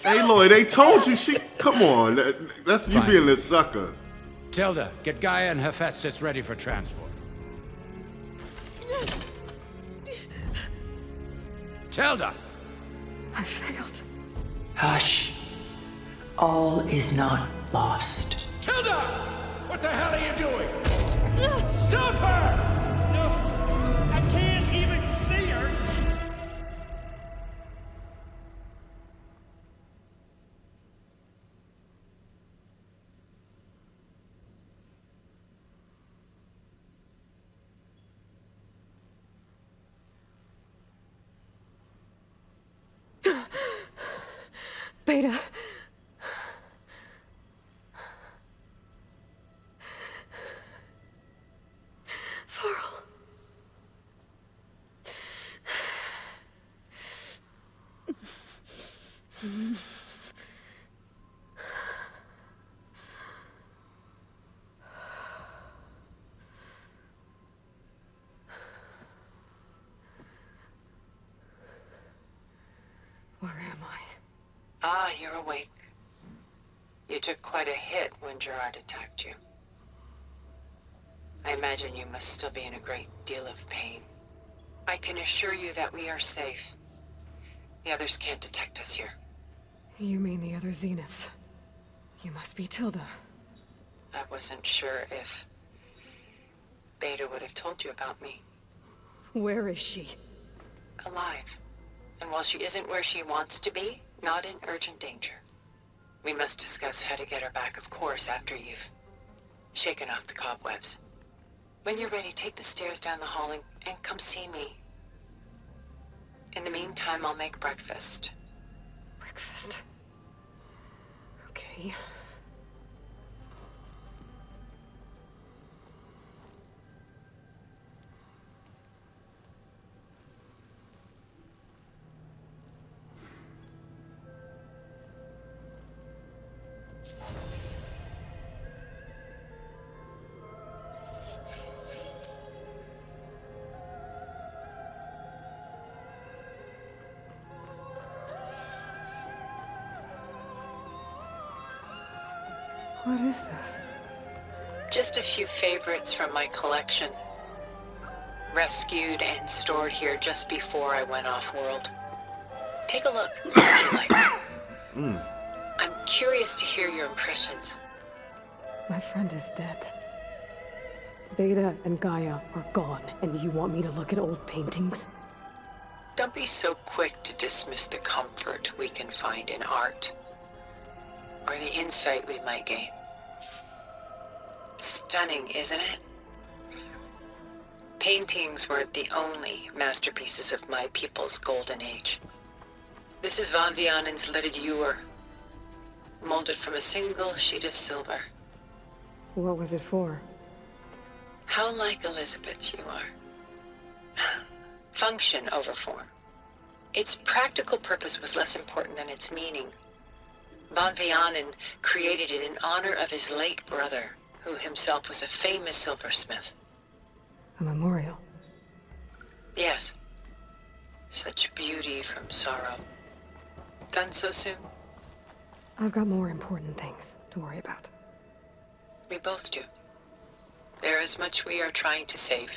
Aloy, they told you she. Come on, that's you Fine. being a sucker. Tilda, get Gaia and Hephaestus ready for transport. Tilda! I failed. Hush. All is not lost. Tilda! What the hell are you doing? Stop her! No, I can't even see her. Beta. Varl. Where am I? Ah, you're awake. You took quite a hit when Gerard attacked you. I imagine you must still be in a great deal of pain. I can assure you that we are safe. The others can't detect us here. You mean the other Zeniths? You must be Tilda. I wasn't sure if Beta would have told you about me. Where is she? Alive. And while she isn't where she wants to be, not in urgent danger. We must discuss how to get her back, of course, after you've shaken off the cobwebs. When you're ready, take the stairs down the hall and come see me. In the meantime, I'll make breakfast. Breakfast. Okay. What is this? Just a few favorites from my collection. Rescued and stored here just before I went off-world. Take a look, if you like. I'm curious to hear your impressions. My friend is dead. Beta and Gaia are gone, and you want me to look at old paintings? Don't be so quick to dismiss the comfort we can find in art, or the insight we might gain. Stunning, isn't it? Paintings weren't the only masterpieces of my people's golden age. This is Von Vianen's leaded ewer, molded from a single sheet of silver. What was it for? How like Elizabeth you are. Function over form. Its practical purpose was less important than its meaning. Von Vianen created it in honor of his late brother, who himself was a famous silversmith. A memorial? Yes. Such beauty from sorrow. Done so soon? I've got more important things to worry about. We both do. There is much we are trying to save.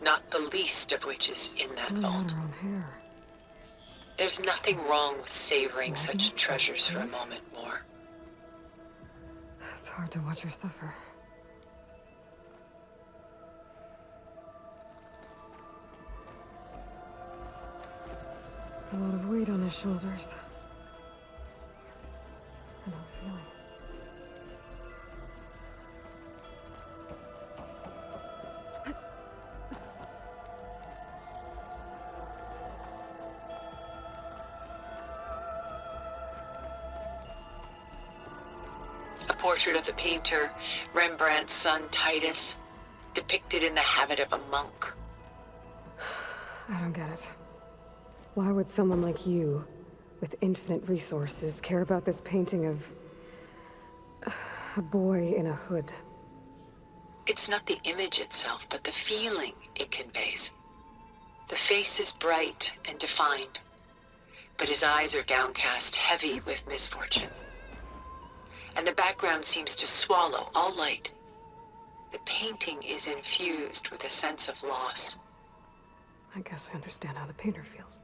Not the least of which is in that vault. Her own hair. There's nothing wrong with savoring such treasures for a moment more. It's hard to watch her suffer. A lot of weight on his shoulders. I know the feeling. A portrait of the painter, Rembrandt's son Titus, depicted in the habit of a monk. I don't get it. Why would someone like you, with infinite resources, care about this painting of a boy in a hood? It's not the image itself, but the feeling it conveys. The face is bright and defined, but his eyes are downcast, heavy with misfortune. And the background seems to swallow all light. The painting is infused with a sense of loss. I guess I understand how the painter feels.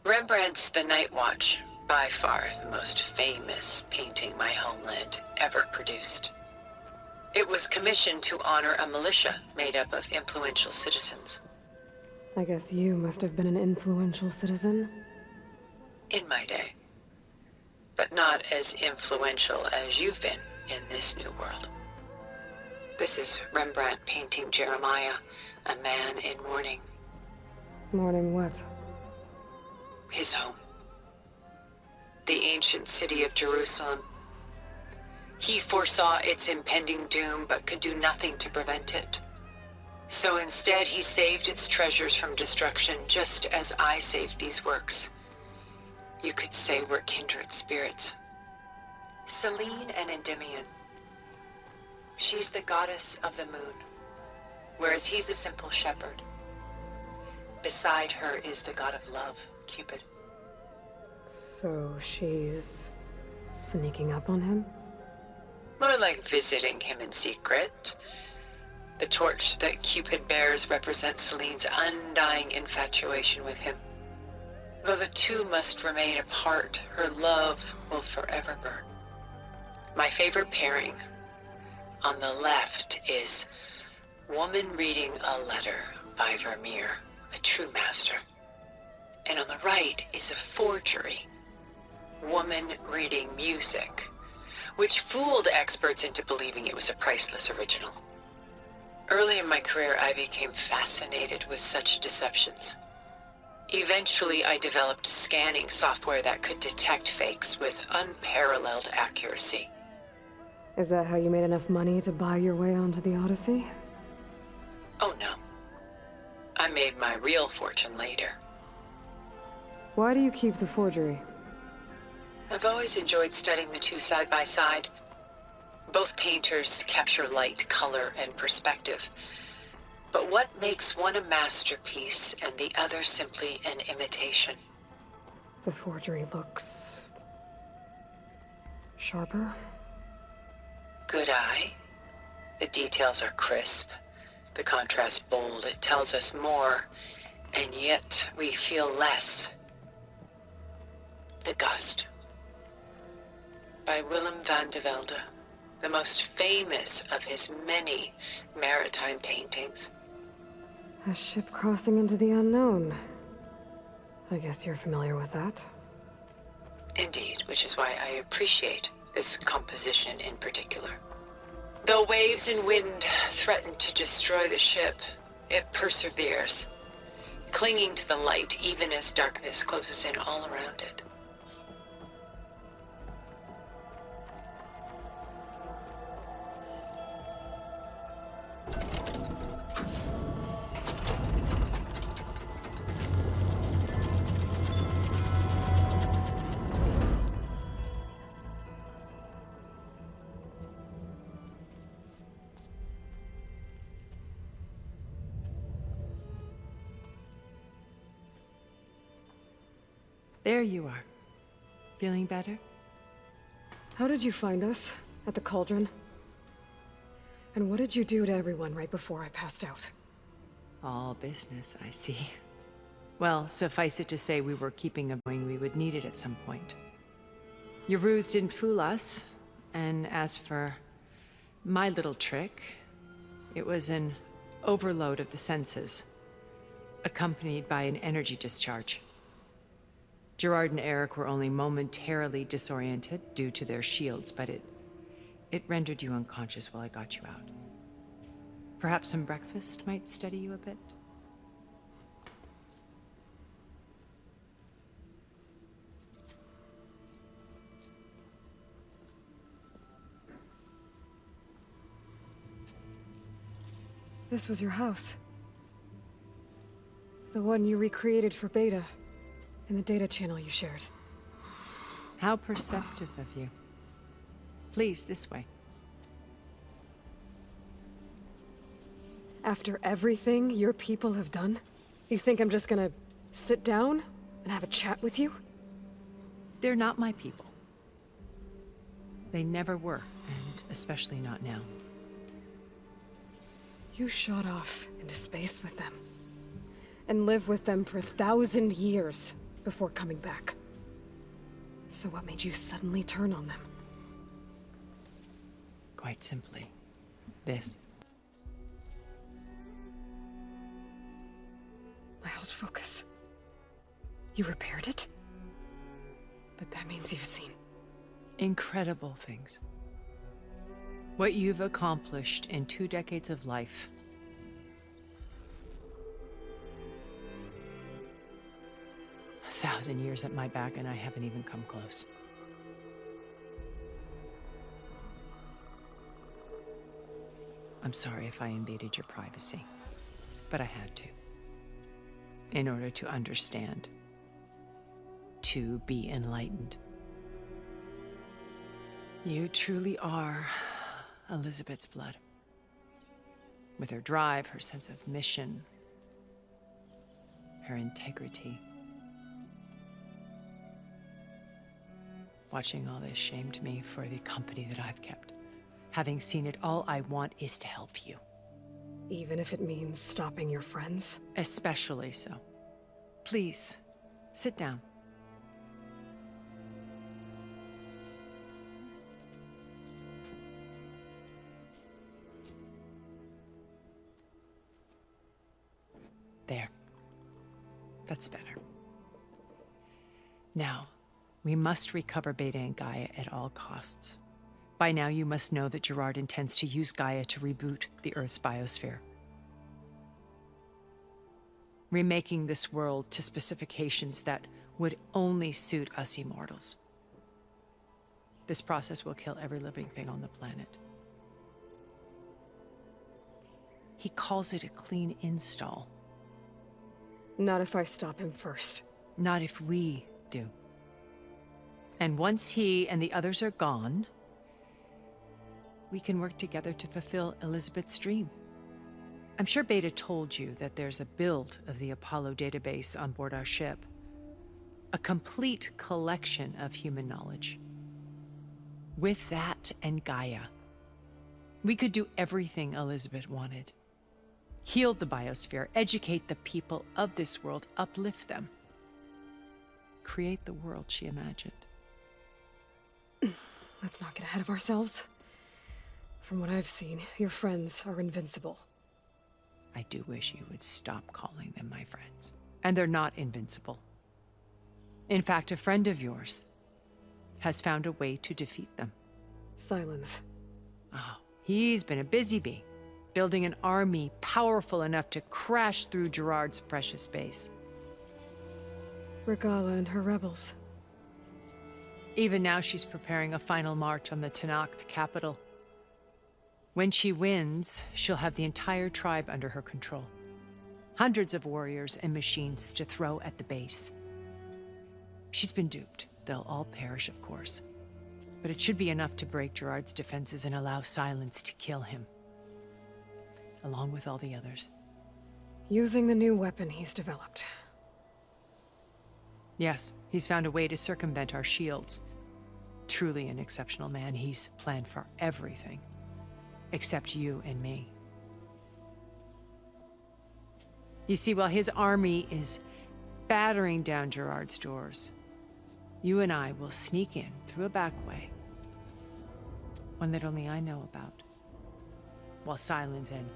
Rembrandt's The Night Watch, by far the most famous painting my homeland ever produced. It was commissioned to honor a militia made up of influential citizens. I guess you must have been an influential citizen? In my day. But not as influential as you've been in this new world. This is Rembrandt painting Jeremiah, a man in mourning. Mourning what? His home. The ancient city of Jerusalem. He foresaw its impending doom, but could do nothing to prevent it. So instead, he saved its treasures from destruction, just as I saved these works. You could say we're kindred spirits. Selene and Endymion. She's the goddess of the moon, whereas he's a simple shepherd. Beside her is the god of love, Cupid. So she's sneaking up on him? More like visiting him in secret. The torch that Cupid bears represents Selene's undying infatuation with him. Though the two must remain apart, her love will forever burn. My favorite pairing, on the left, is Woman Reading a Letter by Vermeer, a true master. And on the right is a forgery, Woman Reading Music, which fooled experts into believing it was a priceless original. Early in my career, I became fascinated with such deceptions. Eventually, I developed scanning software that could detect fakes with unparalleled accuracy. Is that how you made enough money to buy your way onto the Odyssey? Oh no. I made my real fortune later. Why do you keep the forgery? I've always enjoyed studying the two side by side. Both painters capture light, color, and perspective. But what makes one a masterpiece and the other simply an imitation? The forgery looks Sharper? Good eye. The details are crisp. The contrast bold. It tells us more, and yet we feel less. The Gust. By Willem van de Velde, the most famous of his many maritime paintings. A ship crossing into the unknown. I guess you're familiar with that. Indeed, which is why I appreciate this composition in particular. Though waves and wind threaten to destroy the ship, it perseveres, clinging to the light even as darkness closes in all around it. There you are. Feeling better? How did you find us? At the cauldron? And what did you do to everyone right before I passed out? All business, I see. Well, suffice it to say we were keeping a going we would need it at some point. Your ruse didn't fool us, and as for my little trick, it was an overload of the senses, accompanied by an energy discharge. Gerard and Eric were only momentarily disoriented due to their shields, but it rendered you unconscious while I got you out. Perhaps some breakfast might steady you a bit? This was your house. The one you recreated for Beta. In the data channel you shared. How perceptive of you. Please, this way. After everything your people have done, you think I'm just gonna sit down and have a chat with you? They're not my people. They never were, and especially not now. You shot off into space with them, and lived with them for 1,000 years. Before coming back. So what made you suddenly turn on them? Quite simply, this. My old focus. You repaired it? But that means you've seen... incredible things. What you've accomplished in 2 decades of life. A 1,000 years at my back, and I haven't even come close. I'm sorry if I invaded your privacy, but I had to. In order to understand. To be enlightened. You truly are Elizabeth's blood. With her drive, her sense of mission, her integrity. Watching all this shamed me for the company that I've kept. Having seen it, all I want is to help you. Even if it means stopping your friends? Especially so. Please, sit down. There. That's better. Now, we must recover Beta and Gaia at all costs. By now, you must know that Gerard intends to use Gaia to reboot the Earth's biosphere. Remaking this world to specifications that would only suit us immortals. This process will kill every living thing on the planet. He calls it a clean install. Not if I stop him first. Not if we do. And once he and the others are gone, we can work together to fulfill Elizabeth's dream. I'm sure Beta told you that there's a build of the Apollo database on board our ship. A complete collection of human knowledge. With that and Gaia, we could do everything Elizabeth wanted. Heal the biosphere, educate the people of this world, uplift them. Create the world she imagined. Let's not get ahead of ourselves. From what I've seen, your friends are invincible. I do wish you would stop calling them my friends. And they're not invincible. In fact, a friend of yours has found a way to defeat them. Silence. Oh, he's been a busy bee, building an army powerful enough to crash through Gerard's precious base. Regala and her rebels. Even now, she's preparing a final march on the Tenakth capital. When she wins, she'll have the entire tribe under her control. Hundreds of warriors and machines to throw at the base. She's been duped. They'll all perish, of course. But it should be enough to break Gerard's defenses and allow Silence to kill him. Along with all the others. Using the new weapon he's developed. Yes, he's found a way to circumvent our shields. Truly an exceptional man. He's planned for everything. Except you and me. You see, while his army is battering down Gerard's doors, you and I will sneak in through a back way. One that only I know about. While Silence and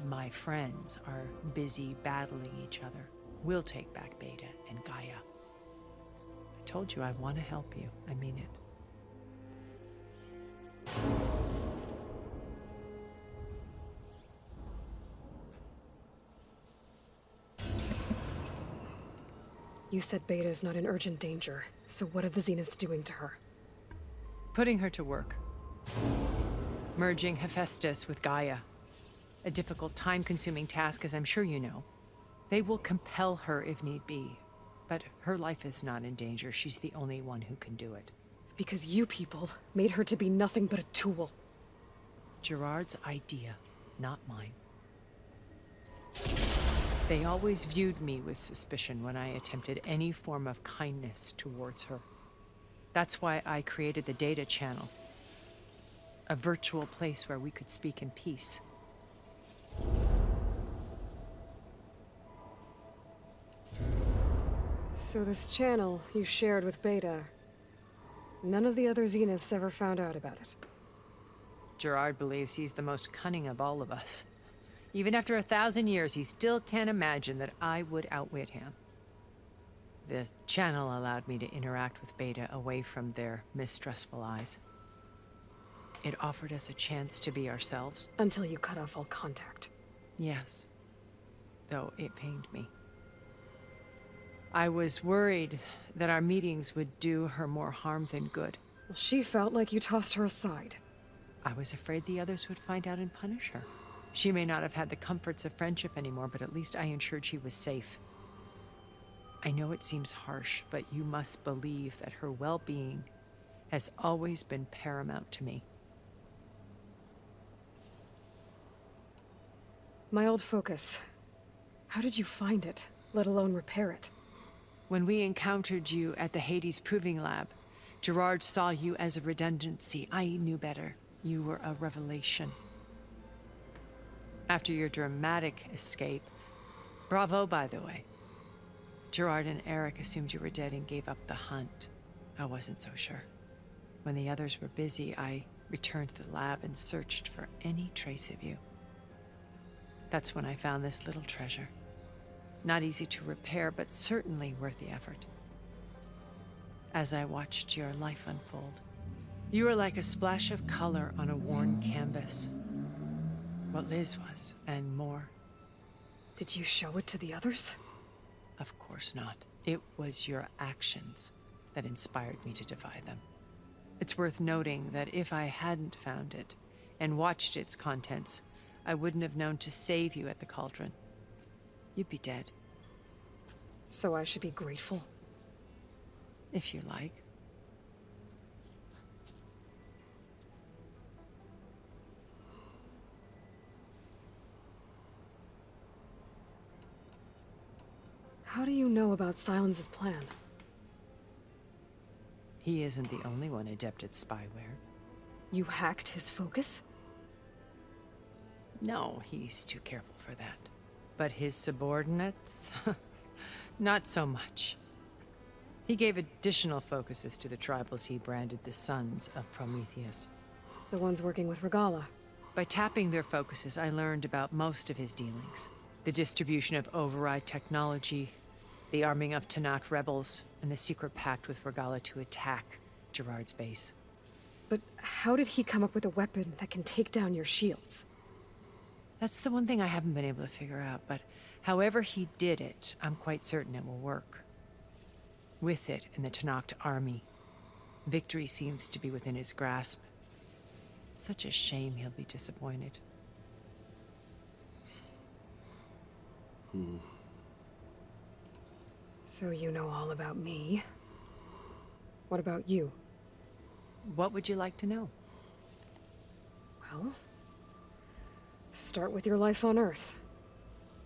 my friends are busy battling each other, we'll take back Beta and Gaia. I told you I want to help you. I mean it. You said Beta is not in urgent danger, so what are the Zeniths doing to her? Putting her to work. Merging Hephaestus with Gaia. A difficult, time-consuming task, as I'm sure you know. They will compel her if need be. But her life is not in danger. She's the only one who can do it. Because you people made her to be nothing but a tool. Gerard's idea, not mine. They always viewed me with suspicion when I attempted any form of kindness towards her. That's why I created the data channel. A virtual place where we could speak in peace. So this channel you shared with Beta, none of the other Zeniths ever found out about it. Gerard believes he's the most cunning of all of us. Even after 1,000 years, he still can't imagine that I would outwit him. The channel allowed me to interact with Beta away from their mistrustful eyes. It offered us a chance to be ourselves. Until you cut off all contact. Yes. Though it pained me. I was worried that our meetings would do her more harm than good. Well, she felt like you tossed her aside. I was afraid the others would find out and punish her. She may not have had the comforts of friendship anymore, but at least I ensured she was safe. I know it seems harsh, but you must believe that her well-being has always been paramount to me. My old focus. How did you find it, let alone repair it? When we encountered you at the Hades Proving Lab, Gerard saw you as a redundancy. I knew better. You were a revelation. After your dramatic escape, bravo, by the way. Gerard and Eric assumed you were dead and gave up the hunt. I wasn't so sure. When the others were busy, I returned to the lab and searched for any trace of you. That's when I found this little treasure. Not easy to repair, but certainly worth the effort. As I watched your life unfold, you were like a splash of color on a worn canvas. What Liz was, and more. Did you show it to the others? Of course not. It was your actions that inspired me to defy them. It's worth noting that if I hadn't found it and watched its contents, I wouldn't have known to save you at the cauldron. You'd be dead. So I should be grateful? If you like. How do you know about Silence's plan? He isn't the only one adept at spyware. You hacked his focus? No, he's too careful for that. But his subordinates? Not so much. He gave additional focuses to the tribals he branded the Sons of Prometheus. The ones working with Regala. By tapping their focuses, I learned about most of his dealings. The distribution of override technology, the arming of Tanakh rebels, and the secret pact with Regala to attack Gerard's base. But how did he come up with a weapon that can take down your shields? That's the one thing I haven't been able to figure out, but however he did it, I'm quite certain it will work. With it and the Tanakh army, victory seems to be within his grasp. Such a shame he'll be disappointed. So you know all about me. What about you? What would you like to know? Well, start with your life on Earth.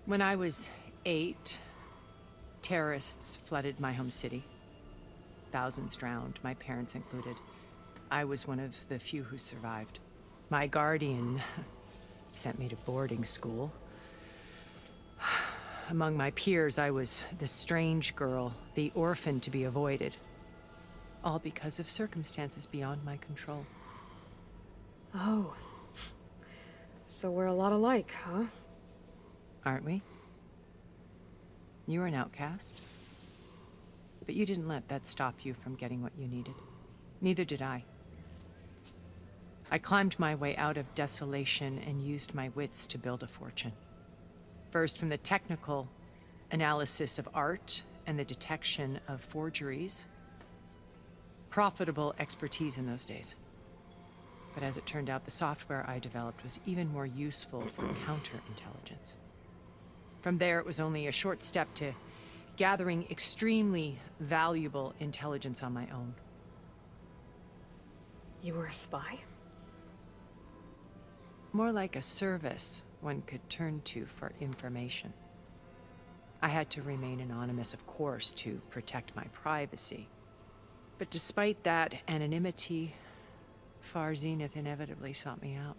When I was 8, terrorists flooded my home city. Thousands drowned, my parents included. I was one of the few who survived. My guardian sent me to boarding school. Among my peers, I was the strange girl, the orphan to be avoided. All because of circumstances beyond my control. Oh. So we're a lot alike, huh? Aren't we? You were an outcast. But you didn't let that stop you from getting what you needed. Neither did I. I climbed my way out of desolation and used my wits to build a fortune. First from the technical analysis of art and the detection of forgeries. Profitable expertise in those days. But as it turned out, the software I developed was even more useful for counterintelligence. From there, it was only a short step to gathering extremely valuable intelligence on my own. You were a spy? More like a service one could turn to for information. I had to remain anonymous, of course, to protect my privacy. But despite that anonymity, Far Zenith inevitably sought me out.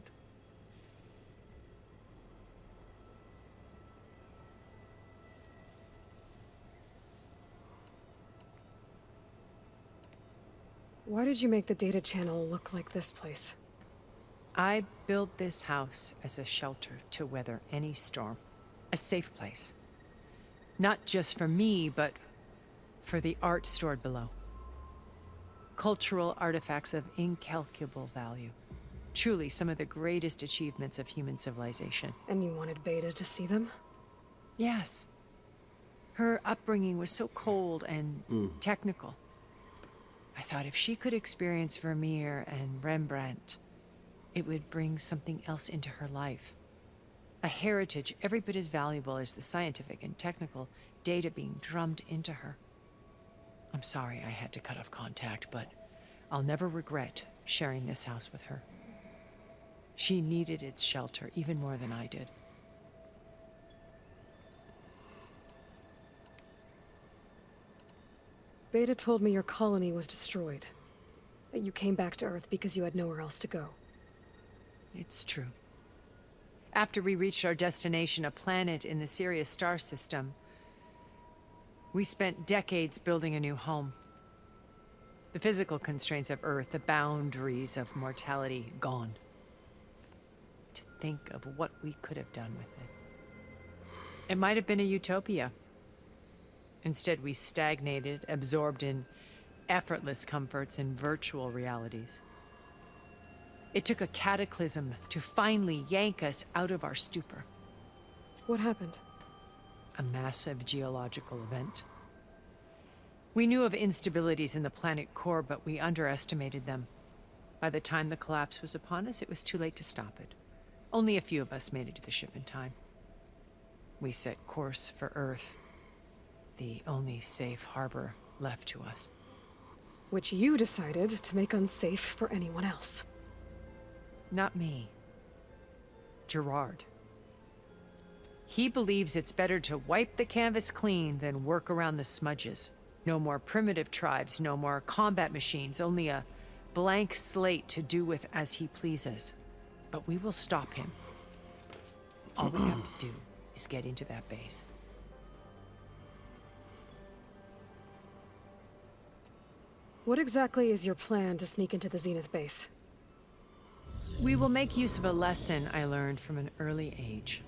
Why did you make the data channel look like this place? I built this house as a shelter to weather any storm. A safe place. Not just for me, but for the art stored below. Cultural artifacts of incalculable value. Truly some of the greatest achievements of human civilization. And you wanted Beta to see them? Yes. Her upbringing was so cold and technical. I thought if she could experience Vermeer and Rembrandt, it would bring something else into her life. A heritage every bit as valuable as the scientific and technical data being drummed into her. I'm sorry I had to cut off contact, but I'll never regret sharing this house with her. She needed its shelter even more than I did. Beta told me your colony was destroyed. That you came back to Earth because you had nowhere else to go. It's true. After we reached our destination, a planet in the Sirius star system, we spent decades building a new home. The physical constraints of Earth, the boundaries of mortality, gone. To think of what we could have done with it. It might have been a utopia. Instead, we stagnated, absorbed in effortless comforts and virtual realities. It took a cataclysm to finally yank us out of our stupor. What happened? A massive geological event. We knew of instabilities in the planet core, but we underestimated them. By the time the collapse was upon us, it was too late to stop it. Only a few of us made it to the ship in time. We set course for Earth, the only safe harbor left to us. Which you decided to make unsafe for anyone else. Not me. Gerard. He believes it's better to wipe the canvas clean than work around the smudges. No more primitive tribes, no more combat machines, only a blank slate to do with as he pleases. But we will stop him. All we have to do is get into that base. What exactly is your plan to sneak into the Zenith base? We will make use of a lesson I learned from an early age.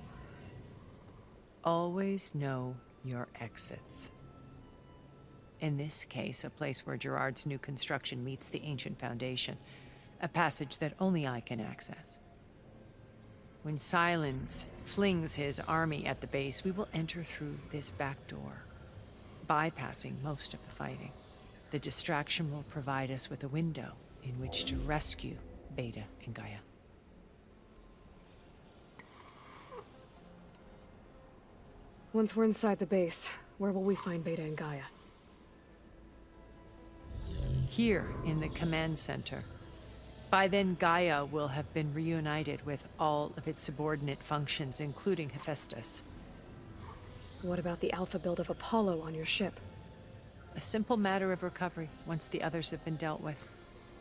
Always know your exits. In this case, a place where Gerard's new construction meets the ancient foundation, a passage that only I can access. When Silence flings his army at the base, we will enter through this back door, bypassing most of the fighting. The distraction will provide us with a window in which to rescue Beta and Gaia. Once we're inside the base, where will we find Beta and Gaia? Here in the command center. By then, Gaia will have been reunited with all of its subordinate functions, including Hephaestus. What about the alpha build of Apollo on your ship? A simple matter of recovery once the others have been dealt with.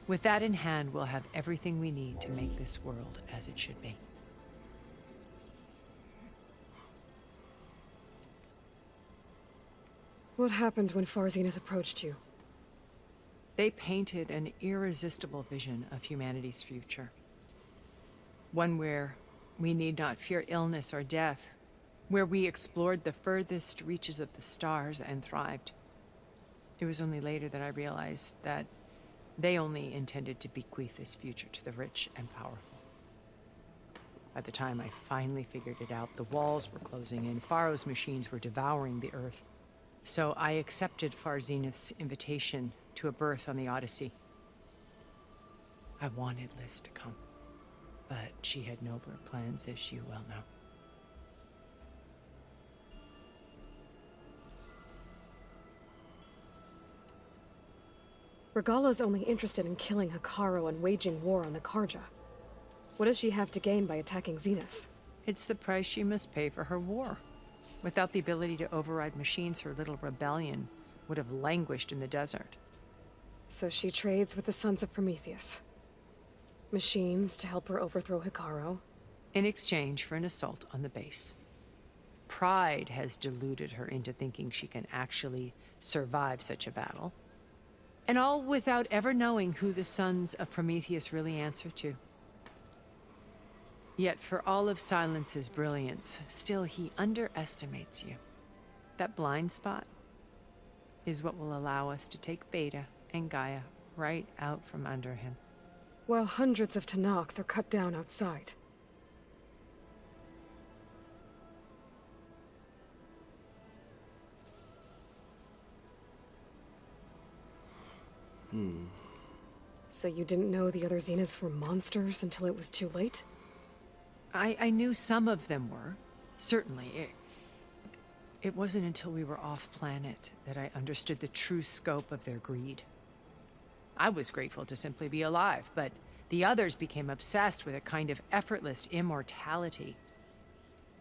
With that in hand, we'll have everything we need to make this world as it should be. What happened when Far Zenith approached you? They painted an irresistible vision of humanity's future. One where we need not fear illness or death, where we explored the furthest reaches of the stars and thrived. It was only later that I realized that they only intended to bequeath this future to the rich and powerful. By the time I finally figured it out, the walls were closing in, Pharaoh's machines were devouring the earth. So I accepted Far Zenith's invitation to a berth on the Odyssey. I wanted Liz to come, but she had nobler plans, as you well know. Regala's only interested in killing Hekarro and waging war on the Karja. What does she have to gain by attacking Zenith? It's the price she must pay for her war. Without the ability to override machines, her little rebellion would have languished in the desert. So she trades with the Sons of Prometheus. Machines to help her overthrow Hekarro. In exchange for an assault on the base. Pride has deluded her into thinking she can actually survive such a battle. And all without ever knowing who the Sons of Prometheus really answer to. Yet for all of Silence's brilliance, still he underestimates you. That blind spot is what will allow us to take Beta and Gaia right out from under him. While hundreds of Tenakth are cut down outside. So you didn't know the other Zeniths were monsters until it was too late? I knew some of them were. Certainly. It wasn't until we were off-planet that I understood the true scope of their greed. I was grateful to simply be alive, but the others became obsessed with a kind of effortless immortality.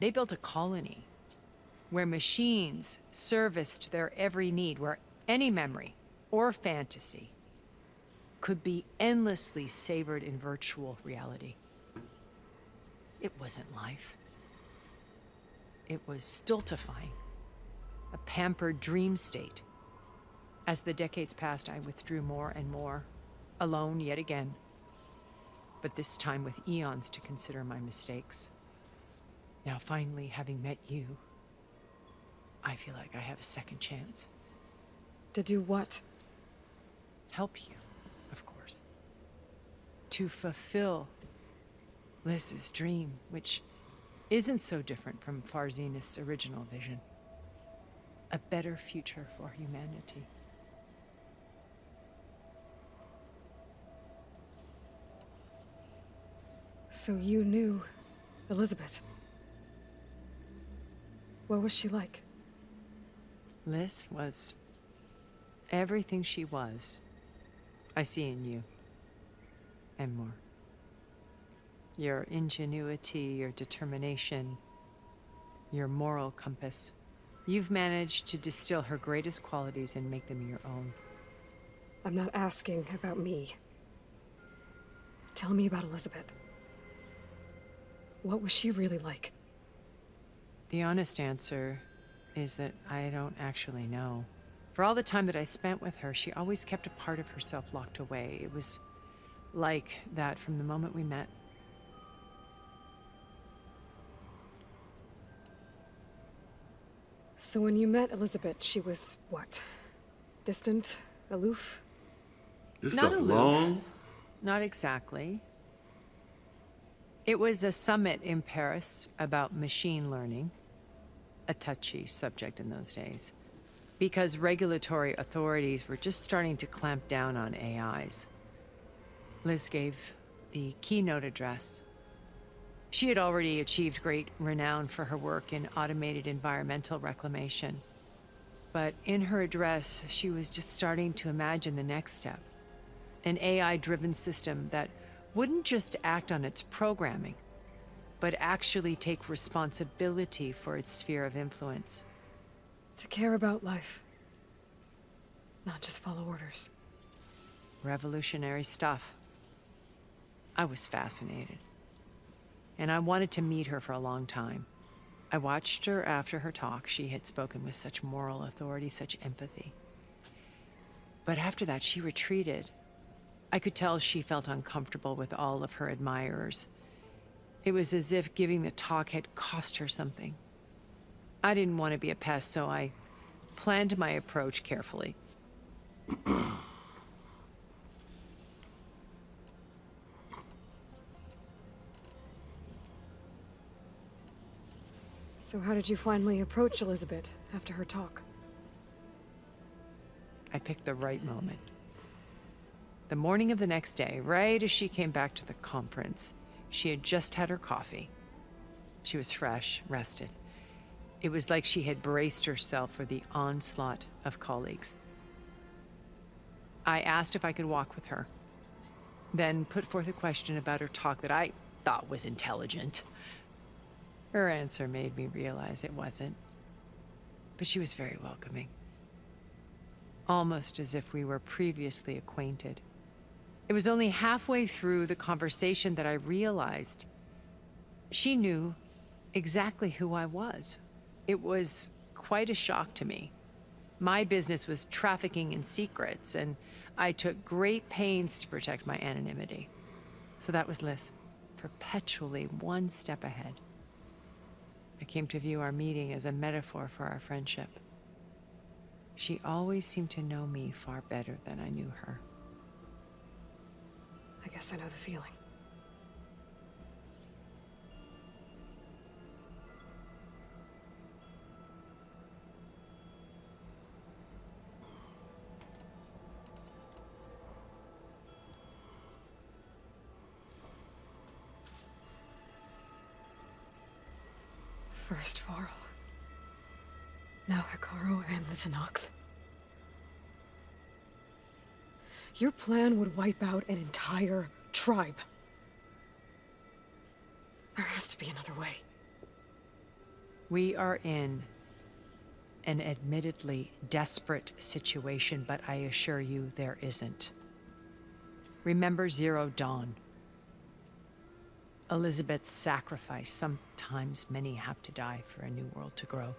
They built a colony where machines serviced their every need, where any memory or fantasy could be endlessly savored in virtual reality. It wasn't life. It was stultifying, a pampered dream state. As the decades passed, I withdrew more and more, alone yet again, but this time with eons to consider my mistakes. Now finally, having met you, I feel like I have a second chance. To do what? Help you, of course. To fulfill Liz's dream, which isn't so different from Far Zenith's original vision. A better future for humanity. So you knew Elizabeth. What was she like? Liz was everything she was. I see in you. And more. Your ingenuity, your determination, your moral compass. You've managed to distill her greatest qualities and make them your own. I'm not asking about me. Tell me about Elizabeth. What was she really like? The honest answer is that I don't actually know. For all the time that I spent with her, she always kept a part of herself locked away. It was like that from the moment we met. So when you met Elizabeth, she was what? Distant? Aloof? This Not stuff aloof. long? Not exactly. It was a summit in Paris about machine learning, a touchy subject in those days, because regulatory authorities were just starting to clamp down on AIs. Liz gave the keynote address. She had already achieved great renown for her work in automated environmental reclamation. But in her address, she was just starting to imagine the next step. An AI-driven system that wouldn't just act on its programming, but actually take responsibility for its sphere of influence. To care about life. Not just follow orders. Revolutionary stuff. I was fascinated. And I wanted to meet her for a long time. I watched her after her talk. She had spoken with such moral authority, such empathy. But after that, she retreated. I could tell she felt uncomfortable with all of her admirers. It was as if giving the talk had cost her something. I didn't want to be a pest, so I planned my approach carefully. So how did you finally approach Elizabeth after her talk? I picked the right moment. The morning of the next day, right as she came back to the conference, she had just had her coffee. She was fresh, rested. It was like she had braced herself for the onslaught of colleagues. I asked if I could walk with her, then put forth a question about her talk that I thought was intelligent. Her answer made me realize it wasn't, but she was very welcoming. Almost as if we were previously acquainted. It was only halfway through the conversation that I realized she knew exactly who I was. It was quite a shock to me. My business was trafficking in secrets, and I took great pains to protect my anonymity. So that was Liz, perpetually one step ahead. I came to view our meeting as a metaphor for our friendship. She always seemed to know me far better than I knew her. I guess I know the feeling. First Varl. Now Hikaru and the Tenakth. Your plan would wipe out an entire tribe. There has to be another way. We are in an admittedly desperate situation, but I assure you there isn't. Remember Zero Dawn. Elizabeth's sacrifice. Sometimes many have to die for a new world to grow.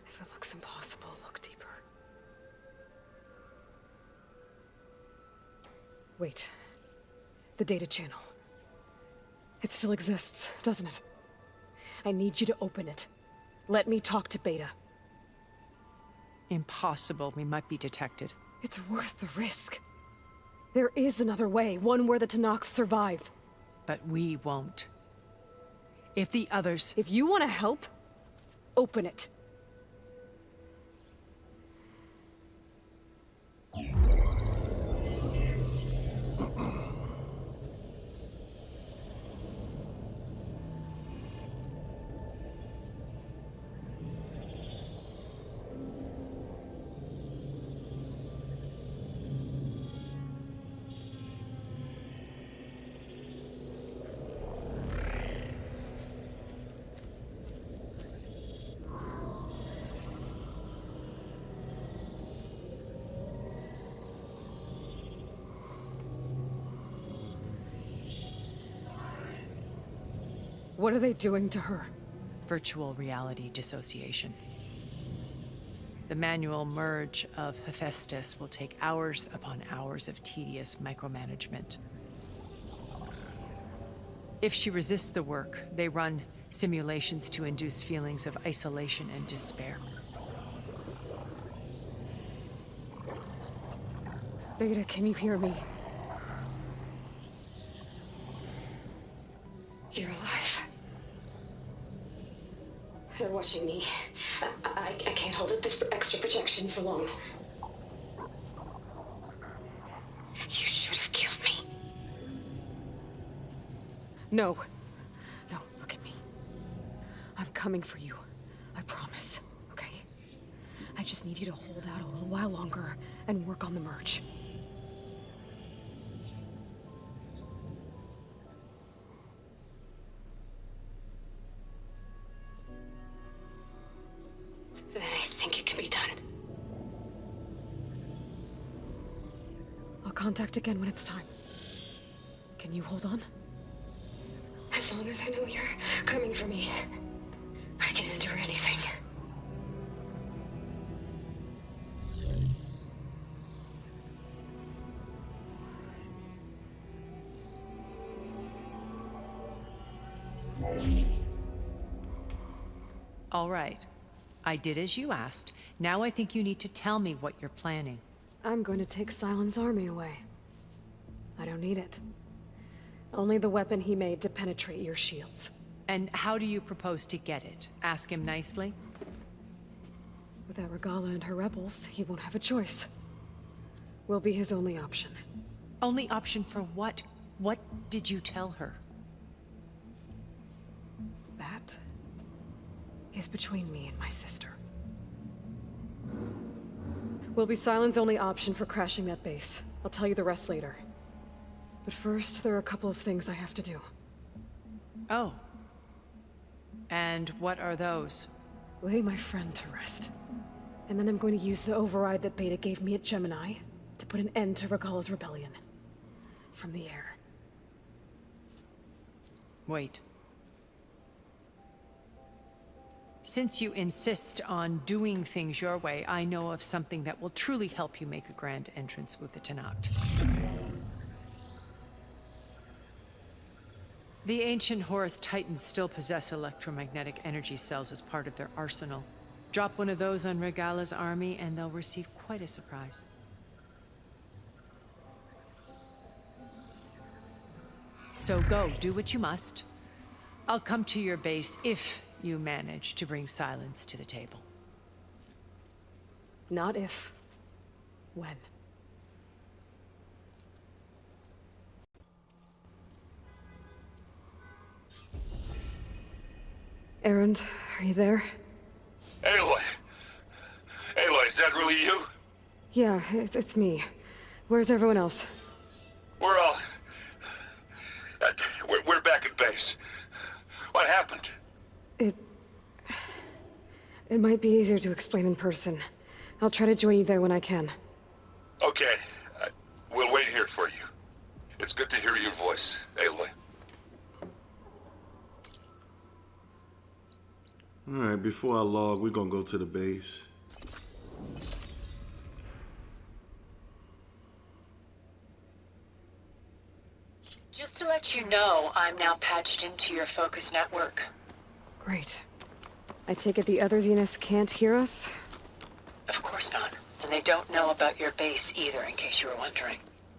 If it looks impossible, look deeper. Wait. The data channel. It still exists, doesn't it? I need you to open it. Let me talk to Beta. Impossible. We might be detected. It's worth the risk. There is another way, one where the Tenakth survive. But we won't. If the others... If you want to help, open it. What are they doing to her? Virtual reality dissociation. The manual merge of Hephaestus will take hours upon hours of tedious micromanagement. If she resists the work, they run simulations to induce feelings of isolation and despair. Beta, can you hear me? You're alive. They're watching me. I can't hold up this extra protection for long. You should have killed me. No. No, look at me. I'm coming for you. I promise, okay? I just need you to hold out a little while longer and work on the merge. Then I think it can be done. I'll contact again when it's time. Can you hold on? As long as I know you're coming for me, I can endure anything. All right. I did as you asked. Now I think you need to tell me what you're planning. I'm going to take Silent's army away. I don't need it. Only the weapon he made to penetrate your shields. And how do you propose to get it? Ask him nicely? Without Regala and her rebels, he won't have a choice. We'll be his only option. Only option for what? What did you tell her? That is between me and my sister. We'll be Silent's only option for crashing that base. I'll tell you the rest later. But first, there are a couple of things I have to do. Oh. And what are those? Lay my friend to rest. And then I'm going to use the override that Beta gave me at Gemini to put an end to Regala's rebellion. From the air. Wait. Since you insist on doing things your way, I know of something that will truly help you make a grand entrance with the Tenakt. The ancient Horus Titans still possess electromagnetic energy cells as part of their arsenal. Drop one of those on Regala's army and they'll receive quite a surprise. So go, do what you must. I'll come to your base if you manage to bring Silence to the table. Not if. When. Erend, are you there? Aloy! Aloy, is that really you? Yeah, it's me. Where's everyone else? We're all... we're back at base. What happened? It might be easier to explain in person. I'll try to join you there when I can. Okay. We'll wait here for you. It's good to hear your voice, Aloy. Alright, before I log, we're gonna go to the base. Just to let you know, I'm now patched into your focus network. Great. I take it the other Zeniths can't hear us? Of course not. And they don't know about your base either, in case you were wondering.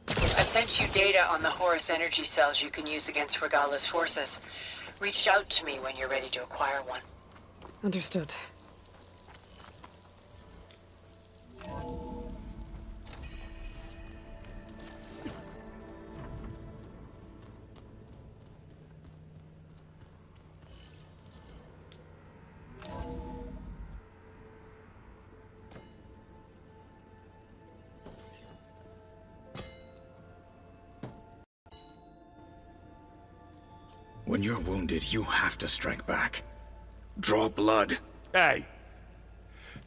I sent you data on the Horus energy cells you can use against Regala's forces. Reach out to me when you're ready to acquire one. Understood. When you're wounded, you have to strike back. Draw blood. Hey!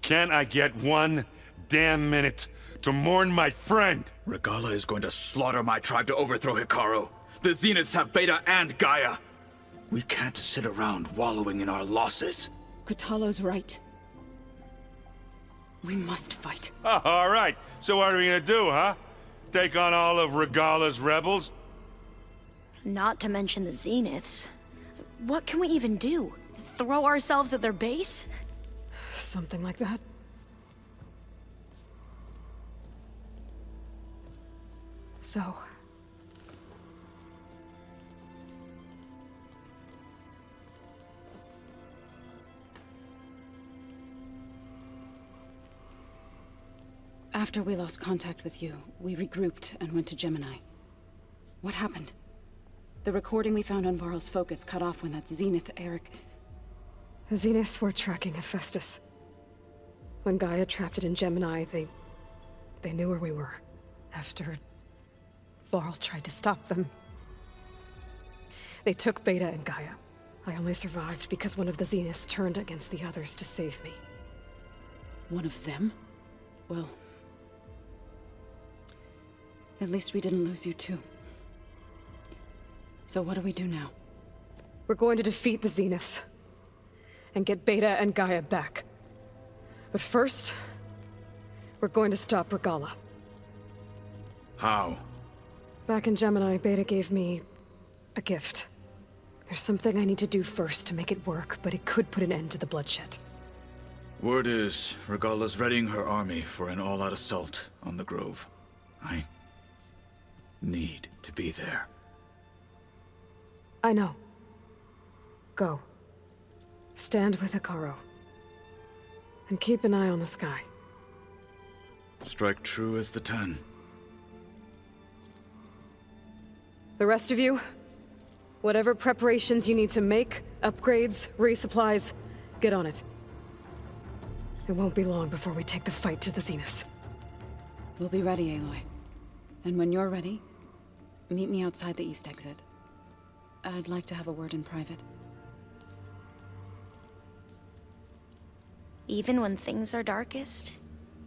Can't I get one damn minute to mourn my friend? Regala is going to slaughter my tribe to overthrow Hikaru. The Zeniths have Beta and Gaia. We can't sit around wallowing in our losses. Kutalo's right. We must fight. Oh, all right. So what are we gonna do, huh? Take on all of Regala's rebels? Not to mention the Zeniths. What can we even do? Throw ourselves at their base? Something like that. So... After we lost contact with you, we regrouped and went to Gemini. What happened? The recording we found on Varl's focus cut off when that Zenith Eric... The Zeniths were tracking Hephaestus. When Gaia trapped it in Gemini, they knew where we were. After Varl tried to stop them. They took Beta and Gaia. I only survived because one of the Zeniths turned against the others to save me. One of them? Well... at least we didn't lose you too. So what do we do now? We're going to defeat the Zeniths. And get Beta and Gaia back. But first, we're going to stop Regala. How? Back in Gemini, Beta gave me a gift. There's something I need to do first to make it work, but it could put an end to the bloodshed. Word is, Regala's readying her army for an all-out assault on the Grove. I need to be there. I know. Go. Stand with Akaro. And keep an eye on the sky. Strike true as the 10. The rest of you, whatever preparations you need to make, upgrades, resupplies, get on it. It won't be long before we take the fight to the Zeniths. We'll be ready, Aloy. And when you're ready, meet me outside the east exit. I'd like to have a word in private. Even when things are darkest,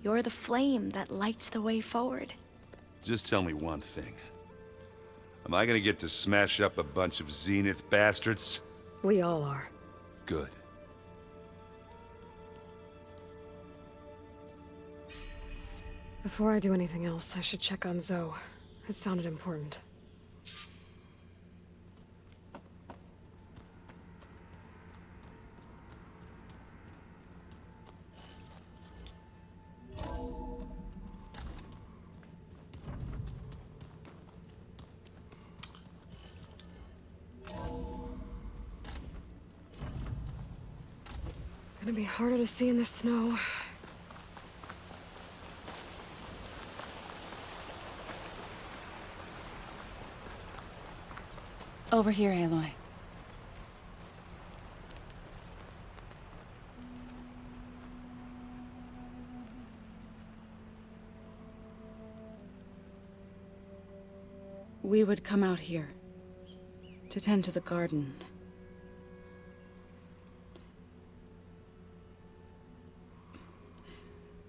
you're the flame that lights the way forward. Just tell me one thing. Am I gonna get to smash up a bunch of Zenith bastards? We all are. Good. Before I do anything else, I should check on Zoe. It sounded important. Gonna be harder to see in the snow. Over here, Aloy. We would come out here to tend to the garden.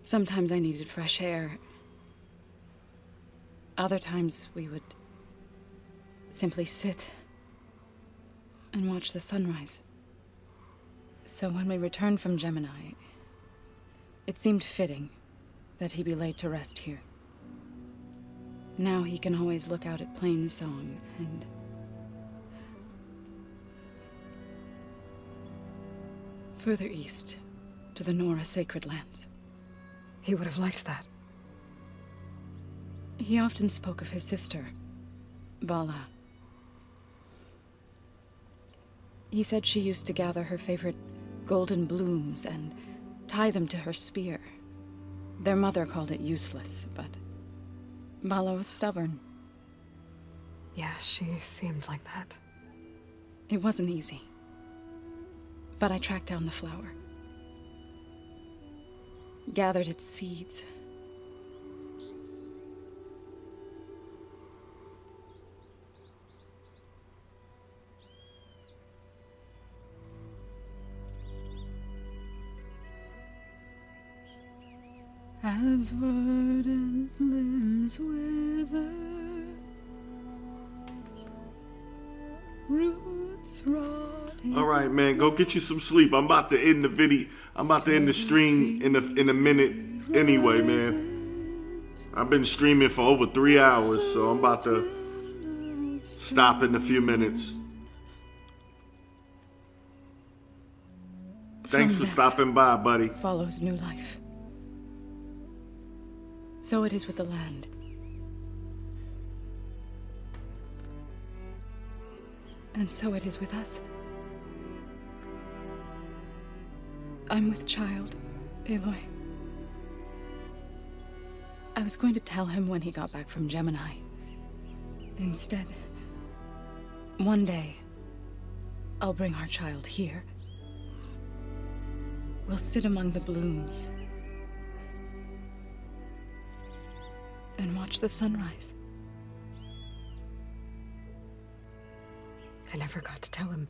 Sometimes I needed fresh air. Other times we would simply sit and watch the sunrise. So when we returned from Gemini, it seemed fitting that he be laid to rest here. Now he can always look out at Plainsong and... further east, to the Nora Sacred Lands. He would have liked that. He often spoke of his sister, Vala. He said she used to gather her favorite golden blooms and tie them to her spear. Their mother called it useless, but Vala was stubborn. Yeah, she seemed like that. It wasn't easy. But I tracked down the flower. Gathered its seeds. As verdant limbs wither, roots All right, man, go get you some sleep. I'm about to end the video. I'm about to end the stream in a minute anyway, man. I've been streaming for over 3 hours, so I'm about to stop in a few minutes. Thanks for stopping by, buddy. Follows new life. So it is with the land. And so it is with us. I'm with child, Aloy. I was going to tell him when he got back from Gemini. Instead, one day, I'll bring our child here. We'll sit among the blooms and watch the sunrise. I never got to tell him.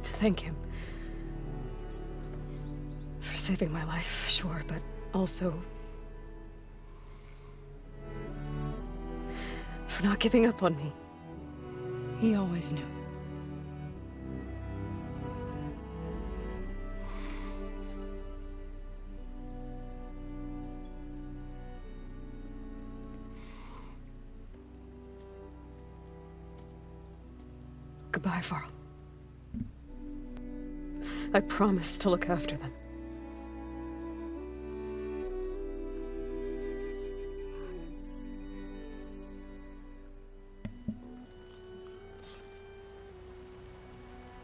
To thank him. For saving my life, sure, but also for not giving up on me. He always knew. Goodbye, Varl. I promise to look after them.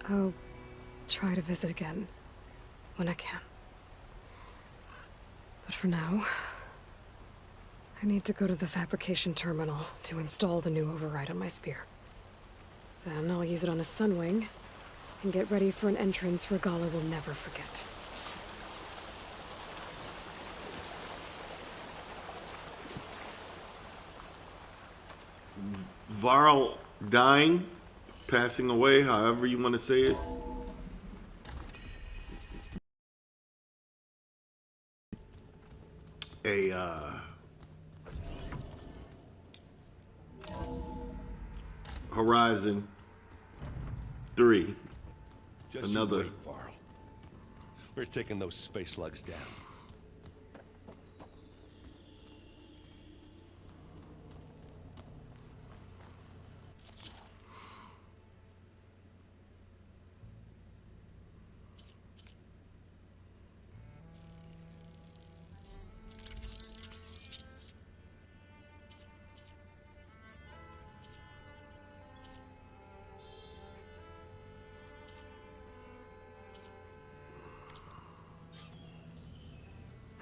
I'll try to visit again when I can. But for now, I need to go to the fabrication terminal to install the new override on my spear. Then I'll use it on a sunwing and get ready for an entrance Regala will never forget. Varl dying, passing away, however you want to say it. Horizon 3. Just Another. you wait, Varl. We're taking those space slugs down.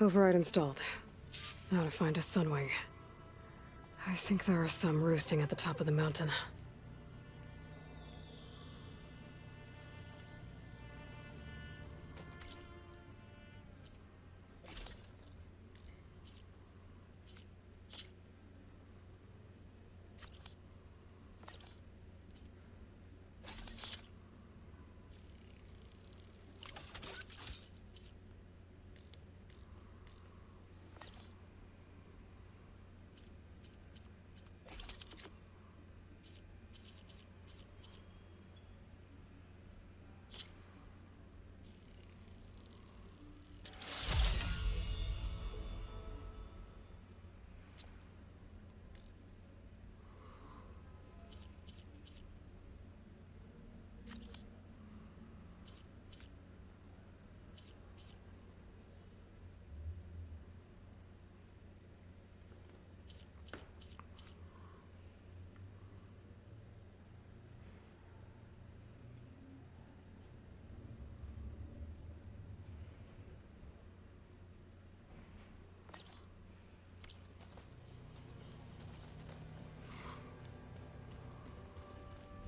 Override installed. Now to find a sunwing. I think there are some roosting at the top of the mountain.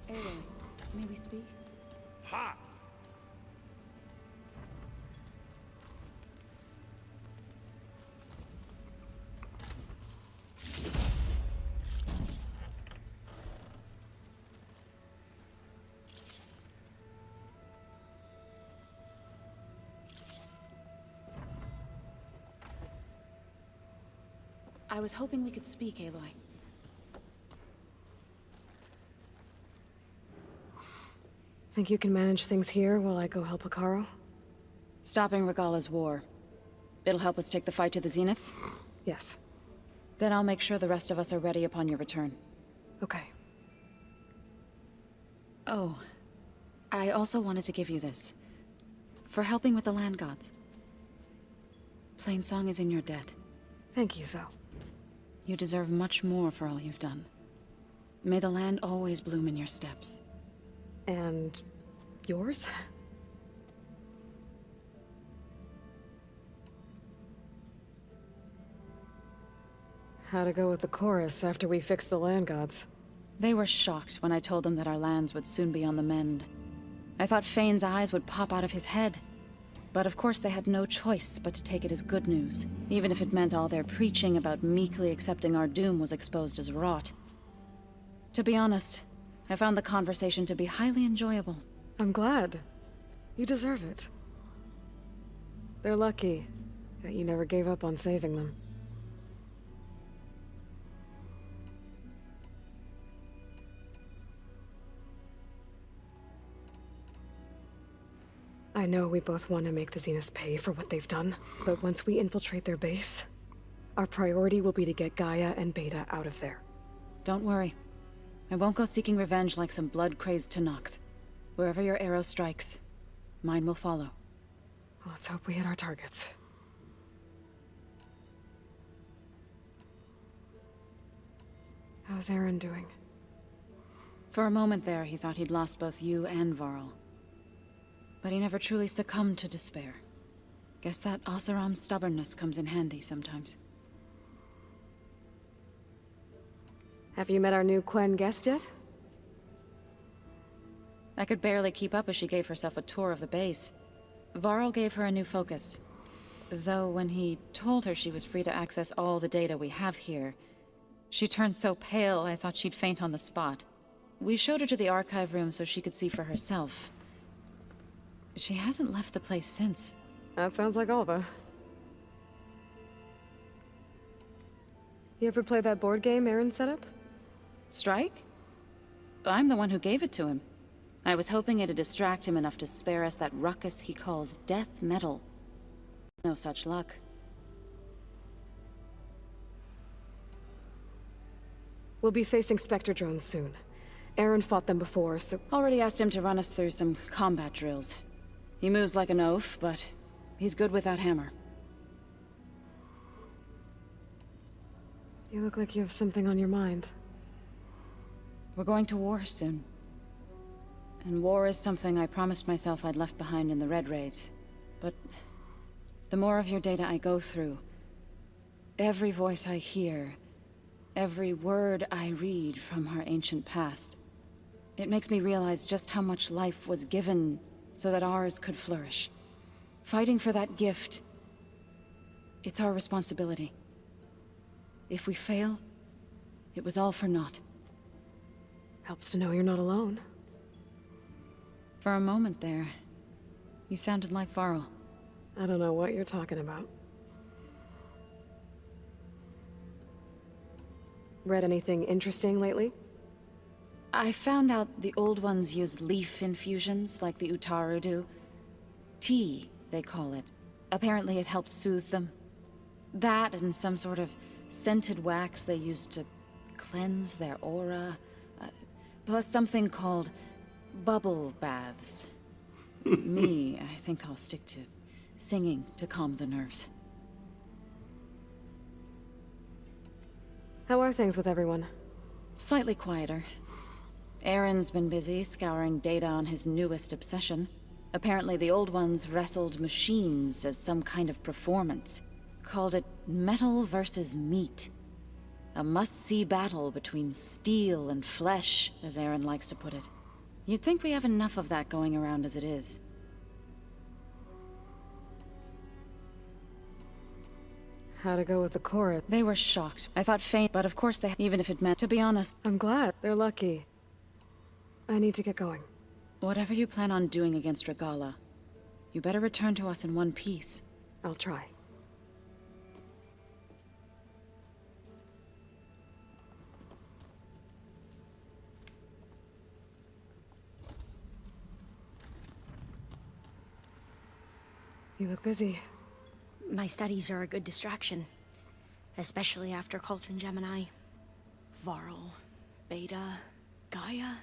Aloy, may we speak? Ha! I was hoping we could speak, Aloy. Think you can manage things here while I go help Akaro? Stopping Regalla's war. It'll help us take the fight to the Zeniths? Yes. Then I'll make sure the rest of us are ready upon your return. Okay. Oh, I also wanted to give you this. For helping with the land gods. Plainsong is in your debt. Thank you, Zoe. You deserve much more for all you've done. May the land always bloom in your steps. And yours? How'd it go with the chorus after we fixed the land gods? They were shocked when I told them that our lands would soon be on the mend. I thought Fane's eyes would pop out of his head. But of course they had no choice but to take it as good news, even if it meant all their preaching about meekly accepting our doom was exposed as rot. To be honest, I found the conversation to be highly enjoyable. I'm glad. You deserve it. They're lucky that you never gave up on saving them. I know we both want to make the Zeniths pay for what they've done, but once we infiltrate their base, our priority will be to get Gaia and Beta out of there. Don't worry. I won't go seeking revenge like some blood-crazed Tenakth. Wherever your arrow strikes, mine will follow. Let's hope we hit our targets. How's Aaron doing? For a moment there, he thought he'd lost both you and Varl. But he never truly succumbed to despair. Guess that Oseram's stubbornness comes in handy sometimes. Have you met our new Quen guest yet? I could barely keep up as she gave herself a tour of the base. Varl gave her a new focus. Though when he told her she was free to access all the data we have here, she turned so pale I thought she'd faint on the spot. We showed her to the archive room so she could see for herself. She hasn't left the place since. That sounds like Alva. You ever play that board game Aaron set up? Strike? I'm the one who gave it to him. I was hoping it'd distract him enough to spare us that ruckus he calls death metal. No such luck. We'll be facing Spectre drones soon. Aaron fought them before, so... Already asked him to run us through some combat drills. He moves like an oaf, but he's good with that hammer. You look like you have something on your mind. We're going to war soon. And war is something I promised myself I'd left behind in the Red Raids. But the more of your data I go through, every voice I hear, every word I read from our ancient past, it makes me realize just how much life was given so that ours could flourish. Fighting for that gift, it's our responsibility. If we fail, it was all for naught. Helps to know you're not alone. For a moment there, you sounded like Varl. I don't know what you're talking about. Read anything interesting lately? I found out the old ones use leaf infusions like the Utaru do. Tea, they call it. Apparently it helped soothe them. That and some sort of scented wax they used to cleanse their aura. Plus something called bubble baths. Me, I think I'll stick to singing to calm the nerves. How are things with everyone? Slightly quieter. Aaron's been busy scouring data on his newest obsession. Apparently the old ones wrestled machines as some kind of performance. Called it metal versus meat. A must-see battle between steel and flesh, as Aaron likes to put it. You'd think we have enough of that going around as it is. How'd it go with the chorus? They were shocked. I thought faint, but of course they... Even if it meant... To be honest... I'm glad. They're lucky. I need to get going. Whatever you plan on doing against Regalla, you better return to us in one piece. I'll try. You look busy. My studies are a good distraction. Especially after Cauldron Gemini. Varl, Beta, Gaia,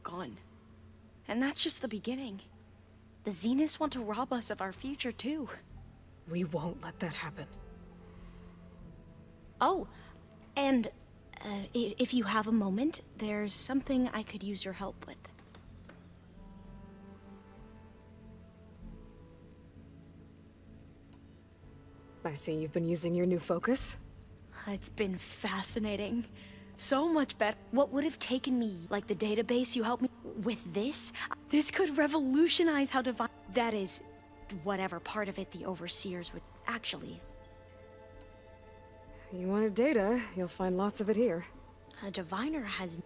gone. And that's just the beginning. The Zeniths want to rob us of our future, too. We won't let that happen. Oh, and if you have a moment, there's something I could use your help with. I see you've been using your new focus. It's been fascinating. So much better. What would have taken me, like the database you helped me with this? This could revolutionize how divine... That is, whatever part of it the overseers would actually... You wanted data, you'll find lots of it here. A diviner has...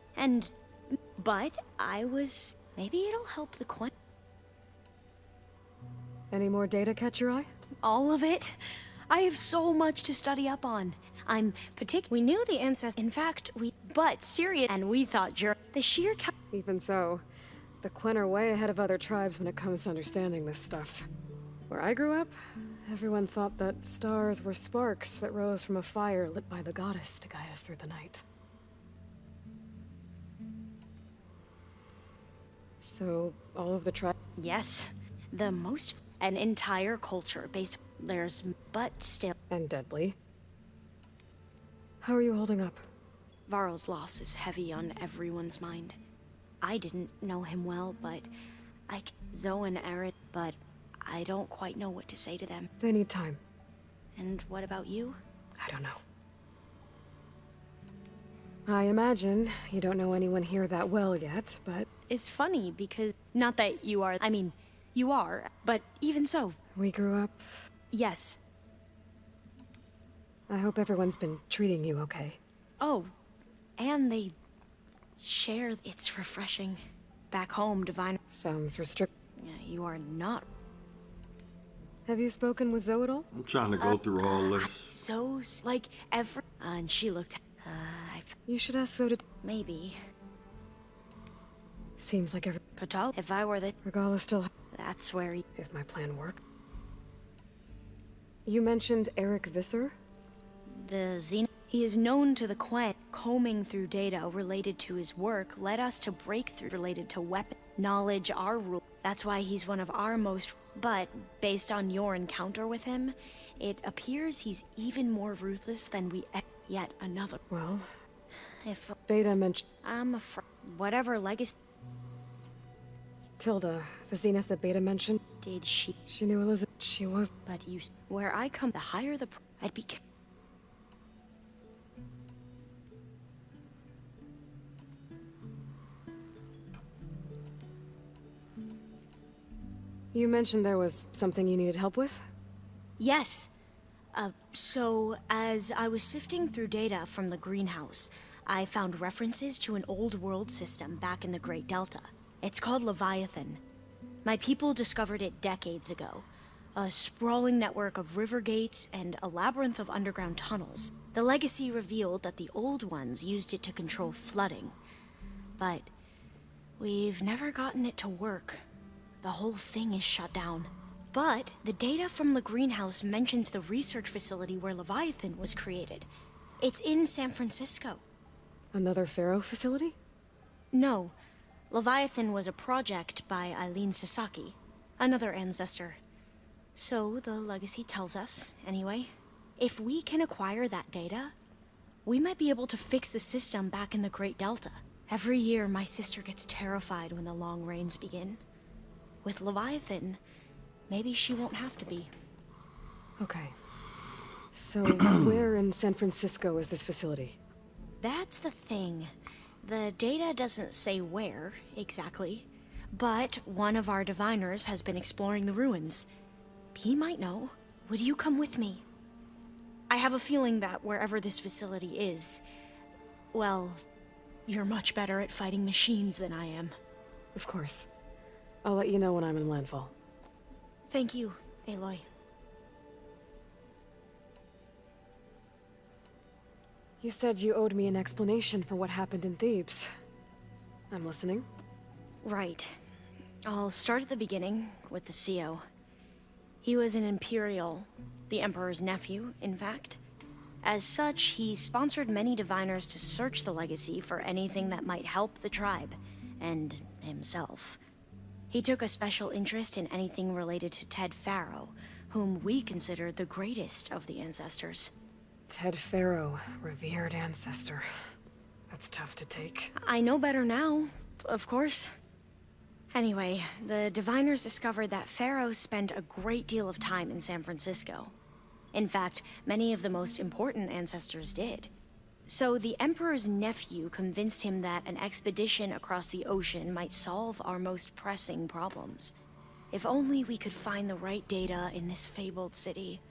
But I was... Maybe it'll help the Quen... Any more data catch your eye? All of it? I have so much to study up on. I'm We knew the ancestors. In fact, But serious, and we thought the sheer... Even so, the Quen are way ahead of other tribes when it comes to understanding this stuff. Where I grew up, everyone thought that stars were sparks that rose from a fire lit by the goddess to guide us through the night. So, all of the tribes... Yes. The most... An entire culture based... There's... But still... And deadly. How are you holding up? Varl's loss is heavy on everyone's mind. I didn't know him well, but... Zoe and Aaron... But I don't quite know what to say to them. They need time. And what about you? I don't know. I imagine you don't know anyone here that well yet, but... It's funny, because... Not that you are... I mean, you are, but even so... We grew up... Yes. I hope everyone's been treating you okay. Oh, and they... share... It's refreshing. Back home, Divine... Sounds restrict... Yeah, you are not... Have you spoken with Zoe at all? I'm trying to go through all this. So... like, every... and she looked... You should ask Zoe to... Maybe. Seems like every... Patal, if I were the... Regala still... That's where he... If my plan worked. You mentioned Eric Visser? The Zenith. He is known to the Quen. Combing through data related to his work led us to breakthrough related to weapon knowledge, our rule. That's why he's one of our most... But, based on your encounter with him, it appears he's even more ruthless than we... Yet another... Well... If... Beta mentioned... I'm afraid... Whatever legacy... Tilda, the Zenith that Beta mentioned... Did she... She knew Elizabeth. She was... But you... Where I come, the higher the... I'd be... You mentioned there was something you needed help with? Yes. So, as I was sifting through data from the greenhouse, I found references to an old world system back in the Great Delta. It's called Leviathan. My people discovered it decades ago. A sprawling network of river gates and a labyrinth of underground tunnels. The legacy revealed that the old ones used it to control flooding. But we've never gotten it to work. The whole thing is shut down. But the data from the greenhouse mentions the research facility where Leviathan was created. It's in San Francisco. Another Pharaoh facility? No. Leviathan was a project by Eileen Sasaki, another ancestor. So the legacy tells us, anyway, if we can acquire that data, we might be able to fix the system back in the Great Delta. Every year, my sister gets terrified when the long rains begin. With Leviathan, maybe she won't have to be. Okay. So, where in San Francisco is this facility? That's the thing. The data doesn't say where, exactly. But one of our diviners has been exploring the ruins. He might know. Would you come with me? I have a feeling that wherever this facility is, well, you're much better at fighting machines than I am. Of course. I'll let you know when I'm in landfall. Thank you, Aloy. You said you owed me an explanation for what happened in Thebes. I'm listening. Right. I'll start at the beginning with the CO. He was an Imperial, the Emperor's nephew, in fact. As such, he sponsored many diviners to search the legacy for anything that might help the tribe, and himself. He took a special interest in anything related to Ted Faro, whom we consider the greatest of the ancestors. Ted Faro, revered ancestor. That's tough to take. I know better now, of course. Anyway, the diviners discovered that Faro spent a great deal of time in San Francisco. In fact, many of the most important ancestors did. So the Emperor's nephew convinced him that an expedition across the ocean might solve our most pressing problems. If only we could find the right data in this fabled city.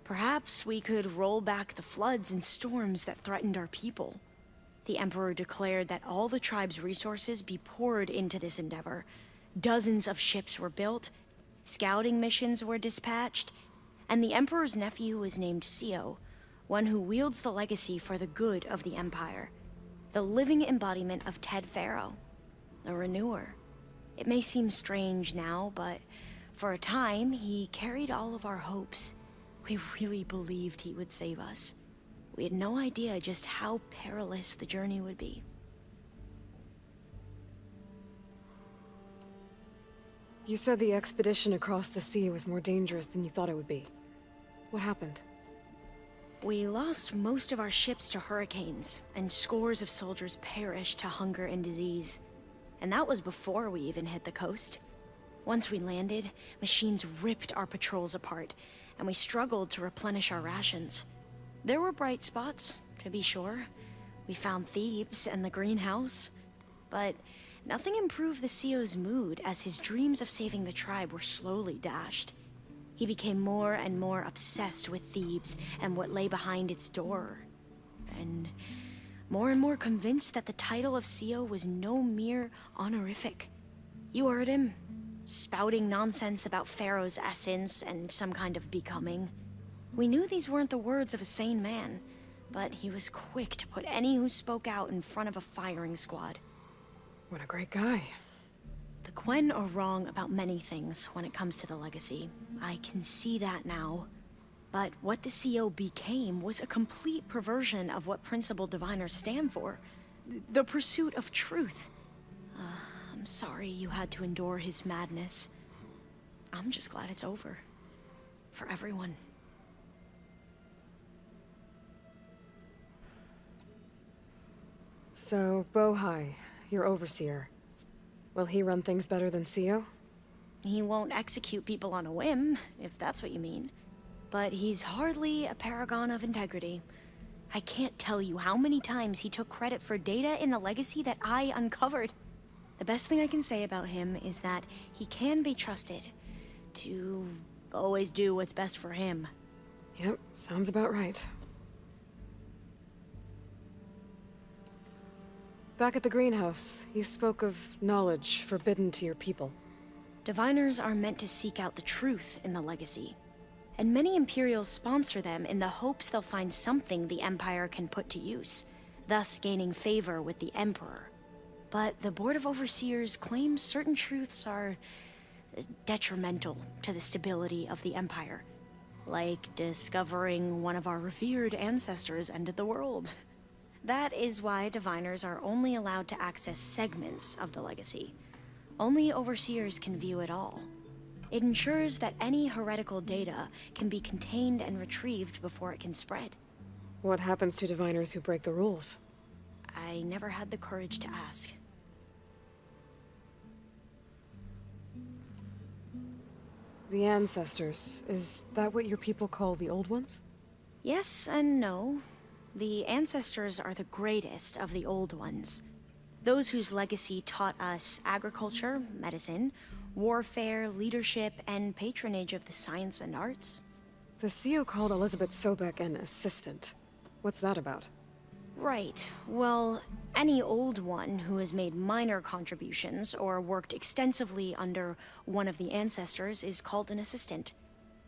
Perhaps we could roll back the floods and storms that threatened our people. The Emperor declared that all the tribe's resources be poured into this endeavor. Dozens of ships were built, scouting missions were dispatched, and the Emperor's nephew was named Sio, one who wields the legacy for the good of the Empire. The living embodiment of Ted Faro, the Renewer. It may seem strange now, but for a time, he carried all of our hopes. We really believed he would save us. We had no idea just how perilous the journey would be. You said the expedition across the sea was more dangerous than you thought it would be. What happened? We lost most of our ships to hurricanes, and scores of soldiers perished to hunger and disease. And that was before we even hit the coast. Once we landed, machines ripped our patrols apart, and we struggled to replenish our rations. There were bright spots, to be sure. We found Thebes and the greenhouse, but nothing improved the CEO's mood as his dreams of saving the tribe were slowly dashed. He became more and more obsessed with Thebes and what lay behind its door, and more convinced that the title of CEO was no mere honorific. You heard him, spouting nonsense about Pharaoh's essence and some kind of becoming. We knew these weren't the words of a sane man, but he was quick to put any who spoke out in front of a firing squad. What a great guy. The Quen are wrong about many things when it comes to the legacy. I can see that now. But what the CEO became was a complete perversion of what principled diviners stand for. The pursuit of truth. I'm sorry you had to endure his madness. I'm just glad it's over. For everyone. So, Bohai, your overseer. Will he run things better than CEO? He won't execute people on a whim, if that's what you mean. But he's hardly a paragon of integrity. I can't tell you how many times he took credit for data in the legacy that I uncovered. The best thing I can say about him is that he can be trusted to always do what's best for him. Yep, sounds about right. Back at the greenhouse, you spoke of knowledge forbidden to your people. Diviners are meant to seek out the truth in the legacy, and many Imperials sponsor them in the hopes they'll find something the Empire can put to use, thus gaining favor with the Emperor. But the Board of Overseers claims certain truths are detrimental to the stability of the Empire, like discovering one of our revered ancestors ended the world. That is why diviners are only allowed to access segments of the legacy. Only overseers can view it all. It ensures that any heretical data can be contained and retrieved before it can spread. What happens to diviners who break the rules? I never had the courage to ask. The ancestors, is that what your people call the old ones? Yes and no. The ancestors are the greatest of the old ones. Those whose legacy taught us agriculture, medicine, warfare, leadership, and patronage of the science and arts. The CEO called Elizabeth Sobek an assistant. What's that about? Right. Well, any old one who has made minor contributions or worked extensively under one of the ancestors is called an assistant.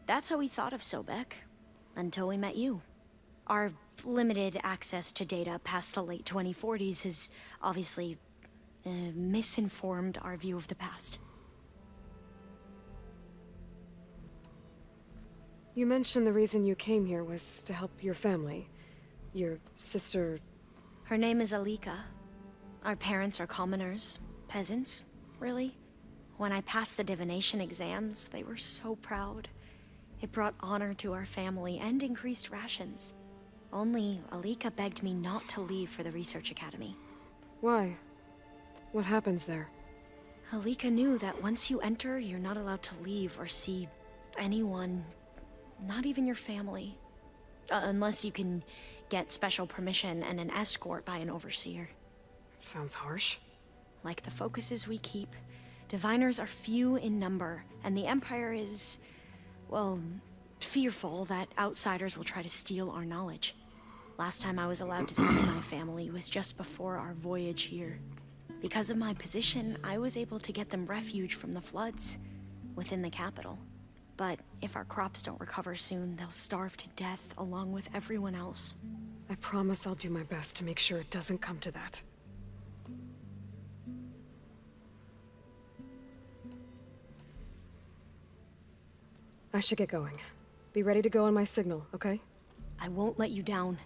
That's how we thought of Sobek, until we met you. Our limited access to data past the late 2040s has obviously misinformed our view of the past. You mentioned the reason you came here was to help your family. Your sister... Her name is Alika. Our parents are commoners. Peasants, really. When I passed the divination exams, they were so proud. It brought honor to our family and increased rations. Only Alika begged me not to leave for the research academy. Why? What happens there? Alika knew that once you enter, you're not allowed to leave or see anyone, not even your family. Unless you can get special permission and an escort by an overseer. That sounds harsh. Like the focuses we keep, diviners are few in number, and the Empire is, well, fearful that outsiders will try to steal our knowledge. Last time I was allowed to see my family was just before our voyage here. Because of my position, I was able to get them refuge from the floods within the capital. But if our crops don't recover soon, they'll starve to death along with everyone else. I promise I'll do my best to make sure it doesn't come to that. I should get going. Be ready to go on my signal, okay? I won't let you down.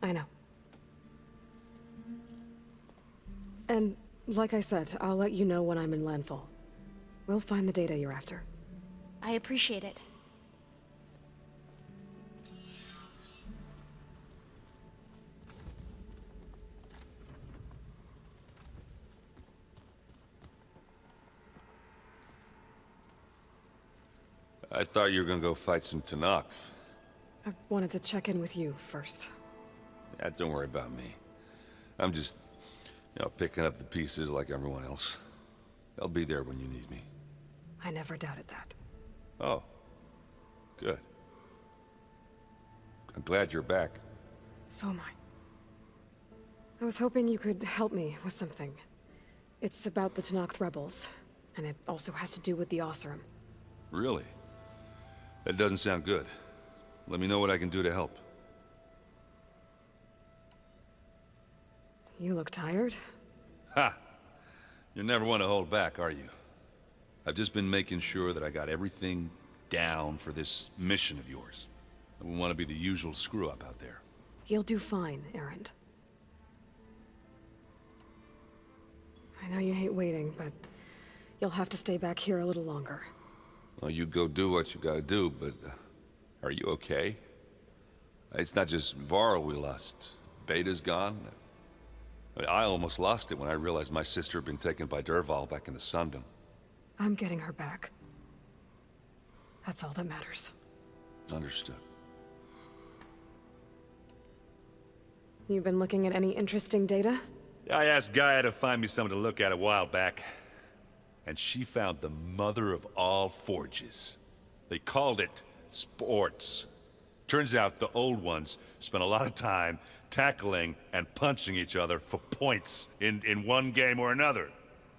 I know. And, like I said, I'll let you know when I'm in landfall. We'll find the data you're after. I appreciate it. I thought you were gonna go fight some Tanakh. I wanted to check in with you first. Yeah, don't worry about me. I'm just, picking up the pieces like everyone else. I'll be there when you need me. I never doubted that. Oh. Good. I'm glad you're back. So am I. I was hoping you could help me with something. It's about the Tanakh rebels, and it also has to do with the Oseram. Really? That doesn't sound good. Let me know what I can do to help. You look tired. Ha! You never want to hold back, are you? I've just been making sure that I got everything down for this mission of yours. I wouldn't want to be the usual screw-up out there. You'll do fine, Erend. I know you hate waiting, but you'll have to stay back here a little longer. Well, you go do what you gotta do, but are you okay? It's not just Varl we lost. Beta's gone. I almost lost it when I realized my sister had been taken by Dervahl back in the Sundom. I'm getting her back. That's all that matters. Understood. You've been looking at any interesting data? I asked Gaia to find me something to look at a while back, and she found the mother of all forges. They called it sports. Turns out the old ones spent a lot of time tackling and punching each other for points in one game or another.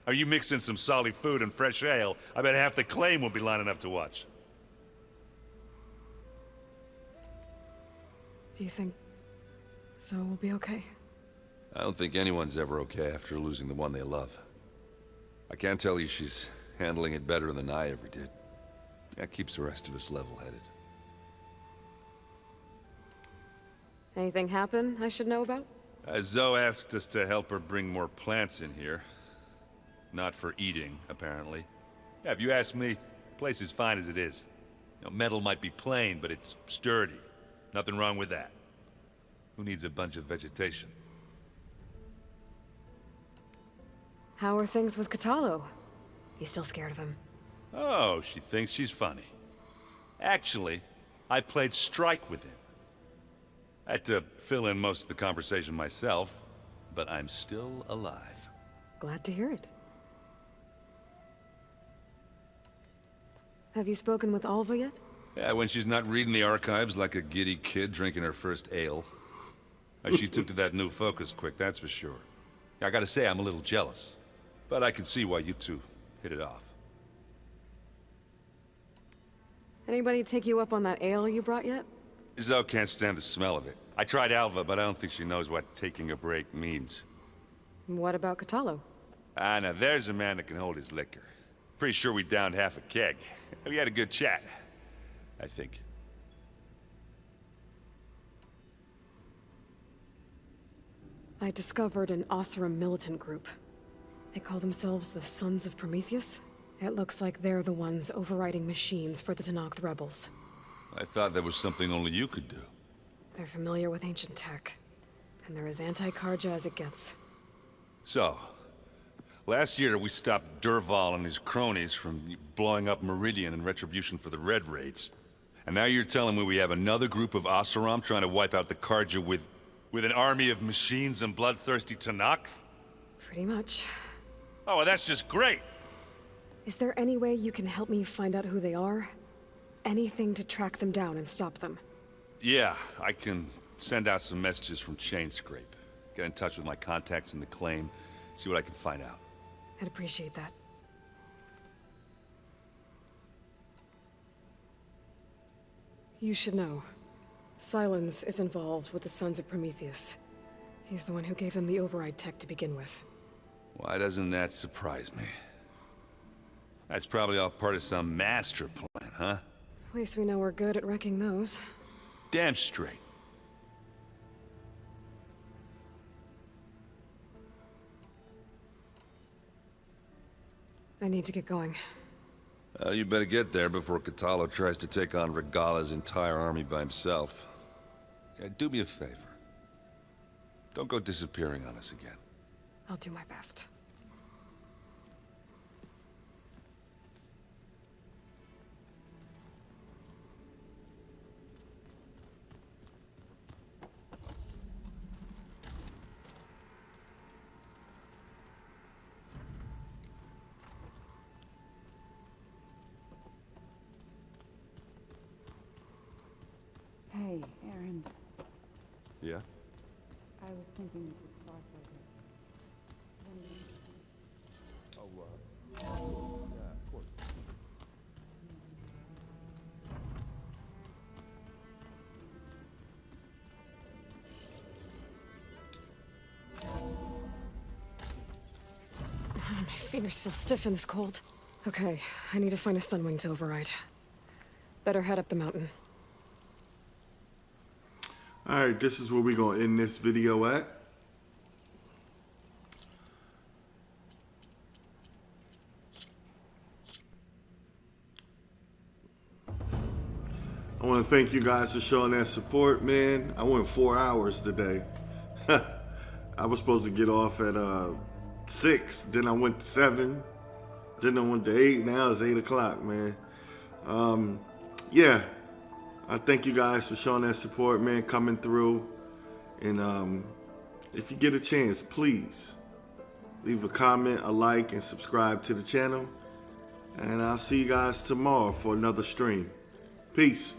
Are you mixing some solid food and fresh ale? I bet half the claim will be lining up to watch. Do you think Zoe will be okay? I don't think anyone's ever okay after losing the one they love. I can't tell you she's handling it better than I ever did. That keeps the rest of us level-headed. Anything happen I should know about? Zoe asked us to help her bring more plants in here. Not for eating, apparently. Yeah, if you ask me, the place is fine as it is. Metal might be plain, but it's sturdy. Nothing wrong with that. Who needs a bunch of vegetation? How are things with Katalo? You still scared of him? Oh, she thinks she's funny. Actually, I played strike with him. I had to fill in most of the conversation myself, but I'm still alive. Glad to hear it. Have you spoken with Alva yet? Yeah, when she's not reading the archives like a giddy kid drinking her first ale. She took to that new focus quick, that's for sure. I gotta say, I'm a little jealous. But I can see why you two hit it off. Anybody take you up on that ale you brought yet? Zoe can't stand the smell of it. I tried Alva, but I don't think she knows what taking a break means. What about Katalo? Ah, now there's a man that can hold his liquor. Pretty sure we downed half a keg. We had a good chat, I think. I discovered an Oseram militant group. They call themselves the Sons of Prometheus. It looks like they're the ones overriding machines for the Tenakth rebels. I thought that was something only you could do. They're familiar with ancient tech, and they're as anti-Karja as it gets. So, last year we stopped Durval and his cronies from blowing up Meridian in retribution for the Red Raids. And now you're telling me we have another group of Oseram trying to wipe out the Karja with an army of machines and bloodthirsty Tenakth? Pretty much. Oh, well, that's just great! Is there any way you can help me find out who they are? Anything to track them down and stop them? Yeah, I can send out some messages from Chainscrape. Get in touch with my contacts in the claim, see what I can find out. I'd appreciate that. You should know. Silence is involved with the Sons of Prometheus. He's the one who gave them the override tech to begin with. Why doesn't that surprise me? That's probably all part of some master plan, huh? At least we know we're good at wrecking those. Damn straight. I need to get going. You better get there before Katalo tries to take on Regala's entire army by himself. Yeah, do me a favor. Don't go disappearing on us again. I'll do my best. Hey, Aaron. Yeah? I was thinking you could spark Yeah, of course. My fingers feel stiff in this cold. Okay, I need to find a Sunwing to override. Better head up the mountain. Alright, this is where we're going to end this video at. I want to thank you guys for showing that support, man. I went 4 hours today. I was supposed to get off at 6, then I went to 7, then I went to 8, now it's 8 o'clock, man. Yeah. I thank you guys for showing that support, man, coming through. And if you get a chance, please leave a comment, a like, and subscribe to the channel. And I'll see you guys tomorrow for another stream. Peace.